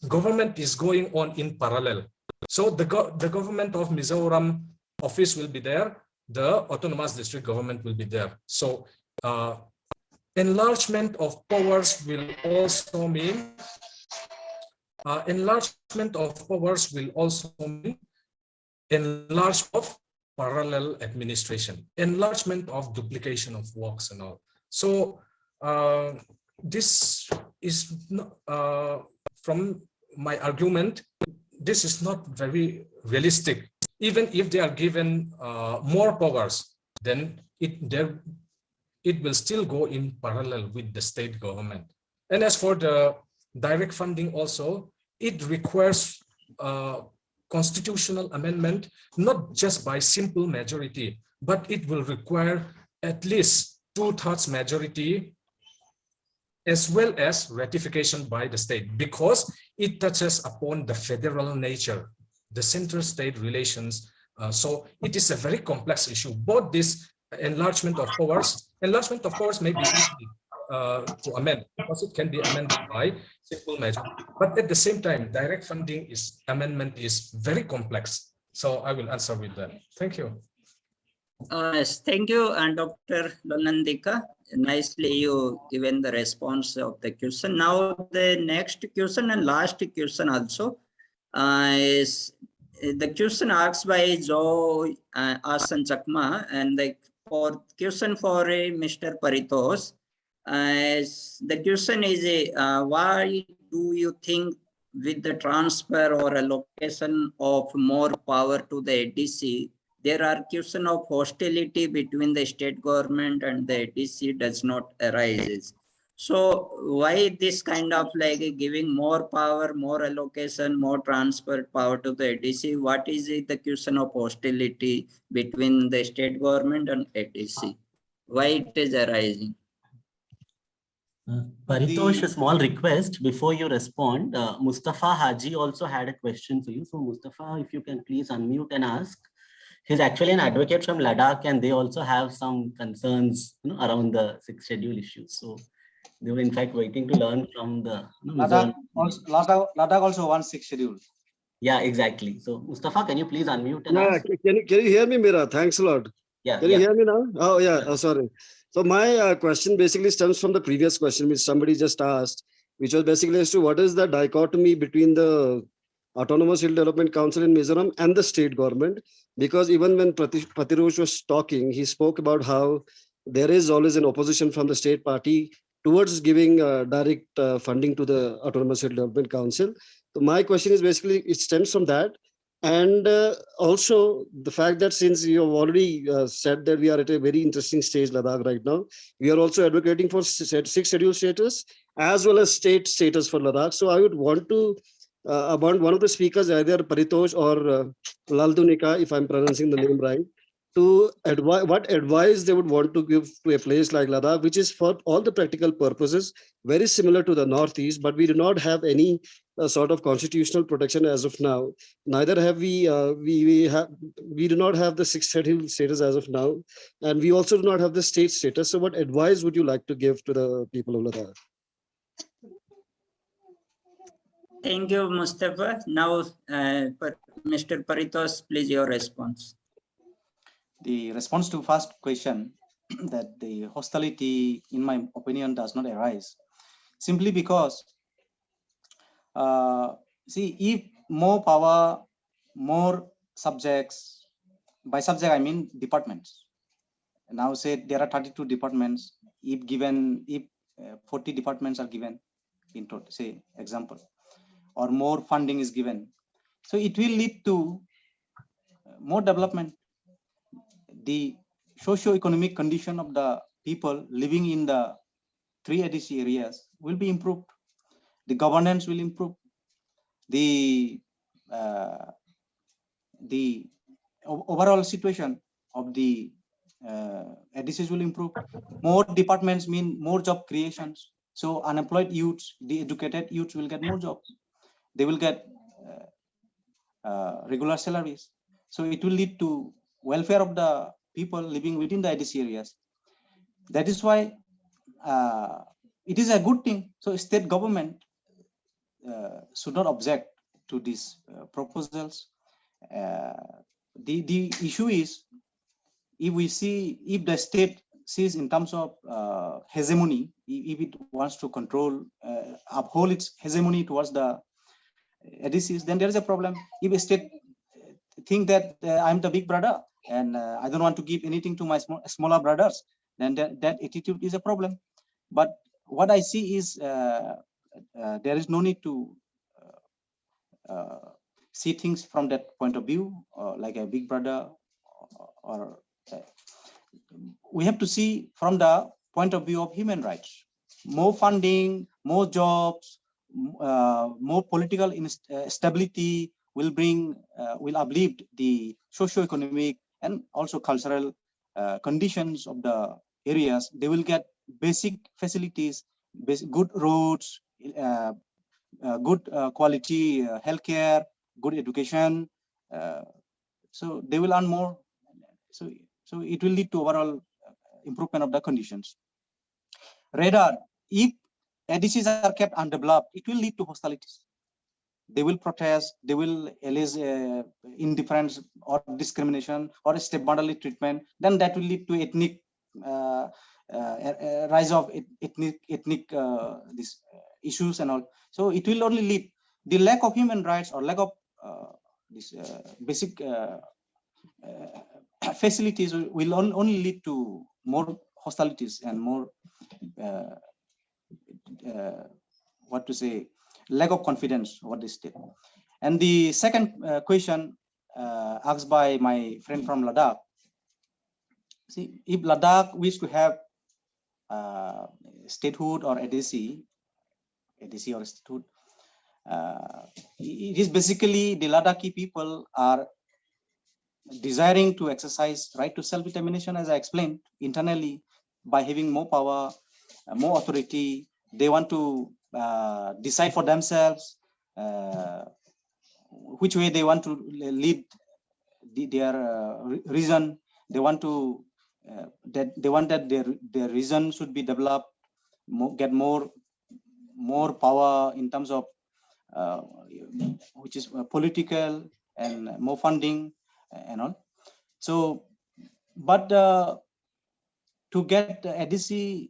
government is going on in parallel. So the government of Mizoram office will be there, the autonomous district government will be there. So enlargement of powers will also mean enlargement of parallel administration, enlargement of duplication of works and all. So this is from my argument, this is not very realistic. Even if they are given more powers, then it will still go in parallel with the state government. And as for the direct funding also, it requires constitutional amendment, not just by simple majority, but it will require at least 2/3 majority, as well as ratification by the state, because it touches upon the federal nature, the center-state relations. So it is a very complex issue. Both this enlargement of powers may be easy to amend, because it can be amended by simple majority. But at the same time, direct funding amendment is very complex. So I will answer with that. Thank you. Thank you, and Dr. Lalnundika. Nicely you given the response of the question. Now the next question and last question also is the question asked by Joe Asst and Chakma, and the question for Mr. Paritosh. The question is, why do you think with the transfer or allocation of more power to the ADC, there are question of hostility between the state government and the ADC does not arise? So why this kind of like giving more power, more allocation, more transfer power to the ADC? What is it, the question of hostility between the state government and ADC? Why it is arising? Paritosh, a small request before you respond. Mustafa Haji also had a question for you. So Mustafa, if you can please unmute and ask. He's actually an advocate from Ladakh, and they also have some concerns around the 6th schedule issues. So they were in fact waiting to learn from the Ladakh also wants 6th schedule. Yeah, exactly. So Mustafa, can you please unmute and ask? Can you hear me, Mira? Thanks a lot. Yeah. Can you hear me now? Oh yeah. Oh, sorry. So my question basically stems from the previous question which somebody just asked, which was basically as to what is the dichotomy between the Autonomous Hill Development Council in Mizoram and the state government. Because even when Paritosh was talking, he spoke about how there is always an opposition from the state party towards giving direct funding to the Autonomous Hill Development Council. So my question is basically, it stems from that. And also the fact that since you have already said that we are at a very interesting stage, Ladakh right now, we are also advocating for 6th schedule status as well as state status for Ladakh. So I would want to want one of the speakers, either Paritosh or Lalnundika, if I'm pronouncing the name right, to advise what advice they would want to give to a place like Ladakh, which is for all the practical purposes very similar to the Northeast, but we do not have any sort of constitutional protection as of now. Neither have we do not have the 6th schedule status as of now, and we also do not have the state status. So what advice would you like to give to the people of Ladakh? Thank you, Mustafa. Now, Mr. Paritosh, please your response. The response to first question, that the hostility, in my opinion, does not arise, simply because, see, if more power, more subjects, by subject I mean departments. Now say there are 32 departments. If 40 departments are given, in total, say example, or more funding is given, so it will lead to more development. The socio-economic condition of the people living in the 3 ADC areas will be improved. The governance will improve. The overall situation of the ADCs will improve. More departments mean more job creations. So unemployed youths, the educated youths will get more jobs. They will get regular salaries. So it will lead to welfare of the people living within the ADC areas. That is why it is a good thing. So state government should not object to these proposals. The issue is, if the state sees in terms of hegemony, if it wants to control, uphold its hegemony towards the ADCs, then there is a problem. If a state think that I'm the big brother and I don't want to give anything to my smaller brothers, then that attitude is a problem. But what I see is there is no need to see things from that point of view, like a big brother, or we have to see from the point of view of human rights. More funding, more jobs, more political stability will bring, will uplift the socio-economic and also cultural conditions of the areas. They will get basic facilities, good roads, good quality healthcare, good education. So they will earn more. So it will lead to overall improvement of the conditions. Rather, if ADCs are kept undeveloped, it will lead to hostilities. They will protest, they will allege indifference or discrimination or stepmotherly treatment. Then that will lead to ethnic rise of ethnic these issues and all. So it will only lead, the lack of human rights or lack of this basic facilities will only lead to more hostilities and more what to say, lack of confidence what they state. And the second question asked by my friend from Ladakh, see, if Ladakh wish to have statehood or ADC or statehood, it is basically the Ladakhi people are desiring to exercise right to self-determination, as I explained, internally, by having more power, more authority. They want to decide for themselves which way they want to lead their region. They want to that their region should be developed, get more power in terms of which is political and more funding and all. So, but to get the ADC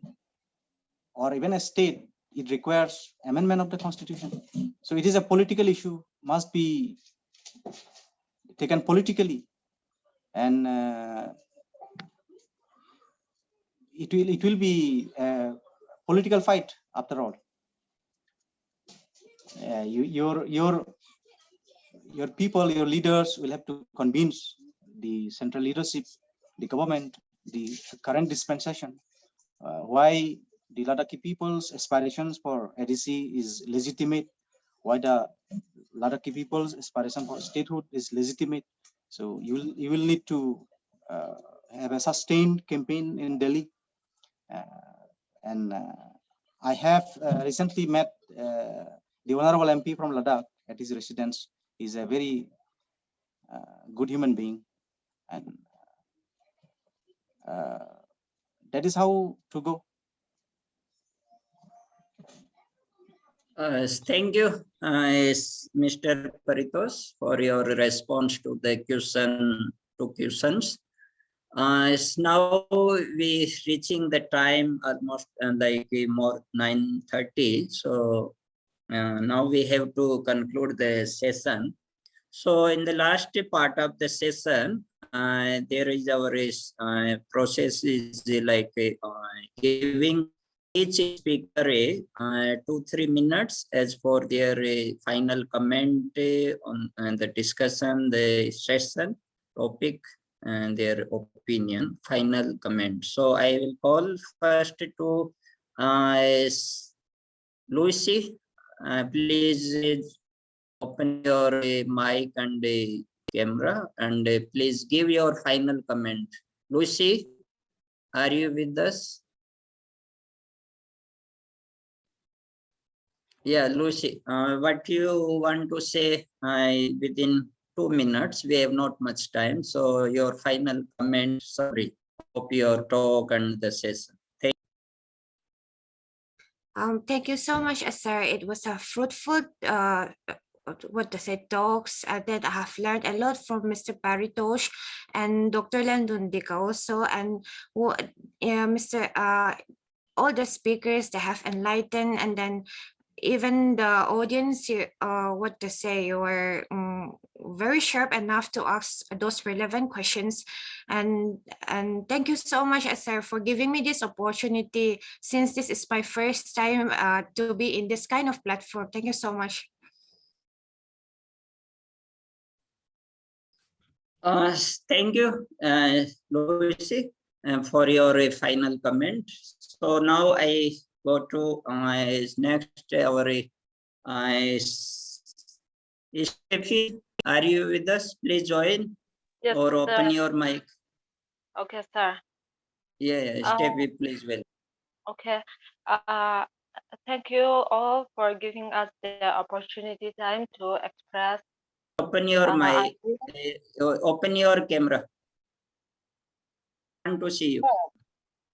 or even a state, it requires amendment of the constitution. So it is a political issue, must be taken politically, and it will be a political fight after all. Your people, your leaders will have to convince the central leadership, the government, the current dispensation, why the Ladakhi people's aspirations for ADC is legitimate, why the Ladakhi people's aspiration for statehood is legitimate. So you will need to have a sustained campaign in Delhi, and I have recently met the Honorable MP from Ladakh at his residence. He's a very good human being, and that is how to go. Thank you, Mr. Paritosh, for your response to the questions. Now we're reaching the time almost like more 9:30. So now we have to conclude the session. So in the last part of the session, there is our process is like giving each speaker 2-3 minutes as for their final comment on the discussion, the session topic, and their opinion, final comment. So I will call first to Loisy. Please open your mic and camera, and please give your final comment. Loisy, are you with us? Yeah, Loisy, what you want to say within 2 minutes? We have not much time, so your final comment, sorry, of your talk and the session. Thank Thank you so much, sir. It was a fruitful, what to say, talks that I have learned a lot from Mr. Paritosh and Dr. Lalnundika also, and Mr. All the speakers, they have enlightened, and then even the audience, what to say, you were very sharp enough to ask those relevant questions. And thank you so much, sir, for giving me this opportunity, since this is my first time to be in this kind of platform. Thank you so much. Thank you, Loisy, for your final comment. So now I go to next our Steffi. Are you with us? Please join. Yes, or open sir. your mic. Okay, sir. Yeah, Steffi, please. Well. Okay. Thank you all for giving us the opportunity time to express. Open your mic. Open your camera. I want to see you.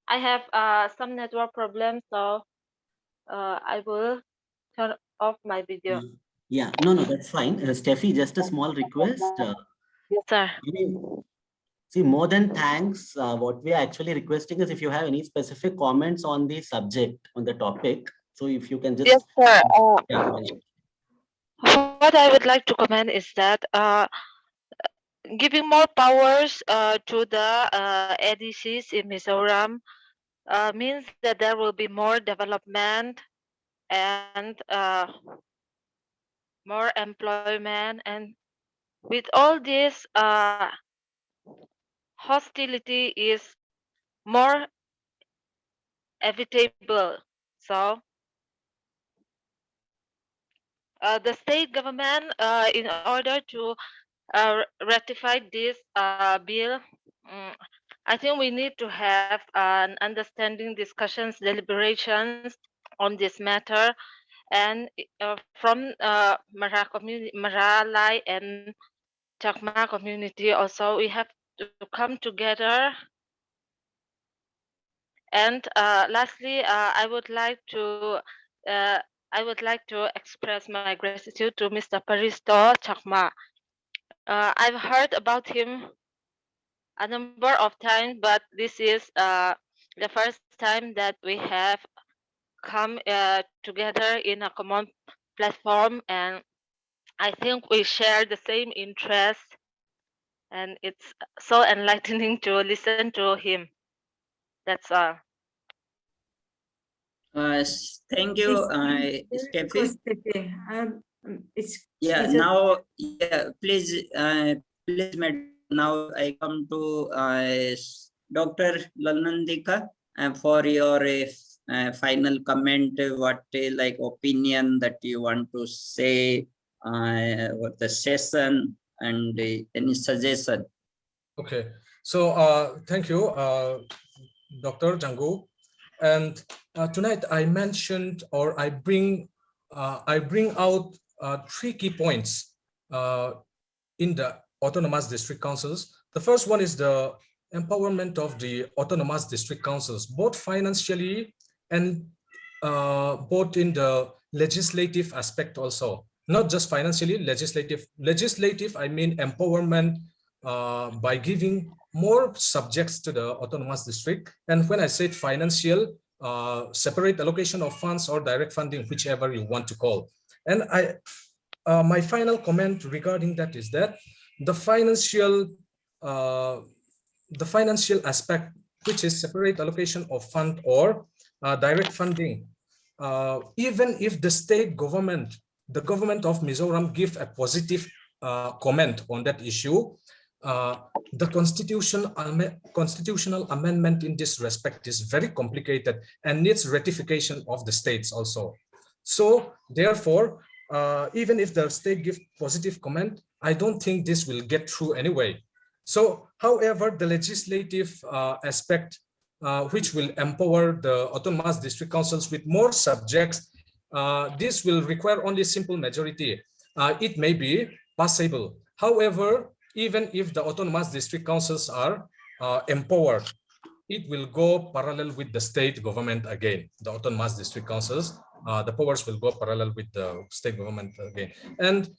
I have some network problems, so I will turn off my video. Yeah, no, that's fine. Steffi, just a small request. Yes, sir. See, more than thanks, what we are actually requesting is if you have any specific comments on the subject, on the topic. So if you can just... Yes, sir. Yeah, what I would like to comment is that giving more powers to the ADCs in Mizoram means that there will be more development and more employment, and with all this hostility is more evitable. So the state government, in order to ratify this bill, I think we need to have an understanding, discussions, deliberations on this matter, and from Maralai and Chakma community also, we have to come together. And lastly, I would like to express my gratitude to Mr. Paritosh Chakma. I've heard about him a number of times, but this is the first time that we have come together in a common platform, and I think we share the same interest, and it's so enlightening to listen to him. That's all. Thank you, Steffi. Yeah, now, please, madam. Now I come to Dr. Lalnundika for your final comment. What like opinion that you want to say? What the session and any suggestion? Okay, so thank you, Dr. Jangu. And tonight I mentioned, or I bring out 3 key points in the autonomous district councils. The first one is the empowerment of the autonomous district councils, both financially and both in the legislative aspect also. Not just financially, legislative. Legislative, I mean empowerment by giving more subjects to the autonomous district. And when I said financial, separate allocation of funds or direct funding, whichever you want to call. And my final comment regarding that is that the financial aspect, which is separate allocation of fund or direct funding, even if the state government, the government of Mizoram, give a positive comment on that issue, the constitutional amendment in this respect is very complicated and needs ratification of the states also. So therefore, even if the state gives positive comment, I don't think this will get through anyway. So, however, the legislative aspect, which will empower the autonomous district councils with more subjects, this will require only simple majority. It may be possible. However, even if the autonomous district councils are empowered, it will go parallel with the state government again, the autonomous district councils. The powers will go parallel with the state government again. And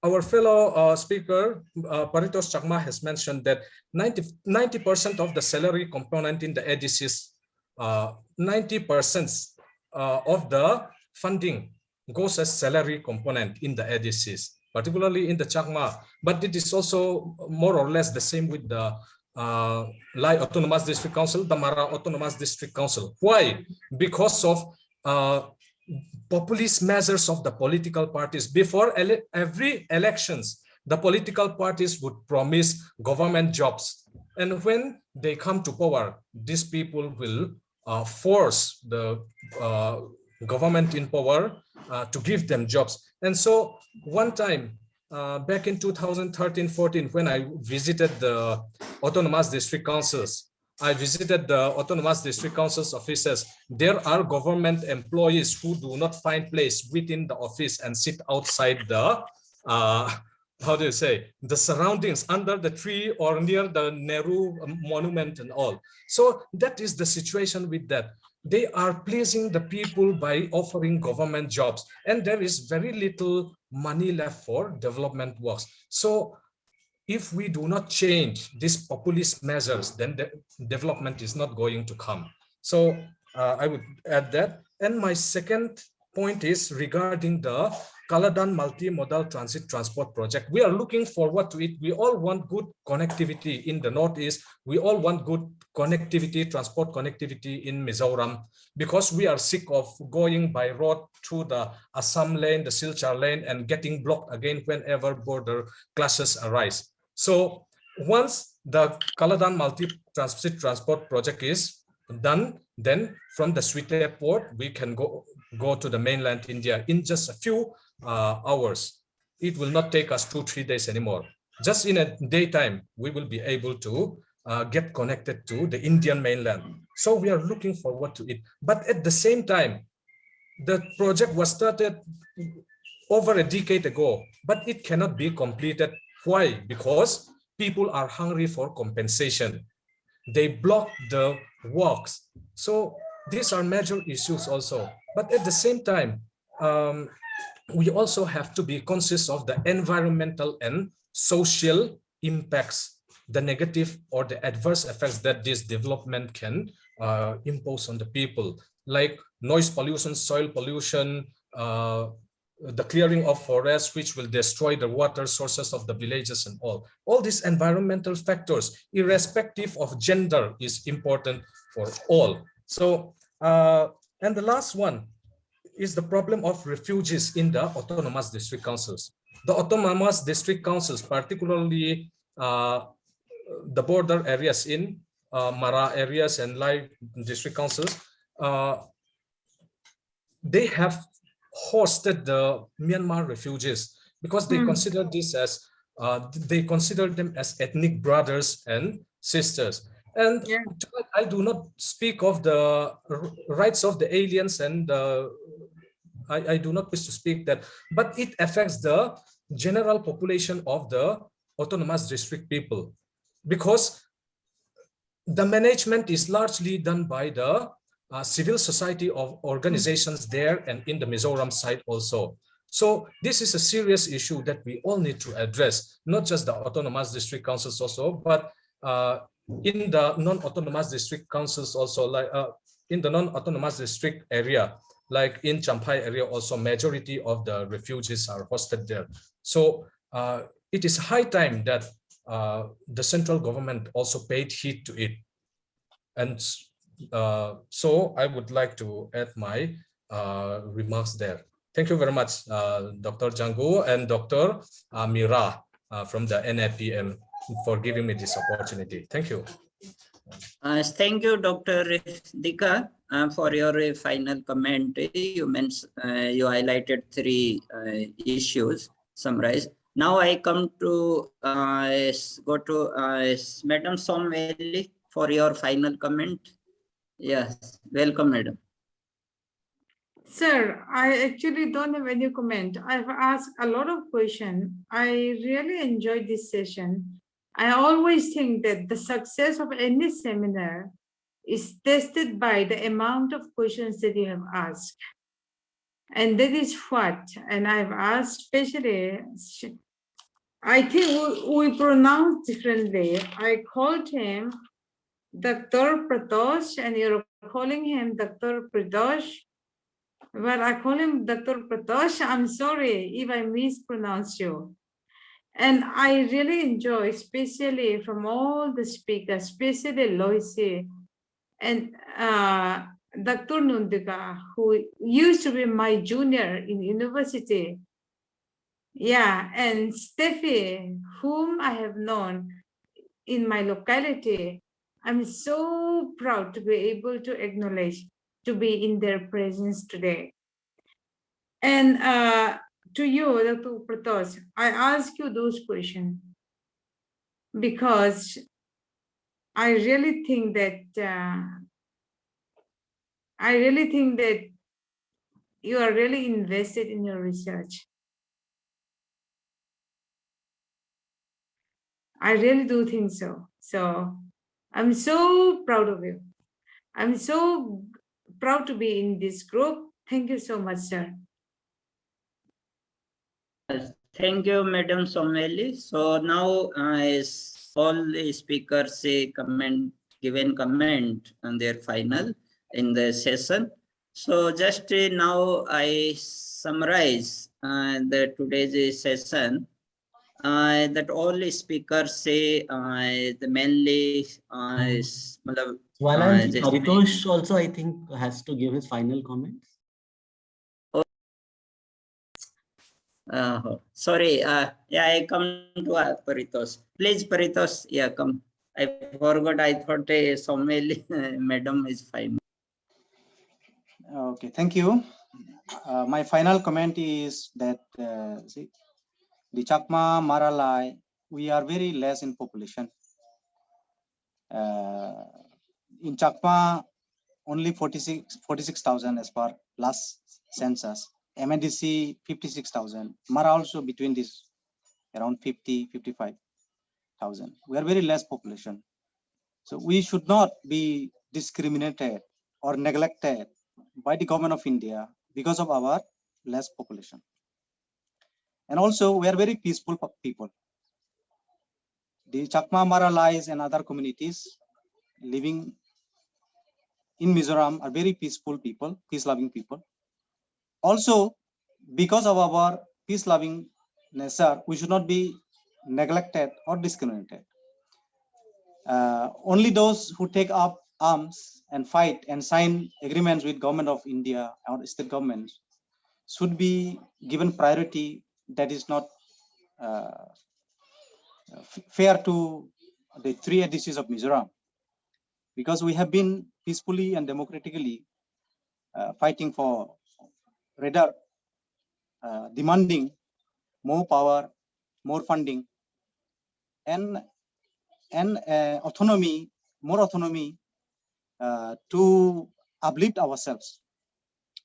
our fellow speaker, Paritosh Chakma, has mentioned that 90% of the salary component in the ADCs, 90% of the funding goes as salary component in the ADCs, particularly in the Chakma, but it is also more or less the same with the Lai Autonomous District Council, the Mara Autonomous District Council. Why? Because of populist measures of the political parties. Before every elections, the political parties would promise government jobs. And when they come to power, these people will force the government in power to give them jobs. And so one time, back in 2013-14, when I visited the autonomous district councils, I visited the autonomous district councils offices. There are government employees who do not find place within the office and sit outside the, how do you say, the surroundings under the tree or near the Nehru monument and all. So that is the situation with that. They are pleasing the people by offering government jobs, and there is very little money left for development works. So if we do not change these populist measures, then the development is not going to come. So I would add that. And my second point is regarding the Kaladan multimodal transit transport project. We are looking forward to it. We all want good connectivity in the Northeast. We all want good connectivity, transport connectivity in Mizoram, because we are sick of going by road through the Assam lane, the Silchar lane, and getting blocked again whenever border clashes arise. So once the Kaladan multi-transit transport project is done, then from the Swite port, we can go to the mainland India in just a few hours. It will not take us 2-3 days anymore. Just in a daytime, we will be able to get connected to the Indian mainland. So we are looking forward to it. But at the same time, the project was started over a decade ago, but it cannot be completed. Why? Because people are hungry for compensation. They block the works. So these are major issues also. But at the same time, we also have to be conscious of the environmental and social impacts, the negative or the adverse effects that this development can impose on the people, like noise pollution, soil pollution, the clearing of forests, which will destroy the water sources of the villages and all. All these environmental factors, irrespective of gender, is important for all. So, and the last one is the problem of refugees in the autonomous district councils. The autonomous district councils, particularly the border areas in Mara areas and Lai district councils, they have hosted the Myanmar refugees because they consider this as, they consider them as ethnic brothers and sisters. And I do not speak of the rights of the aliens, and I do not wish to speak that, but it affects the general population of the autonomous district people, because the management is largely done by the civil society of organizations there and in the Mizoram side also. So this is a serious issue that we all need to address, not just the autonomous district councils also, but in the non-autonomous district councils also, like in the non-autonomous district area, like in Champhai area also, majority of the refugees are hosted there. So it is high time that the central government also paid heed to it. And so I would like to add my remarks there. Thank you very much, Dr. Jangu and Dr. Mira from the NAPM for giving me this opportunity. Thank you. Thank you, Dr. Dika, for your final comment. You mentioned, you highlighted 3 issues summarized. Now I come to go to Madam Sawmveli for your final comment. Yes, welcome, madam. Sir, I actually don't have any comment. I've asked a lot of questions. I really enjoyed this session. I always think that the success of any seminar is tested by the amount of questions that you have asked. And that is what, and I've asked especially, I think we pronounce differently. I called him Dr. Paritosh, and you're calling him Dr. Paritosh. But I call him Dr. Paritosh. I'm sorry if I mispronounce you. And I really enjoy, especially from all the speakers, especially Loisy and Dr. Lalnundika, who used to be my junior in university. Yeah, and Steffi, whom I have known in my locality. I'm so proud to be able to acknowledge to be in their presence today. And to you, Dr. Paritosh, I ask you those questions because I really think that you are really invested in your research. I really do think so. So I'm so proud of you. I'm so proud to be in this group. Thank you so much, sir. Thank you, Madam Sawmveli. So now, as all the speakers say given comment on their final in the session. So just now I summarize the today's session. That all the speakers say the mainly is Paritosh also, I think, has to give his final comments. Sorry, yeah, I come to Paritosh. Please, Paritosh, yeah, come. I forgot. I thought Sawmveli madam is fine. Okay, thank you. My final comment is that see, the Chakma, Maralai, we are very less in population. In Chakma, only 46,000 as per last census. MNDC 56,000. Mara also between this around 55,000. We are very less population. So we should not be discriminated or neglected by the government of India because of our less population. And also we are very peaceful people. The Chakma, Maralais and other communities living in Mizoram are very peaceful people, peace-loving people. Also, because of our peace-loving nature, we should not be neglected or discriminated. Only those who take up arms and fight and sign agreements with government of India or state governments should be given priority that is not fair to the three ADCs of Mizoram, because we have been peacefully and democratically fighting for rather demanding more power, more funding, and autonomy, more autonomy to uplift ourselves,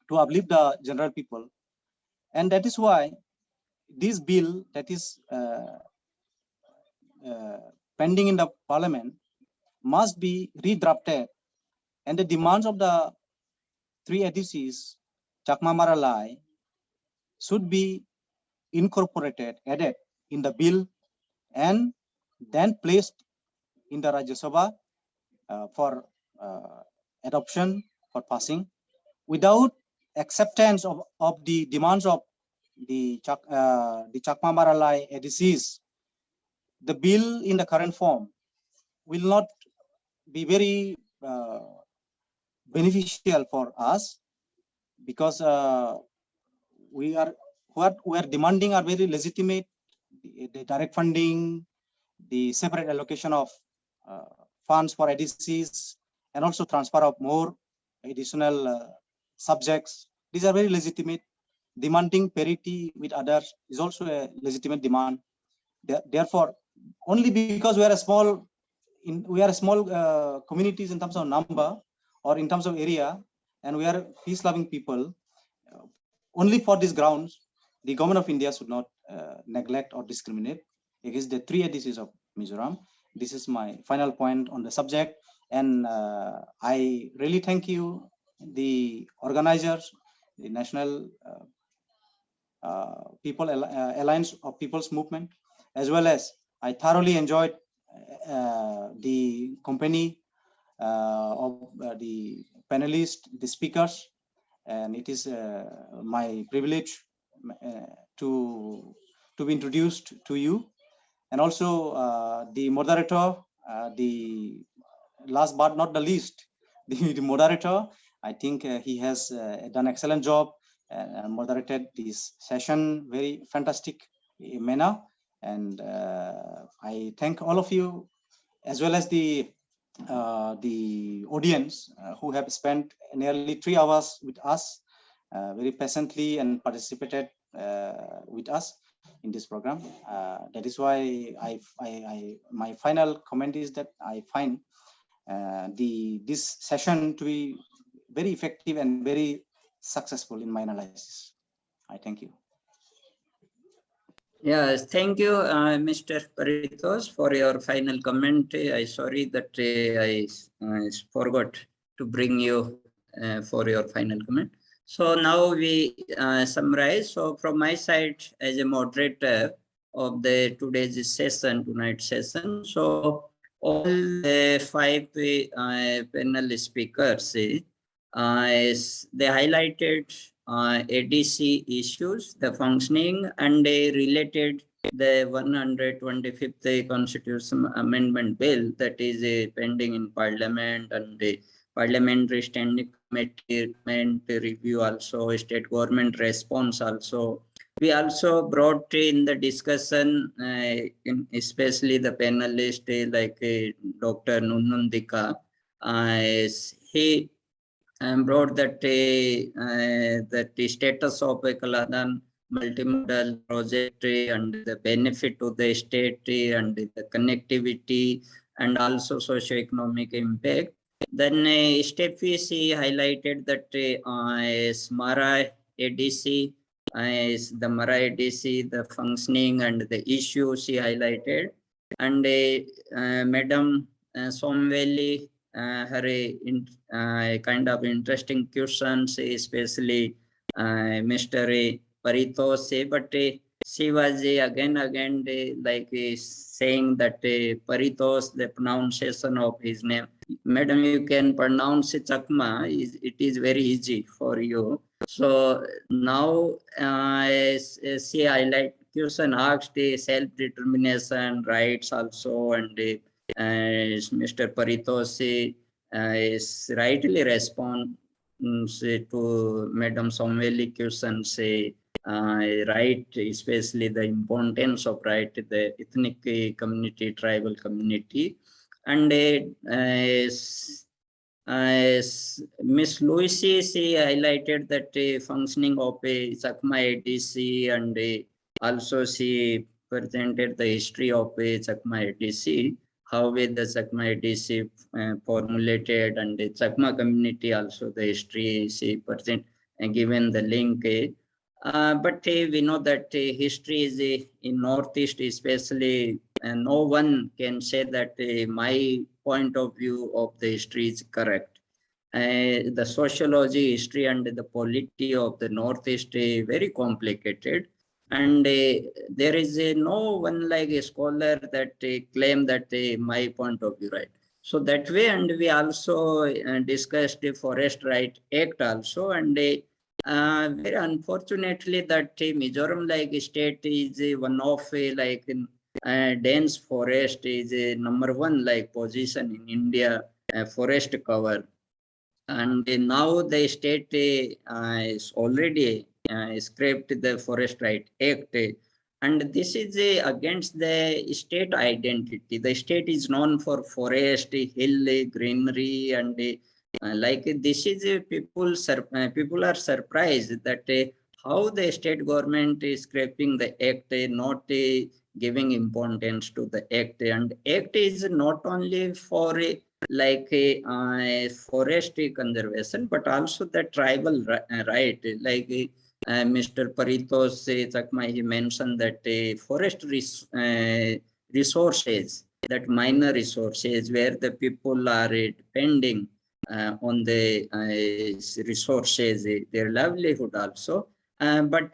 to uplift the general people. And that is why this bill that is pending in the parliament must be redrafted, and the demands of the three ADCs, Chakma, Maralai, should be incorporated, added in the bill, and then placed in the Rajya Sabha for adoption, for passing. Without acceptance of the demands of the Chakma, Maralai ADCs, the bill in the current form will not be very beneficial for us, because what we are demanding are very legitimate. The direct funding, the separate allocation of funds for ADCs, and also transfer of more additional subjects. These are very legitimate. Demanding parity with others is also a legitimate demand. Therefore, only because we are a small communities in terms of number or in terms of area, and we are peace-loving people, only for these grounds, the government of India should not neglect or discriminate against the three ADCs of Mizoram. This is my final point on the subject, and I really thank you, the organizers, the National People Alliance of People's Movement, as well as I thoroughly enjoyed the company of the panelists, the speakers, and it is my privilege to be introduced to you, and also the moderator, the last but not the least, the moderator. I think he has done excellent job and moderated this session very fantastic manner, and I thank all of you, as well as the audience who have spent nearly 3 hours with us very patiently and participated with us in this program. That is why my final comment is that I find this session to be very effective and very successful in my analysis. I thank you. Yes, thank you, Mr. Paritosh, for your final comment. I sorry that I forgot to bring you for your final comment. So now we summarize. So from my side, as a moderator of the tonight's session, so all the 5 panel speakers, they highlighted ADC issues, the functioning, and they related the 125th Constitution Amendment Bill that is pending in Parliament, and the Parliamentary Standing Committee review, also state government response. Also, we also brought in the discussion, especially the panelist like Dr. Lalnundika. He brought that the status of a Kaladan multimodal project and the benefit to the state and the connectivity and also socio-economic impact. Then Steffi, she highlighted that Mara ADC, the Mara ADC, the functioning and the issue she highlighted. And Madam Sawmveli, her kind of interesting questions, especially Mr. Paritosh, but she was again like saying that Paritosh, the pronunciation of his name. Madam, you can pronounce Chakma, it is very easy for you. So now she highlight question asked self-determination rights also, and Mr. Paritosh is rightly respond to Madam Sawmveli question, say right, especially the importance of right, the ethnic community, tribal community, and Miss Loisy, she highlighted that functioning of a Chakma ADC, and also she presented the history of a Chakma ADC, how the Chakma ADC formulated, and the Chakma community also the history she present and given the link. But we know that history is in Northeast, especially, and no one can say that my point of view of the history is correct. The sociology, history, and the polity of the Northeast is very complicated, and there is no one like a scholar that claim that my point of view right. So that way, and we also discussed the Forest Right Act also, and very unfortunately that Mizoram like state is one of like dense forest is #1 like position in India, forest cover, and now the state is already scrapped the Forest Right Act, and this is against the state identity. The state is known for forest, hill, greenery, and like this is people are surprised that how the state government is scrapping the act, not giving importance to the act. And act is not only for like a forest conservation, but also the tribal right. Like Mr. Paritosh Chakma, he mentioned that forest resources, that minor resources where the people are depending on the resources, their livelihood also. But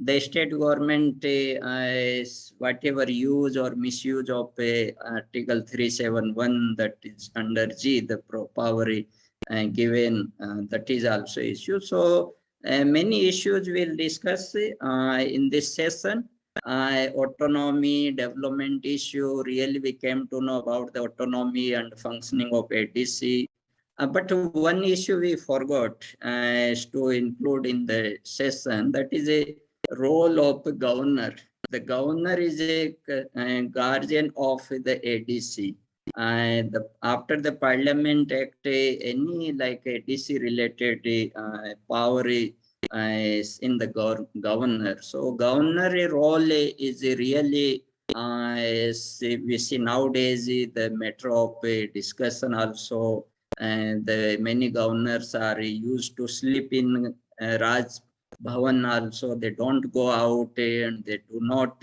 the state government, whatever use or misuse of Article 371, that is under G, the power given, that is also issue. So many issues we'll discuss in this session. Autonomy, development issue, really we came to know about the autonomy and functioning of ADC. But one issue we forgot to include in the session, that is a role of the governor. The governor is a guardian of the ADC. After the Parliament Act, any like ADC related power is in the governor. So governor role is really we see nowadays the matter of discussion also, and many governors are used to sleep in Raj Bhavan also. They don't go out and they do not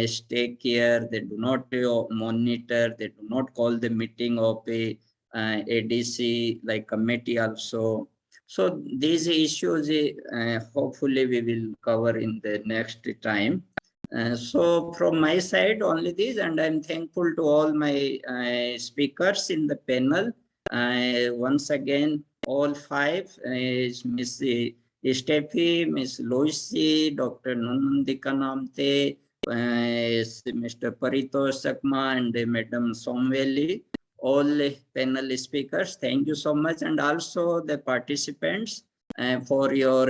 stay care. They do not monitor. They do not call the meeting of a ADC like committee also. So these issues hopefully we will cover in the next time. So from my side only this, and I'm thankful to all my speakers in the panel. Once again, all five is Miss Steffi, Miss Loisy, Dr. Lalnundika Hnamte, Mr. Paritosh Chakma, and Madam Sawmveli, all panel speakers. Thank you so much, and also the participants for your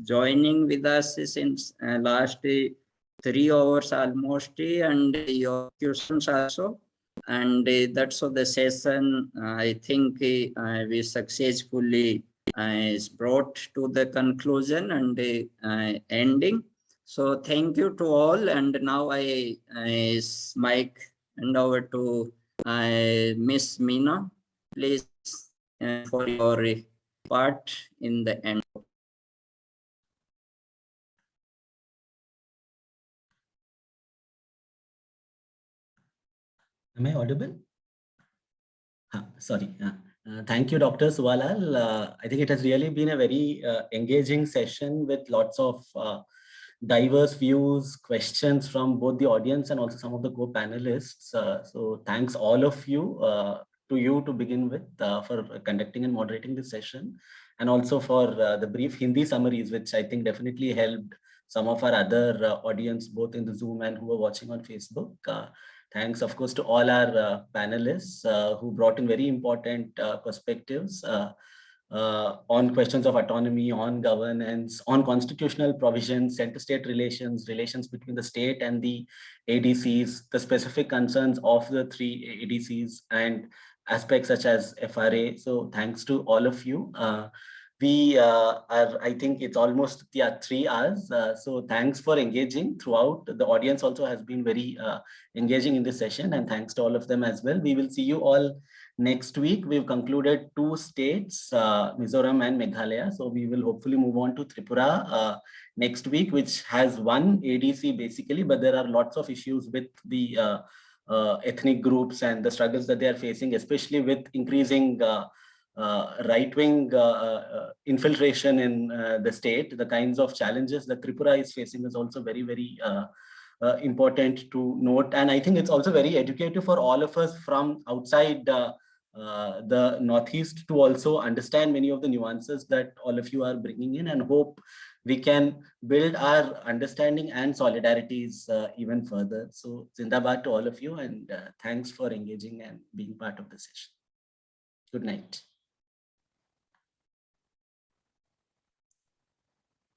joining with us since last 3 hours almost, and your questions also. And that's all the session. I think we successfully brought to the conclusion and ending. So thank you to all. And now I mic hand over to Miss Meena, please, for your part in the end. Am I audible? Sorry. Thank you, Dr. Suwalal. I think it has really been a very engaging session with lots of diverse views, questions from both the audience and also some of the co-panelists. So thanks all of you, to you to begin with, for conducting and moderating this session, and also for the brief Hindi summaries, which I think definitely helped some of our other audience, both in the Zoom and who are watching on Facebook. Thanks, of course, to all our panelists who brought in very important perspectives on questions of autonomy, on governance, on constitutional provisions, center-state relations, relations between the state and the ADCs, the specific concerns of the 3 ADCs, and aspects such as FRA. So thanks to all of you. We are, I think it's almost 3 hours. So thanks for engaging throughout. The audience also has been very engaging in this session, and thanks to all of them as well. We will see you all next week. We've concluded 2 states, Mizoram and Meghalaya. So we will hopefully move on to Tripura next week, which has 1 ADC basically, but there are lots of issues with the ethnic groups and the struggles that they are facing, especially with increasing right-wing infiltration in the state. The kinds of challenges that Tripura is facing is also very, very important to note. And I think it's also very educative for all of us from outside the Northeast to also understand many of the nuances that all of you are bringing in, and hope we can build our understanding and solidarities even further. So Zindabad to all of you, and thanks for engaging and being part of the session. Good night.